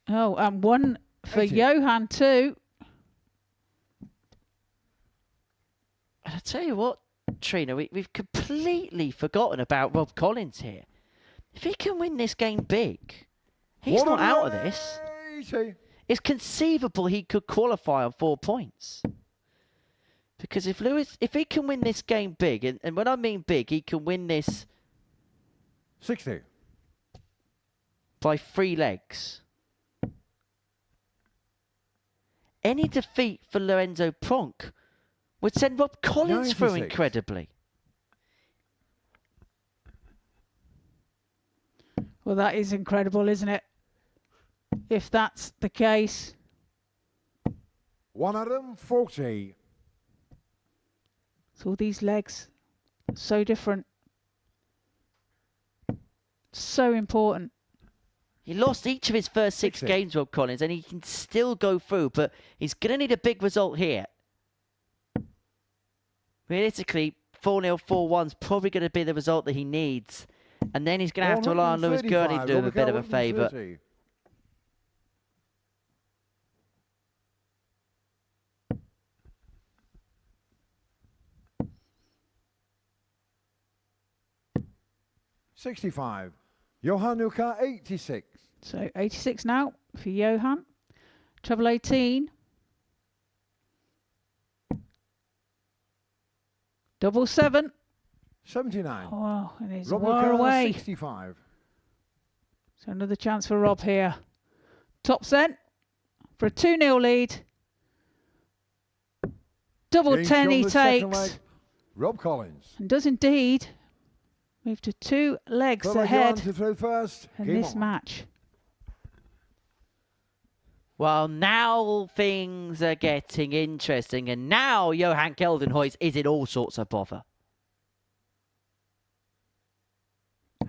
Oh, and one for 80. Johan too. And I tell you what, Trina, we've completely forgotten about Rob Collins here. If he can win this game big, he's not out of this. 80. It's conceivable he could qualify on 4 points. Because if he can win this game big, and when I mean big, he can win this 60. by 3 legs. Any defeat for Lorenzo Pronk would send Rob Collins through 96. incredibly. Well, that is incredible, isn't it? If that's the case. 140. So all these legs, so different. So important. He lost each of his first 6 60. games, Rob Collins, and he can still go through, but he's going to need a big result here. Realistically, 4-0, 4-1 is probably going to be the result that he needs. And then he's going to have to rely on Lewis Gurney to do him a bit of a favour. 130. $65. Johan Nuka, 86. So 86 now for Johan. Treble 18. Double 7. 79. Oh, and he's Rob far Nuka, away. 65. So another chance for Rob here. Top set for a 2-0 lead. Double James 10 he on the second takes. leg. Rob Collins. And does indeed move to 2 legs Third leg, ahead Johan to throw first. in Game this on. match. Well, now things are getting interesting, and now Johan Geldenhuys is in all sorts of bother.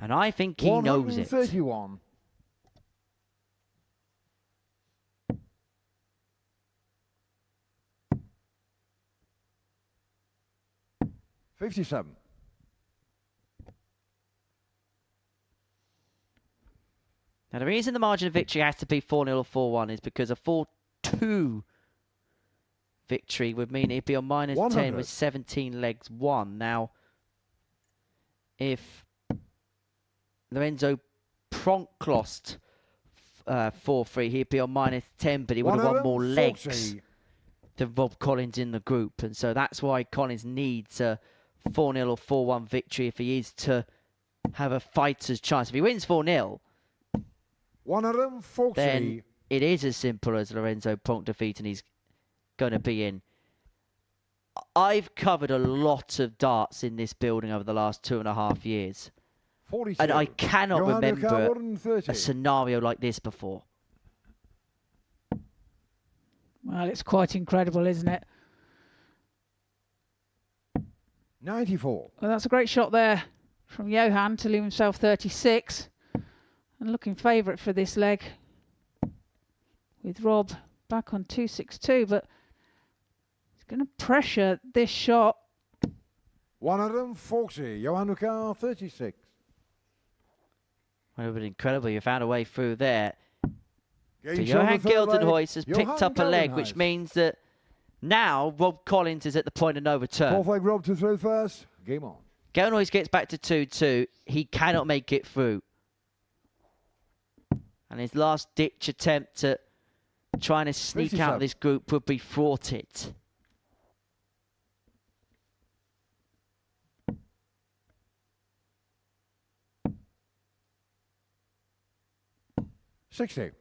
And I think he knows it. 131. $57. Now, the reason the margin of victory has to be 4-0 or 4-1 is because a 4-2 victory would mean it'd be on minus 10 100. with 17 legs won. Now, if Lorenzo Pronk lost 4-3, he'd be on minus 10, but he would have won more legs 140. than Rob Collins in the group. And so that's why Collins needs a 4-0 or 4-1 victory if he is to have a fighter's chance. If he wins 4-0, 140. then it is as simple as Lorenzo Pronk defeat, and he's going to be in. I've covered a lot of darts in this building over the last 2.5 years. 42. And I cannot Johan Nuka, remember 130. a scenario like this before. Well, it's quite incredible, isn't it? 94. Well, that's a great shot there from Johan to leave himself 36. And looking favourite for this leg with Rob back on 262, but he's going to pressure this shot. 140. Johan Nuka, 36. Well, it would be incredible. You found a way through there. Gates But on Johan the third leg. Geldenhuys has picked Johan up a leg, which Geldenhuys. means that now Rob Collins is at the point of no return. Fourth leg, Rob to throw first. Game on. Geldenhuys gets back to 2-2. He cannot make it through. And his last-ditch attempt at trying to sneak out 57. of this group would be thwarted. $60.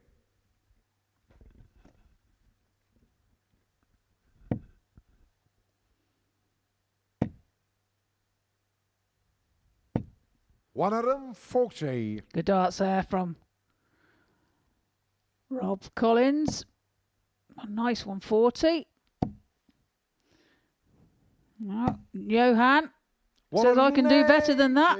$140. Good darts there from Rob Collins. A nice 140. No, Johan says I can do better than that.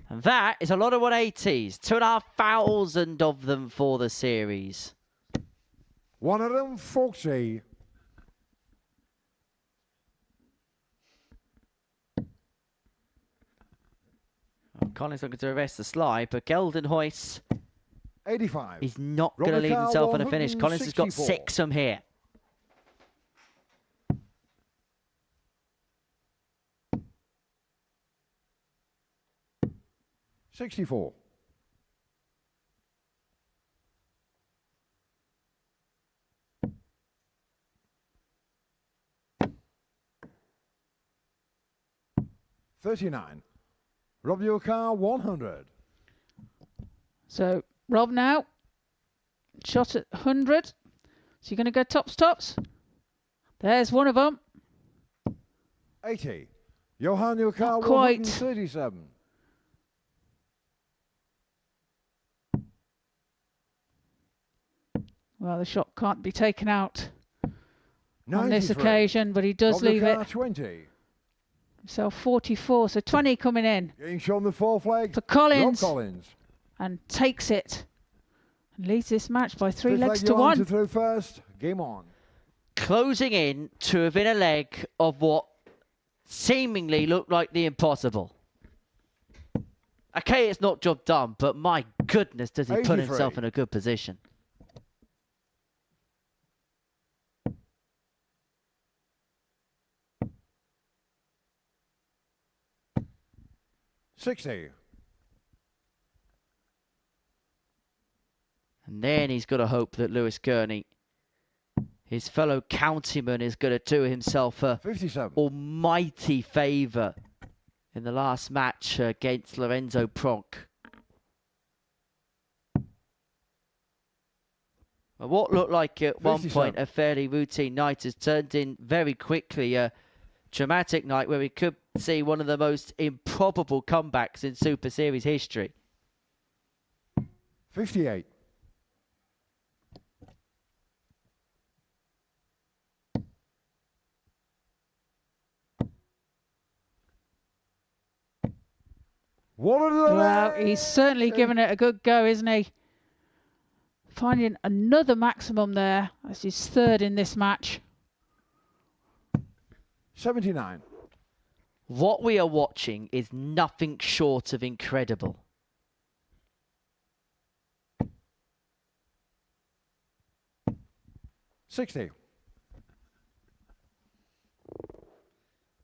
And that is a lot of 180s. 2,500 of them for the series. 140. Collins looking to arrest the slide, but Geldenhuys 85. He's not going to leave himself on a finish. Collins has got 6 from here. $64. $39. Rob your car 100. So Rob now shot at 100. So you're going to go tops. There's one of them. 80. Johan your car Not quite. 137. Well, the shot can't be taken out on this 93. occasion, but he does Rob your leave car it. 20. So 44, so 20 coming in Getting shown the 4 flag. for Collins, Rob Collins. and takes it and leads this match by 3 Fifth legs leg to Johan 1. to throw first. Game on. Closing in to within a leg of what seemingly looked like the impossible. Okay, it's not job done, but my goodness, does he put 83. himself in a good position. $60. And then he's got to hope that Lewis Gurney, his fellow countyman, is going to do himself a 57. almighty favour in the last match against Lorenzo Pronk. But what looked like at one 57. point a fairly routine night has turned in very quickly a dramatic night where we could see one of the most improbable comebacks in Super Series history. 58. What a Well, he's certainly given it a good go, isn't he? Finding another maximum there. That's his 3rd in this match. 79. What we are watching is nothing short of incredible. $60.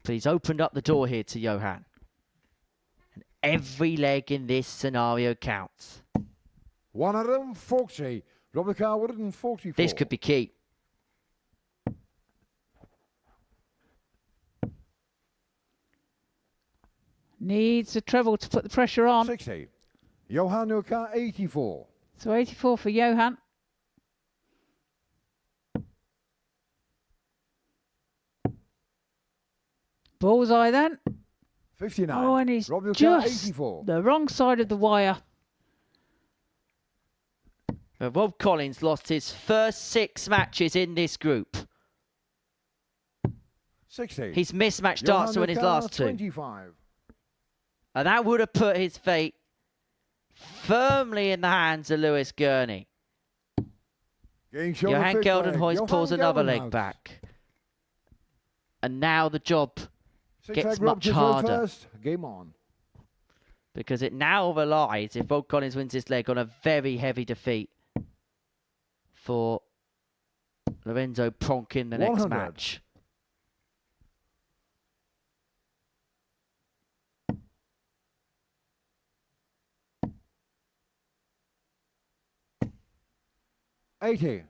Please opened up the door here to Johan. And every leg in this scenario counts. 140. Rob the car 144. This could be key. Needs a treble to put the pressure on. 60. Johan your car 84. So 84 for Johan. Bullseye then. 59. Oh, and he's Rob your car just 84. the wrong side of the wire. Rob Collins lost his first 6 matches in this group. 60. He's mismatched Johan darts to win his your car last 2. 25. And that would have put his fate firmly in the hands of Lewis Gurney. Getting shown Johan the 5th leg. Geldenhuys Johan pulls another leg Geldenhuys. back. And now the job 6 gets leg Rob much to throw harder. first. Game on. Because it now relies, if Rob Collins wins this leg, on a very heavy defeat for Lorenzo Pronk in the next 100. match. $80.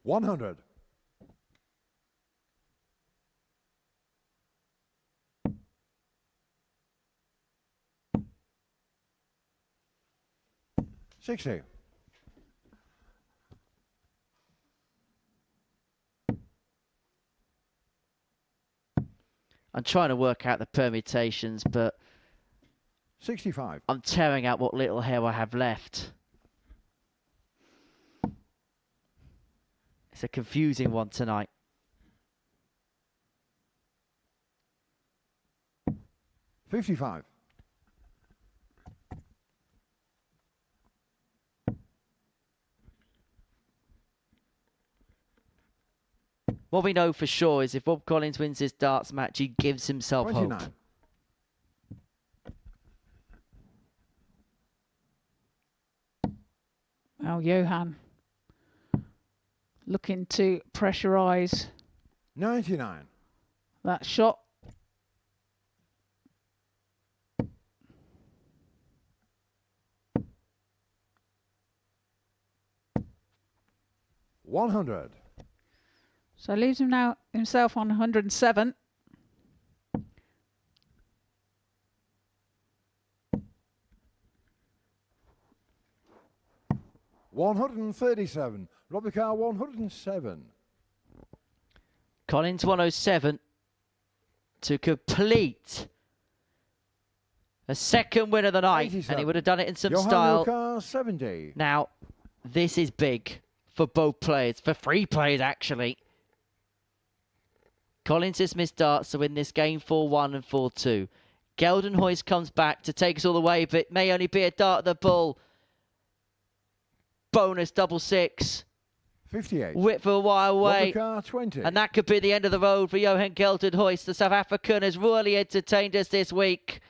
$100. $60. I'm trying to work out the permutations, but 65. I'm tearing out what little hair I have left. It's a confusing one tonight. $55. What we know for sure is if Rob Collins wins this darts match, he gives himself 29. hope. Oh, Johan. Looking to pressurise 99. that shot. $100. So leaves him now himself on 107. $137. Robbie Carr 107. Collins 107 to complete a second win of the night, 87. and he would have done it in some Johan style. Carr 70. Now, this is big for both players, for three players actually. Collins has missed darts to win this game 4-1 and 4-2. Geldenhuys comes back to take us all the way, but it may only be a dart at the bull. Bonus double six. 58. Whip for a while away. Robbie Carr 20. And that could be the end of the road for Johan Geldenhuys. The South African has really entertained us this week.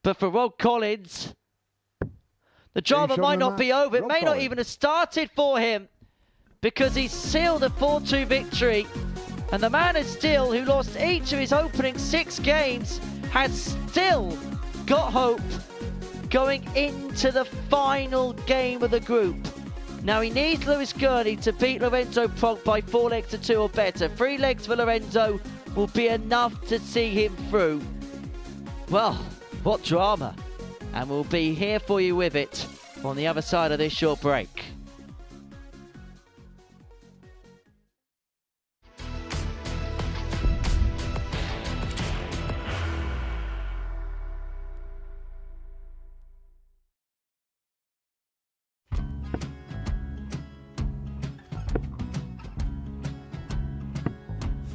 But for Rob Collins, the drama Finish on might the not be match, over. It Rob may not Collins. even have started for him because he's sealed a 4-2 victory. And the man is still, who lost each of his opening 6 games, has still got hope going into the final game of the group. Now he needs Lewis Gurney to beat Lorenzo Pronk by 4 legs to 2 or better. 3 legs for Lorenzo will be enough to see him through. Well, what drama. And we'll be here for you with it on the other side of this short break.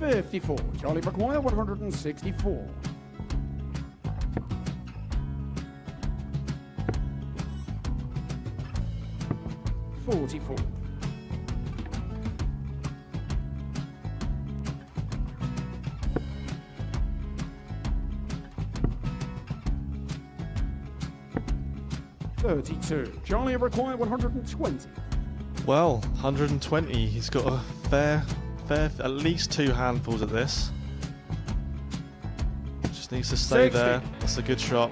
$54. Charlie McGuire, 164. $44. $32. Charlie required 120. Well, 120. He's got a fair, at least 2 handfuls at this. Just needs to stay 60. there. That's a good shot.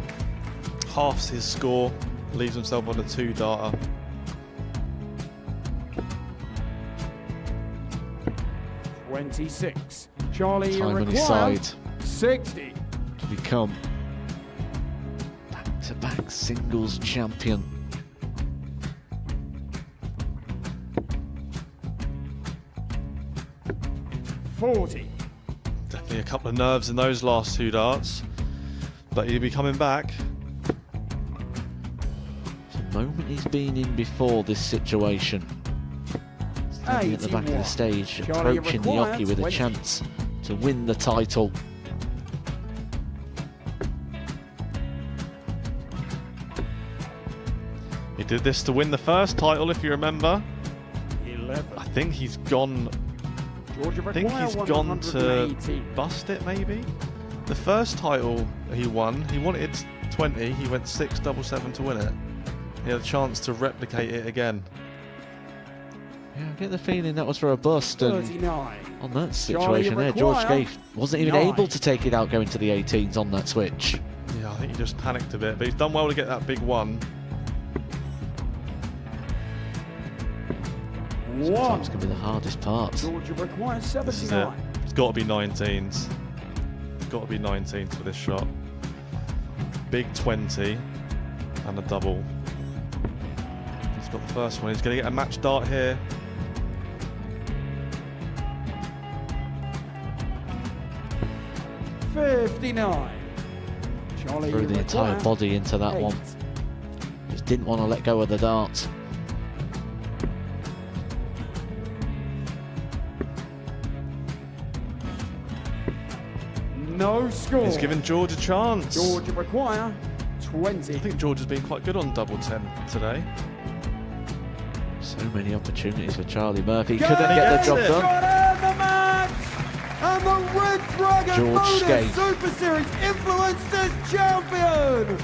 Halves his score. Leaves himself on a 2-darter. $26. Charlie Time on his required side 60. to become back-to-back singles champion. $40. Definitely a couple of nerves in those last 2 darts. But he'll be coming back. The moment he's been in before this situation. Standing at the back of the 81. stage, Charlie approaching the required Yoki with a 20. chance to win the title. He did this to win the first title, if you remember. 11. I think he's gone. Georgia I think require he's gone to 180. bust it, maybe. The first title he won, he wanted 20. He went 6-7-7 to win it. He had a chance to replicate it again. Yeah, I get the feeling that was for a bust, and 39. on that situation there, George Gave wasn't even 9. able to take it out going to the 18s on that switch. Yeah, I think he just panicked a bit, but he's done well to get that big one. Sometimes can be the hardest part. Georgia requires This is it. 79. It's got to be 19s. It's got to be 19s for this shot. Big 20 and a double. He's got the first one. He's going to get a match dart here. $59. threw the entire body into that one. Just didn't want to let go of the dart. No score. He's given George a chance. George require 20. I think George has been quite good on double 10 today. So many opportunities for Charlie Murphy. Couldn't get the job done. The match! And the Red Dragon George Modus Skate. Super Series Influencers Champion,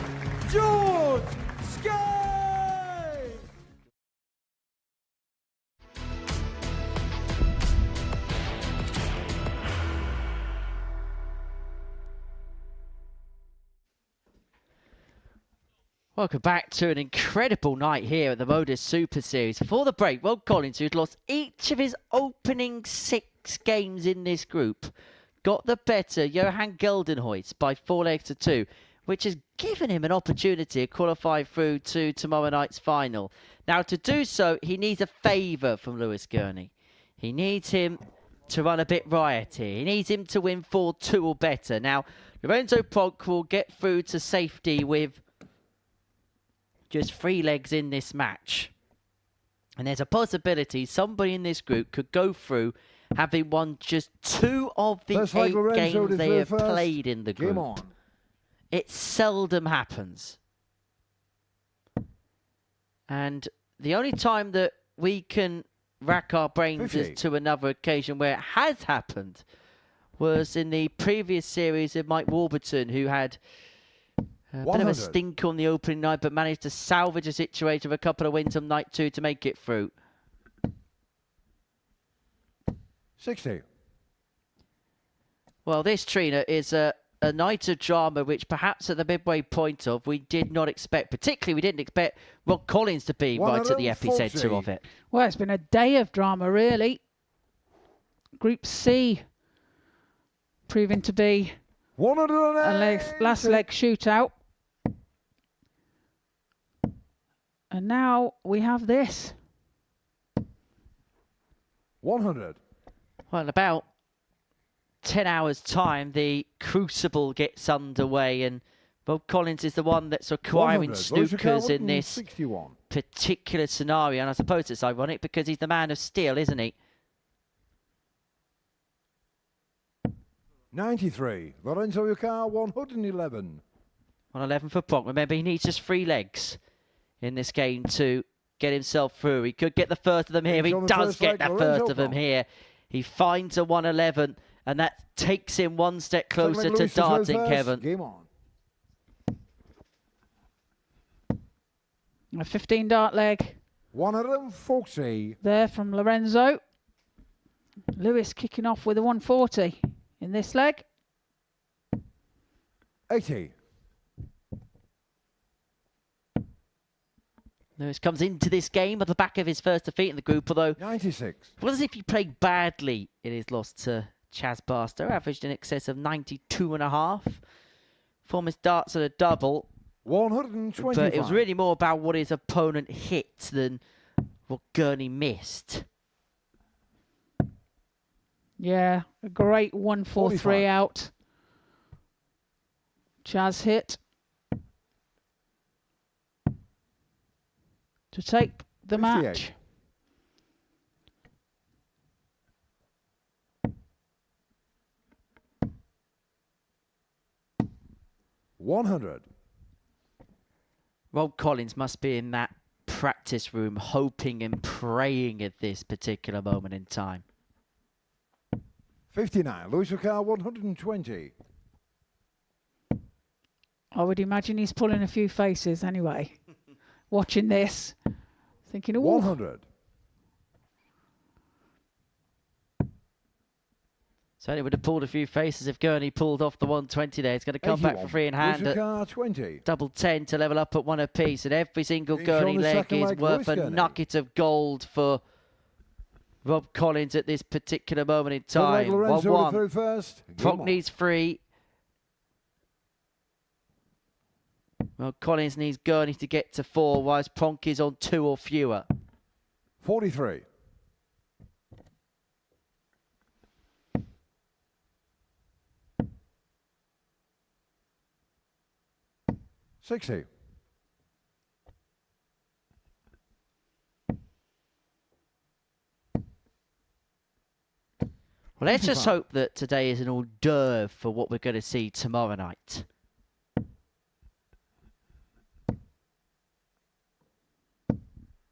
George Skate! Welcome back to an incredible night here at the Modus Super Series. For the break, Rob Collins, who'd lost each of his opening 6 games in this group, got the better Johan Geldenhuys by 4 legs to 2, which has given him an opportunity to qualify through to tomorrow night's final. Now, to do so, he needs a favour from Lewis Gurney. He needs him to run a bit riotty. He needs him to win 4-2 or better. Now, Lorenzo Pronk will get through to safety with just 3 legs in this match. And there's a possibility somebody in this group could go through having won just 2 of the 8 games they have played in the group. It seldom happens. And the only time that we can rack our brains as to another occasion where it has happened was in the previous series of Mike Warburton, who had a bit of a stink on the opening night, but managed to salvage a situation with a couple of wins on night 2 to make it through. 60. Well, this, Trina, is a night of drama which perhaps at the midway point of we did not expect. Particularly, we didn't expect Rob Collins to be right at the epicentre of it. Well, it's been a day of drama, really. Group C proving to be a last leg shootout. And now we have this. 100. Well, in about 10 hours' time, the crucible gets underway, and Rob Collins is the one that's acquiring snookers in this particular scenario. And I suppose it's ironic because he's the man of steel, isn't he? 93. Lorenzo Yucar, 111. 111 for Pronk. Remember, he needs just 3 legs in this game to get himself through. He could get the first of them here. He does get the first of them here. He finds a 111, and that takes him one step closer to darting, Kevin. Game on. A 15 dart leg. 140. There from Lorenzo. Lewis kicking off with a 140 in this leg. 80. Lewis comes into this game at the back of his first defeat in the group, although 96. it was as if he played badly in his loss to Chaz Barstow, averaged in excess of 92.5. Form his darts at a double. 125. But it was really more about what his opponent hit than what Gurney missed. Yeah, a great 143 out. Chaz hit to take the 58. match. $100. Rob Collins must be in that practice room hoping and praying at this particular moment in time. 59. Louis Yucar, 120. I would imagine he's pulling a few faces anyway. Watching this, thinking, 100. Certainly would have pulled a few faces if Gurney pulled off the 120 there. He's going to come back for free in hand at 20. double 10 to level up at 1 apiece. And every single Gurney leg is worth a nugget of gold for Rob Collins at this particular moment in time. 1-1. Pronk needs 3. Well, Collins needs Gurney to get to 4, whilst Pronk is on 2 or fewer. 43. 60. Well, let's just hope that today is an hors d'oeuvre for what we're going to see tomorrow night.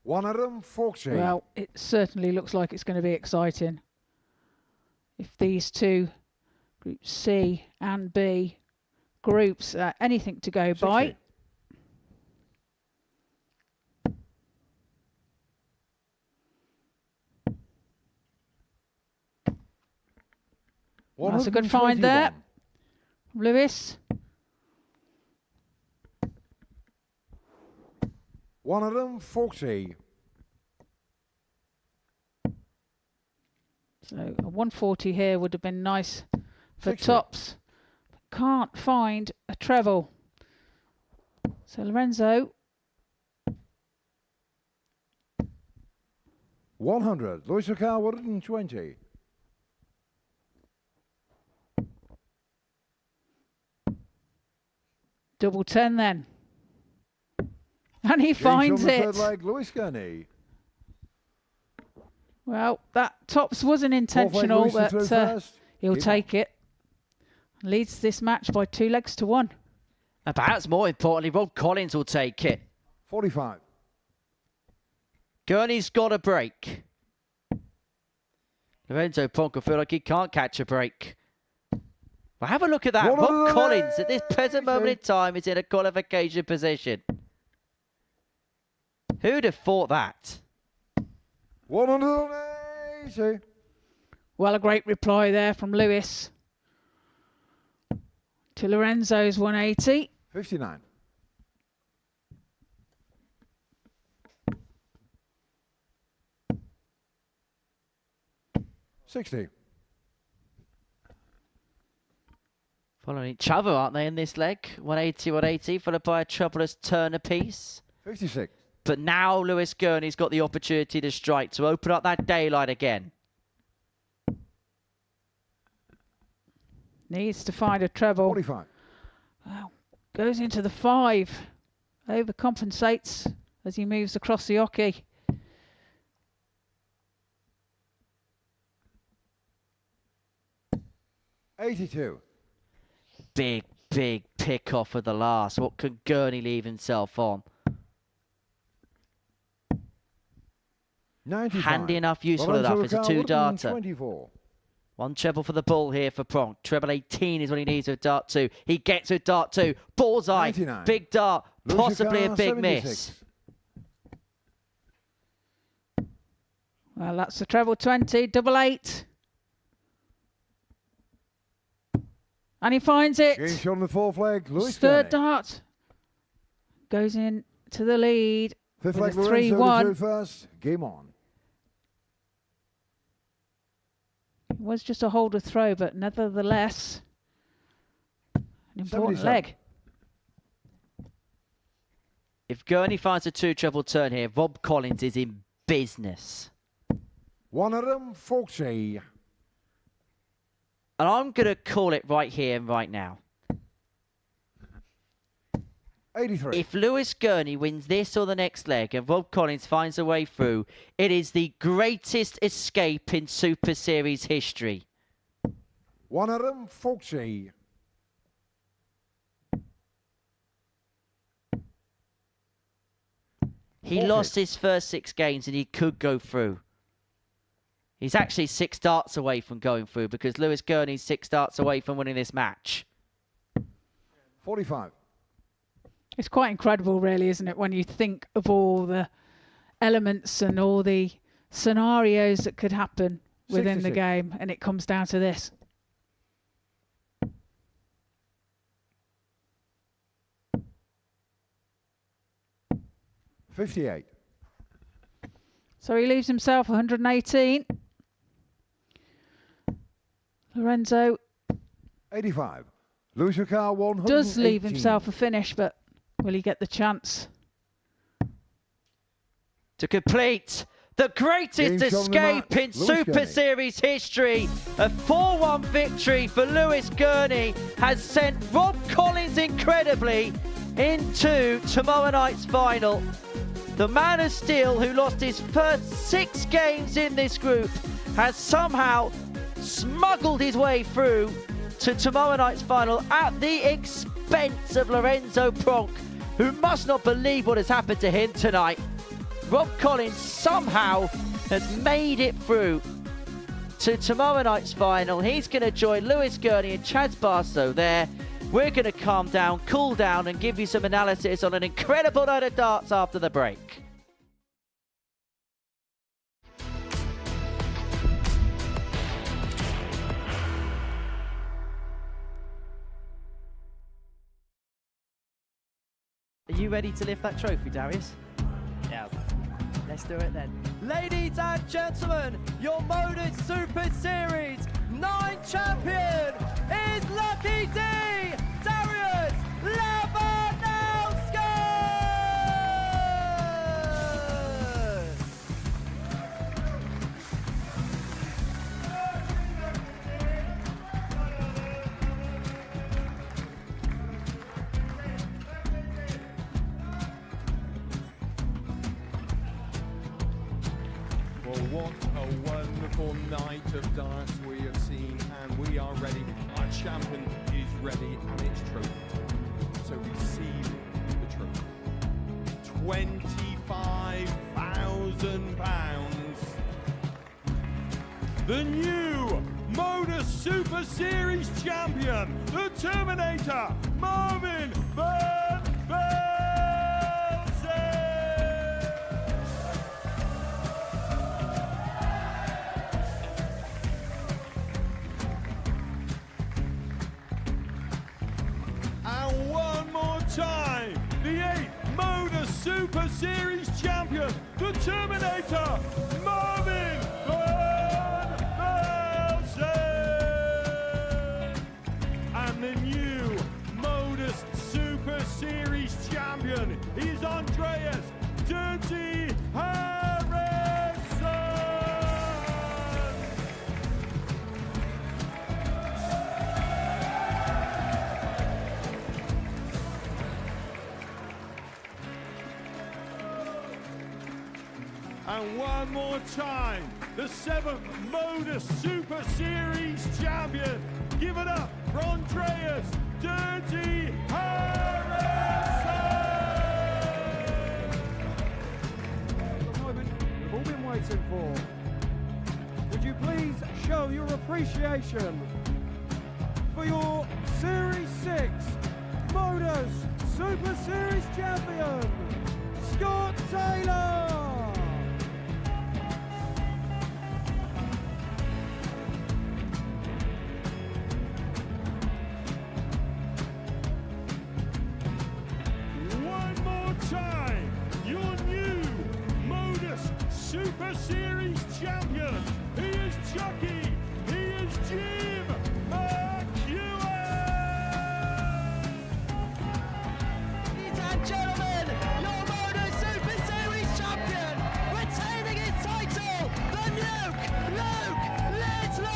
Well, it certainly looks like it's going to be exciting. If these two, Group C and B, groups anything to go 60. by. That's a good find there. Lewis. 140. So a 140 here would have been nice for 60. tops. But can't find a treble. So Lorenzo. 100. Lewis Car 120. Double 10 then. And he Gains finds on the it. third leg, Lewis Gurney. Well, that tops wasn't intentional, Lewis through but first. he'll Keep take it. Leads this match by 2 legs to 1. And perhaps more importantly, Rob Collins will take it. 45. Gurney's got a break. Lorenzo Pronk will feel like he can't catch a break. Well, have a look at that. Rob Collins at this present moment in time is in a qualification position. Who'd have thought that? 180. Well, a great reply there from Lewis to Lorenzo's 180. 59. $60. Following each other, aren't they, in this leg? 180, 180, followed by a troublous turn apiece. 56. But now Lewis Gurney's got the opportunity to strike, to open up that daylight again. Needs to find a treble. 45. Wow. Goes into the 5. Overcompensates as he moves across the hockey. $82. Big pick off of the last. What can Gurney leave himself on? 95. Handy enough, useful enough. It's a 2-darter. 24. One treble for the bull here for Pronk. Treble 18 is what he needs with dart 2. He gets with dart 2. Bullseye. 99. Big dart. Possibly a big 76. miss. Well, that's the treble 20. Double 8. And he finds it. Gains on the fourth leg, Lewis Third Gurney. dart. Goes in to the lead. Fifth with leg, a Lorenzo 3-1. through first. Game on. It was just a holder throw, but nevertheless, an important 77. leg. If Gurney finds a 2-treble turn here, Rob Collins is in business. 140. And I'm going to call it right here and right now. 83. If Lewis Gurney wins this or the next leg and Rob Collins finds a way through, it is the greatest escape in Super Series history. 140. He lost his first 6 games and he could go through. He's actually 6 darts away from going through because Lewis Gurney's 6 darts away from winning this match. 45. It's quite incredible, really, isn't it, when you think of all the elements and all the scenarios that could happen within the 66. game, and it comes down to this. $58. So he leaves himself 118. Lorenzo 85. Lewis Car 118. does leave himself a finish, but will he get the chance? To complete the greatest Games on the escape match, in Lewis Super Gurney. Series history. A 4-1 victory for Lewis Gurney has sent Rob Collins incredibly into tomorrow night's final. The man of steel, who lost his first 6 games in this group, has somehow smuggled his way through to tomorrow night's final at the expense of Lorenzo Pronk, who must not believe what has happened to him tonight. Rob Collins somehow has made it through to tomorrow night's final. He's going to join Lewis Gurney and Chaz Barstow there. We're going to calm down, cool down, and give you some analysis on an incredible night of darts after the break. Are you ready to lift that trophy, Darius? Yes. Let's do it then. Ladies and gentlemen, your Modus Super Series 9 champion is Lucky D, Darius Labanowski! Well, what a wonderful night of darts we have seen, and we are ready. Our champion is ready, and it's trophy time. So receive the trophy. £25,000. The new Modus Super Series champion, the Terminator, Marvin Van Velzen. And one more time, the 8th Modus Super Series champion, the Terminator, Marvin Van Velzen. And the new Modus Super Series champion is Andreas Dirty Harrison. And one more time, the 7th Modus Super Series champion. Give it up for Andreas Dirty Harrison. The moment we've all been waiting for. Would you please show your appreciation for your Series 6 Modus Super Series champion, Scott Taylor? One more time, your new Modus Super Series champion. He is Chucky. He is Jim McEwen. Ladies and gentlemen, your Modus Super Series champion, retaining his title, the Nuke, Luke Littler!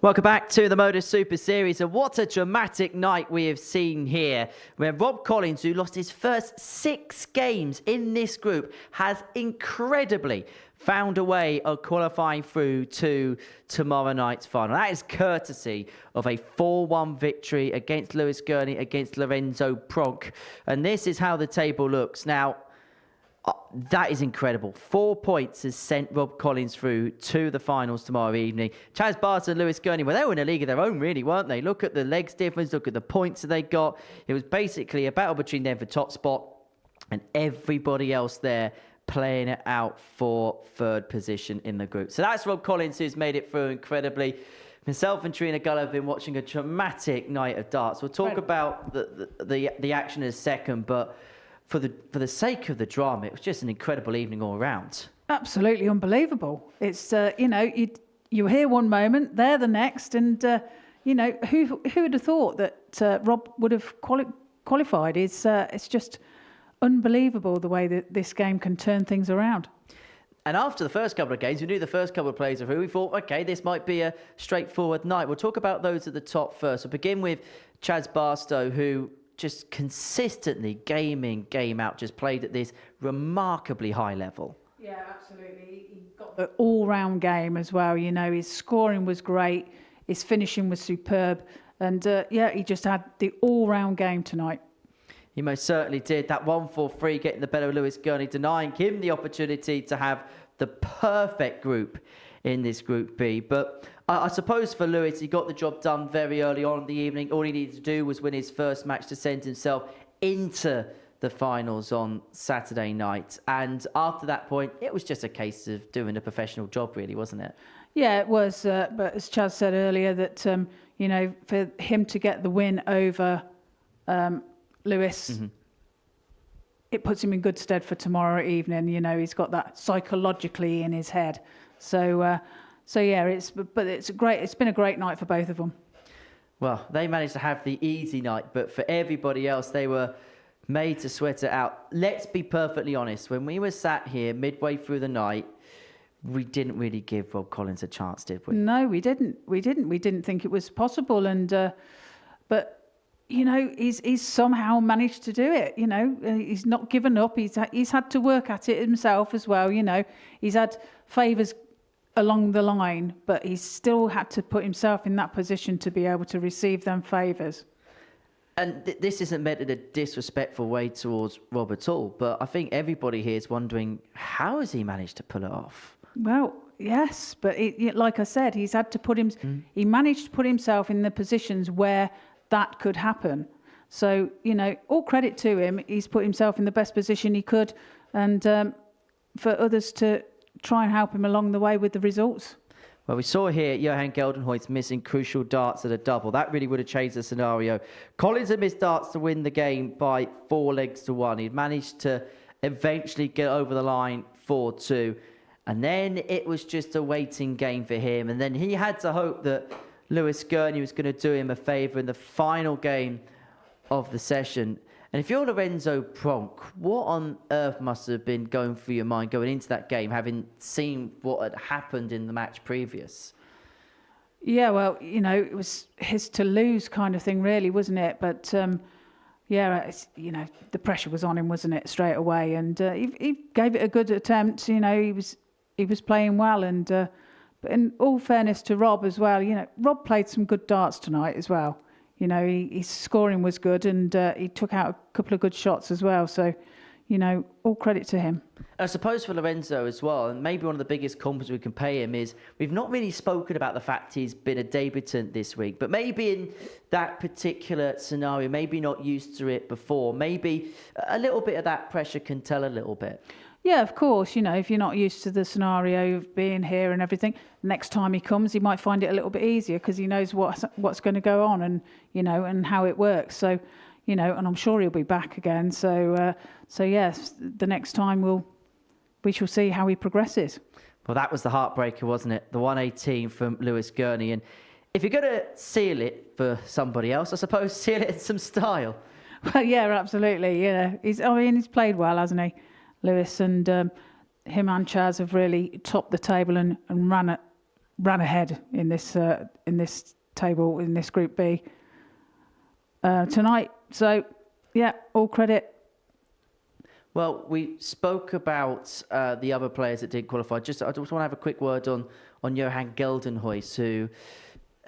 Welcome back to the Modus Super Series, and what a dramatic night we have seen here, where Rob Collins, who lost his first 6 games in this group, has incredibly found a way of qualifying through to tomorrow night's final. That is courtesy of a 4-1 victory against Lewis Gurney, against Lorenzo Pronk, and this is how the table looks. Now, that is incredible. 4 points has sent Rob Collins through to the finals tomorrow evening. Chaz Barstow and Lewis Gurney, well, they were in a league of their own, really, weren't they? Look at the legs difference, look at the points that they got. It was basically a battle between them for top spot and everybody else there playing it out for 3rd position in the group. So that's Rob Collins, who's made it through incredibly. Myself and Trina Guller have been watching a dramatic night of darts. We'll talk about the action in a second, but for the sake of the drama, it was just an incredible evening all around. Absolutely unbelievable. It's, you know, you hear one moment, they're the next, and, you know, who would have thought that Rob would have qualified? It's just unbelievable the way that this game can turn things around. And after the first couple of games, we knew the first couple of players were through. We thought, okay, this might be a straightforward night. We'll talk about those at the top first. We'll begin with Chaz Barstow, who just consistently, game in, game out, just played at this remarkably high level. Yeah, absolutely. He got the all-round game as well. You know, his scoring was great. His finishing was superb. And, he just had the all-round game tonight. He most certainly did. That 1-4-3 getting the better of Lewis Gurney, denying him the opportunity to have the perfect group in this Group B. But I suppose for Lewis, he got the job done very early on in the evening. All he needed to do was win his first match to send himself into the finals on Saturday night. And after that point, it was just a case of doing a professional job, really, wasn't it? Yeah, it was. But as Chaz said earlier, that, you know, for him to get the win over Lewis, it puts him in good stead for tomorrow evening. You know, he's got that psychologically in his head. So yeah, it's been a great night for both of them. Well, they managed to have the easy night, but for everybody else, they were made to sweat it out. Let's be perfectly honest. When we were sat here midway through the night, we didn't really give Rob Collins a chance, did we? No, we didn't. We didn't think it was possible. And but you know, he's somehow managed to do it. You know, he's not given up. He's had to work at it himself as well. You know, he's had favours along the line, but he's still had to put himself in that position to be able to receive them favours. And this isn't meant in a disrespectful way towards Rob at all, but I think everybody here is wondering, how has he managed to pull it off? Well, yes, but like I said, he's had to put he managed to put himself in the positions where that could happen. So, you know, all credit to him. He's put himself in the best position he could, and for others to try and help him along the way with the results. Well, we saw here Johan Geldenhuys missing crucial darts at a double. That really would have changed the scenario. Collins had missed darts to win the game by 4 legs to 1. He'd managed to eventually get over the line 4-2. And then it was just a waiting game for him. And then he had to hope that Lewis Gurney was going to do him a favour in the final game of the session. And if you're Lorenzo Pronk, what on earth must have been going through your mind going into that game, having seen what had happened in the match previous? Yeah, well, you know, it was his to lose kind of thing, really, wasn't it? But yeah, you know, the pressure was on him, wasn't it, straight away? And he gave it a good attempt. You know, he was playing well, and but in all fairness to Rob as well, you know, Rob played some good darts tonight as well. You know, his scoring was good, and he took out a couple of good shots as well. So, you know, all credit to him. I suppose for Lorenzo as well, and maybe one of the biggest compliments we can pay him is we've not really spoken about the fact he's been a debutant this week, but maybe in that particular scenario, maybe not used to it before, maybe a little bit of that pressure can tell a little bit. Yeah, of course. You know, if you're not used to the scenario of being here and everything, next time he comes, he might find it a little bit easier because he knows what's going to go on and, you know, and how it works. So, you know, and I'm sure he'll be back again. So yes, the next time we shall see how he progresses. Well, that was the heartbreaker, wasn't it? The 118 from Lewis Gurney. And if you're going to seal it for somebody else, I suppose seal it in some style. Well, yeah, absolutely. Yeah, he's played well, hasn't he? Lewis, and him and Chaz have really topped the table and ran ahead in this table, in this Group B tonight. So, yeah, all credit. Well, we spoke about the other players that didn't qualify. I just want to have a quick word on Johan Geldenhuys, who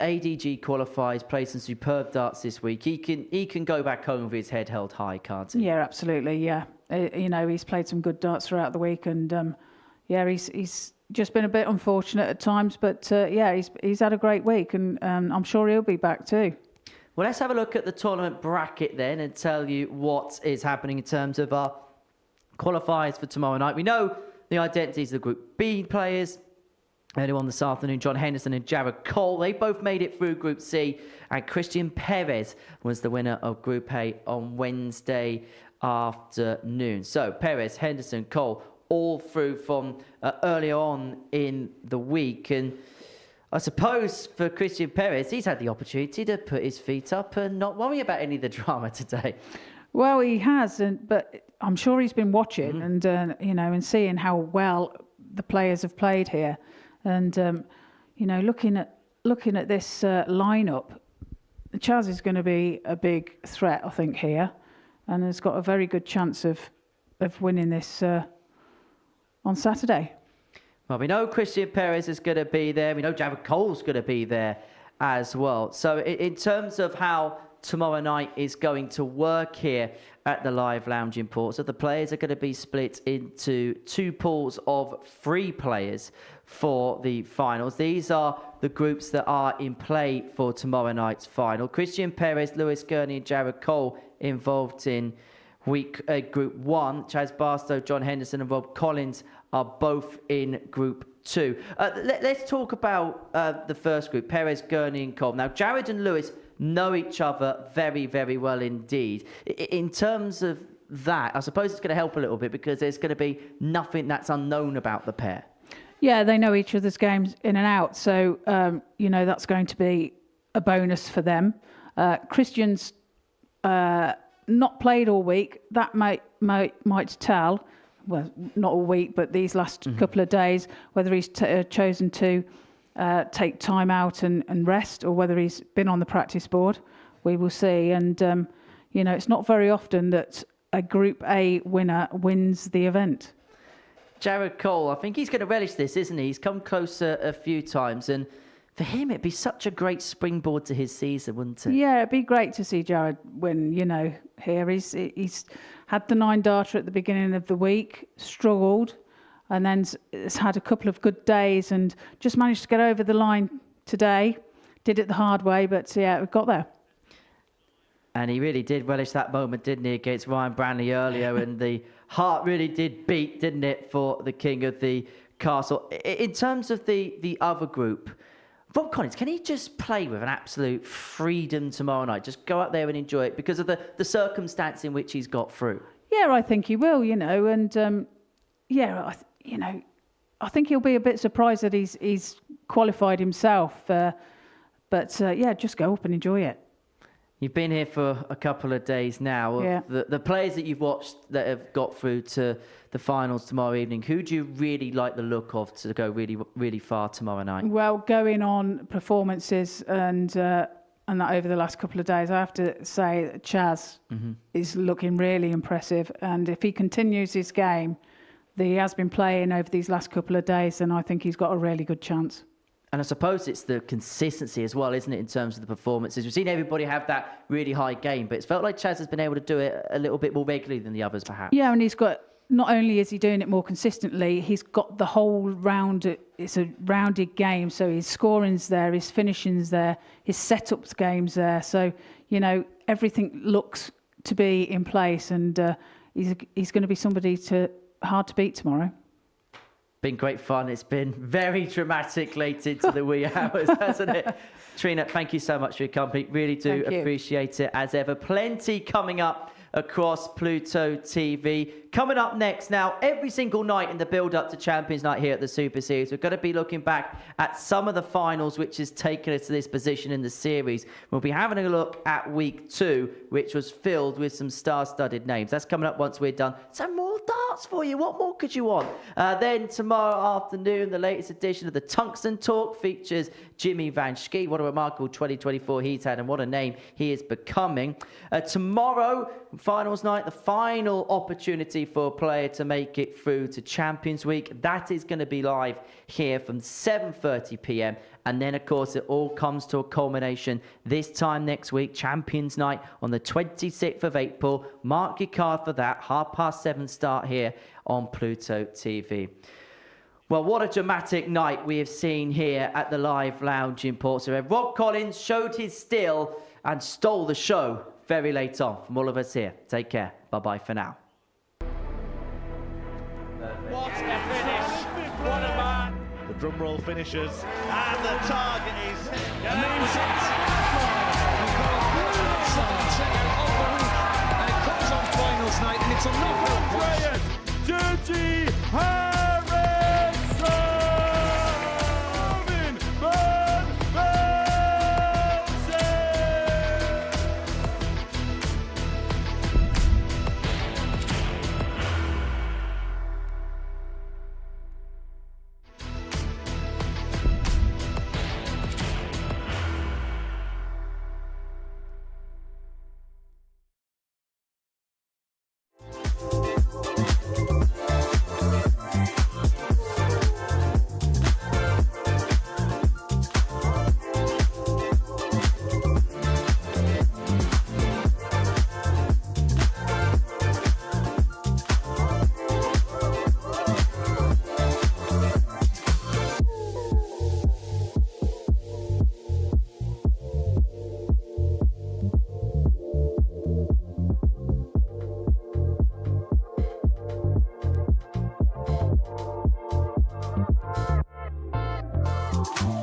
ADG qualifies, played some superb darts this week. He can go back home with his head held high, can't he? Yeah, absolutely. Yeah, you know, he's played some good darts throughout the week, and yeah, he's just been a bit unfortunate at times, but yeah, he's had a great week, and I'm sure he'll be back too. Well, let's have a look at the tournament bracket then and tell you what is happening in terms of our qualifiers for tomorrow night. We know the identities of the Group B players. Earlier on this afternoon, John Henderson and Jared Cole, they both made it through Group C, and Christian Perez was the winner of Group A on Wednesday afternoon. So Perez, Henderson, Cole, all through from earlier on in the week. And I suppose for Christian Perez, he's had the opportunity to put his feet up and not worry about any of the drama today. Well, he has, but I'm sure he's been watching and and seeing how well the players have played here, and looking at this lineup, Chaz is going to be a big threat, I think, here, and has got a very good chance of winning this on Saturday. Well, we know Christian Perez is going to be there. We know Jared Cole's going to be there as well. So in terms of how tomorrow night is going to work here at the Live Lounge in Portsmouth, the players are going to be split into 2 pools of 3 players for the finals. These are the groups that are in play for tomorrow night's final. Christian Perez, Lewis Gurney and Jared Cole involved in Group 1. Chaz Barstow, John Henderson and Rob Collins are both in Group 2. Let's talk about the first group, Perez, Gurney and Cole. Now, Jared and Lewis know each other very, very well indeed. In terms of that, I suppose it's going to help a little bit because there's going to be nothing that's unknown about the pair. Yeah, they know each other's games in and out, so that's going to be a bonus for them. Christian's not played all week. That might tell. Well, not all week, but these last couple of days, whether he's chosen to take time out and rest, or whether he's been on the practice board, we will see. And it's not very often that a Group A winner wins the event. Jared Cole, I think he's going to relish this, isn't he? He's come closer a few times, and for him, it'd be such a great springboard to his season, wouldn't it? Yeah, it'd be great to see Jared win. Here he's had the 9-darter at the beginning of the week, struggled, and then has had a couple of good days and just managed to get over the line today. Did it the hard way, but yeah, we got there. And he really did relish that moment, didn't he, against Ryan Branley earlier, and the heart really did beat, didn't it, for the King of the Castle. In terms of the other group, Rob Collins, can he just play with an absolute freedom tomorrow night? Just go out there and enjoy it because of the circumstance in which he's got through? Yeah, I think he will, and I think he'll be a bit surprised that he's qualified himself. But just go up and enjoy it. You've been here for a couple of days now. Yeah. The players that you've watched that have got through to the finals tomorrow evening, who do you really like the look of to go really, really far tomorrow night? Well, going on performances and that over the last couple of days, I have to say that Chaz is looking really impressive. And if he continues his game that he has been playing over these last couple of days, then I think he's got a really good chance. And I suppose it's the consistency as well, isn't it, in terms of the performances? We've seen everybody have that really high game, but it's felt like Chaz has been able to do it a little bit more regularly than the others, perhaps. Yeah, and he's got, not only is he doing it more consistently, he's got the whole round, it's a rounded game, so his scoring's there, his finishing's there, his setups game's there, so, everything looks to be in place, and he's going to be somebody hard to beat tomorrow. Been great fun. It's been very dramatic late into the wee hours, hasn't it? Trina, thank you so much for your company. Really do appreciate it as ever. Plenty coming up across Pluto TV. Coming up next now, every single night in the build-up to Champions Night here at the Super Series, we're going to be looking back at some of the finals which has taken us to this position in the series. We'll be having a look at week 2, which was filled with some star-studded names. That's coming up once we're done. So more darts for you. What more could you want? Then tomorrow afternoon, the latest edition of the Tungsten Talk features Jimmy Van Schie. What a remarkable 2024 he's had and what a name he is becoming. Tomorrow, finals night, the final opportunity for a player to make it through to Champions Week. That is going to be live here from 7:30 p.m. And then, of course, it all comes to a culmination this time next week, Champions Night on the 26th of April. Mark your card for that. 7:30 start here on Pluto TV. Well, what a dramatic night we have seen here at the Live Lounge in Portsmouth. Rob Collins showed his skill and stole the show very late on. From all of us here, take care. Bye-bye for now. What a finish! What a man! The drum roll finishes, and the target is And it comes on finals night, and it's a knockout. Dirty Harrison! Thank you.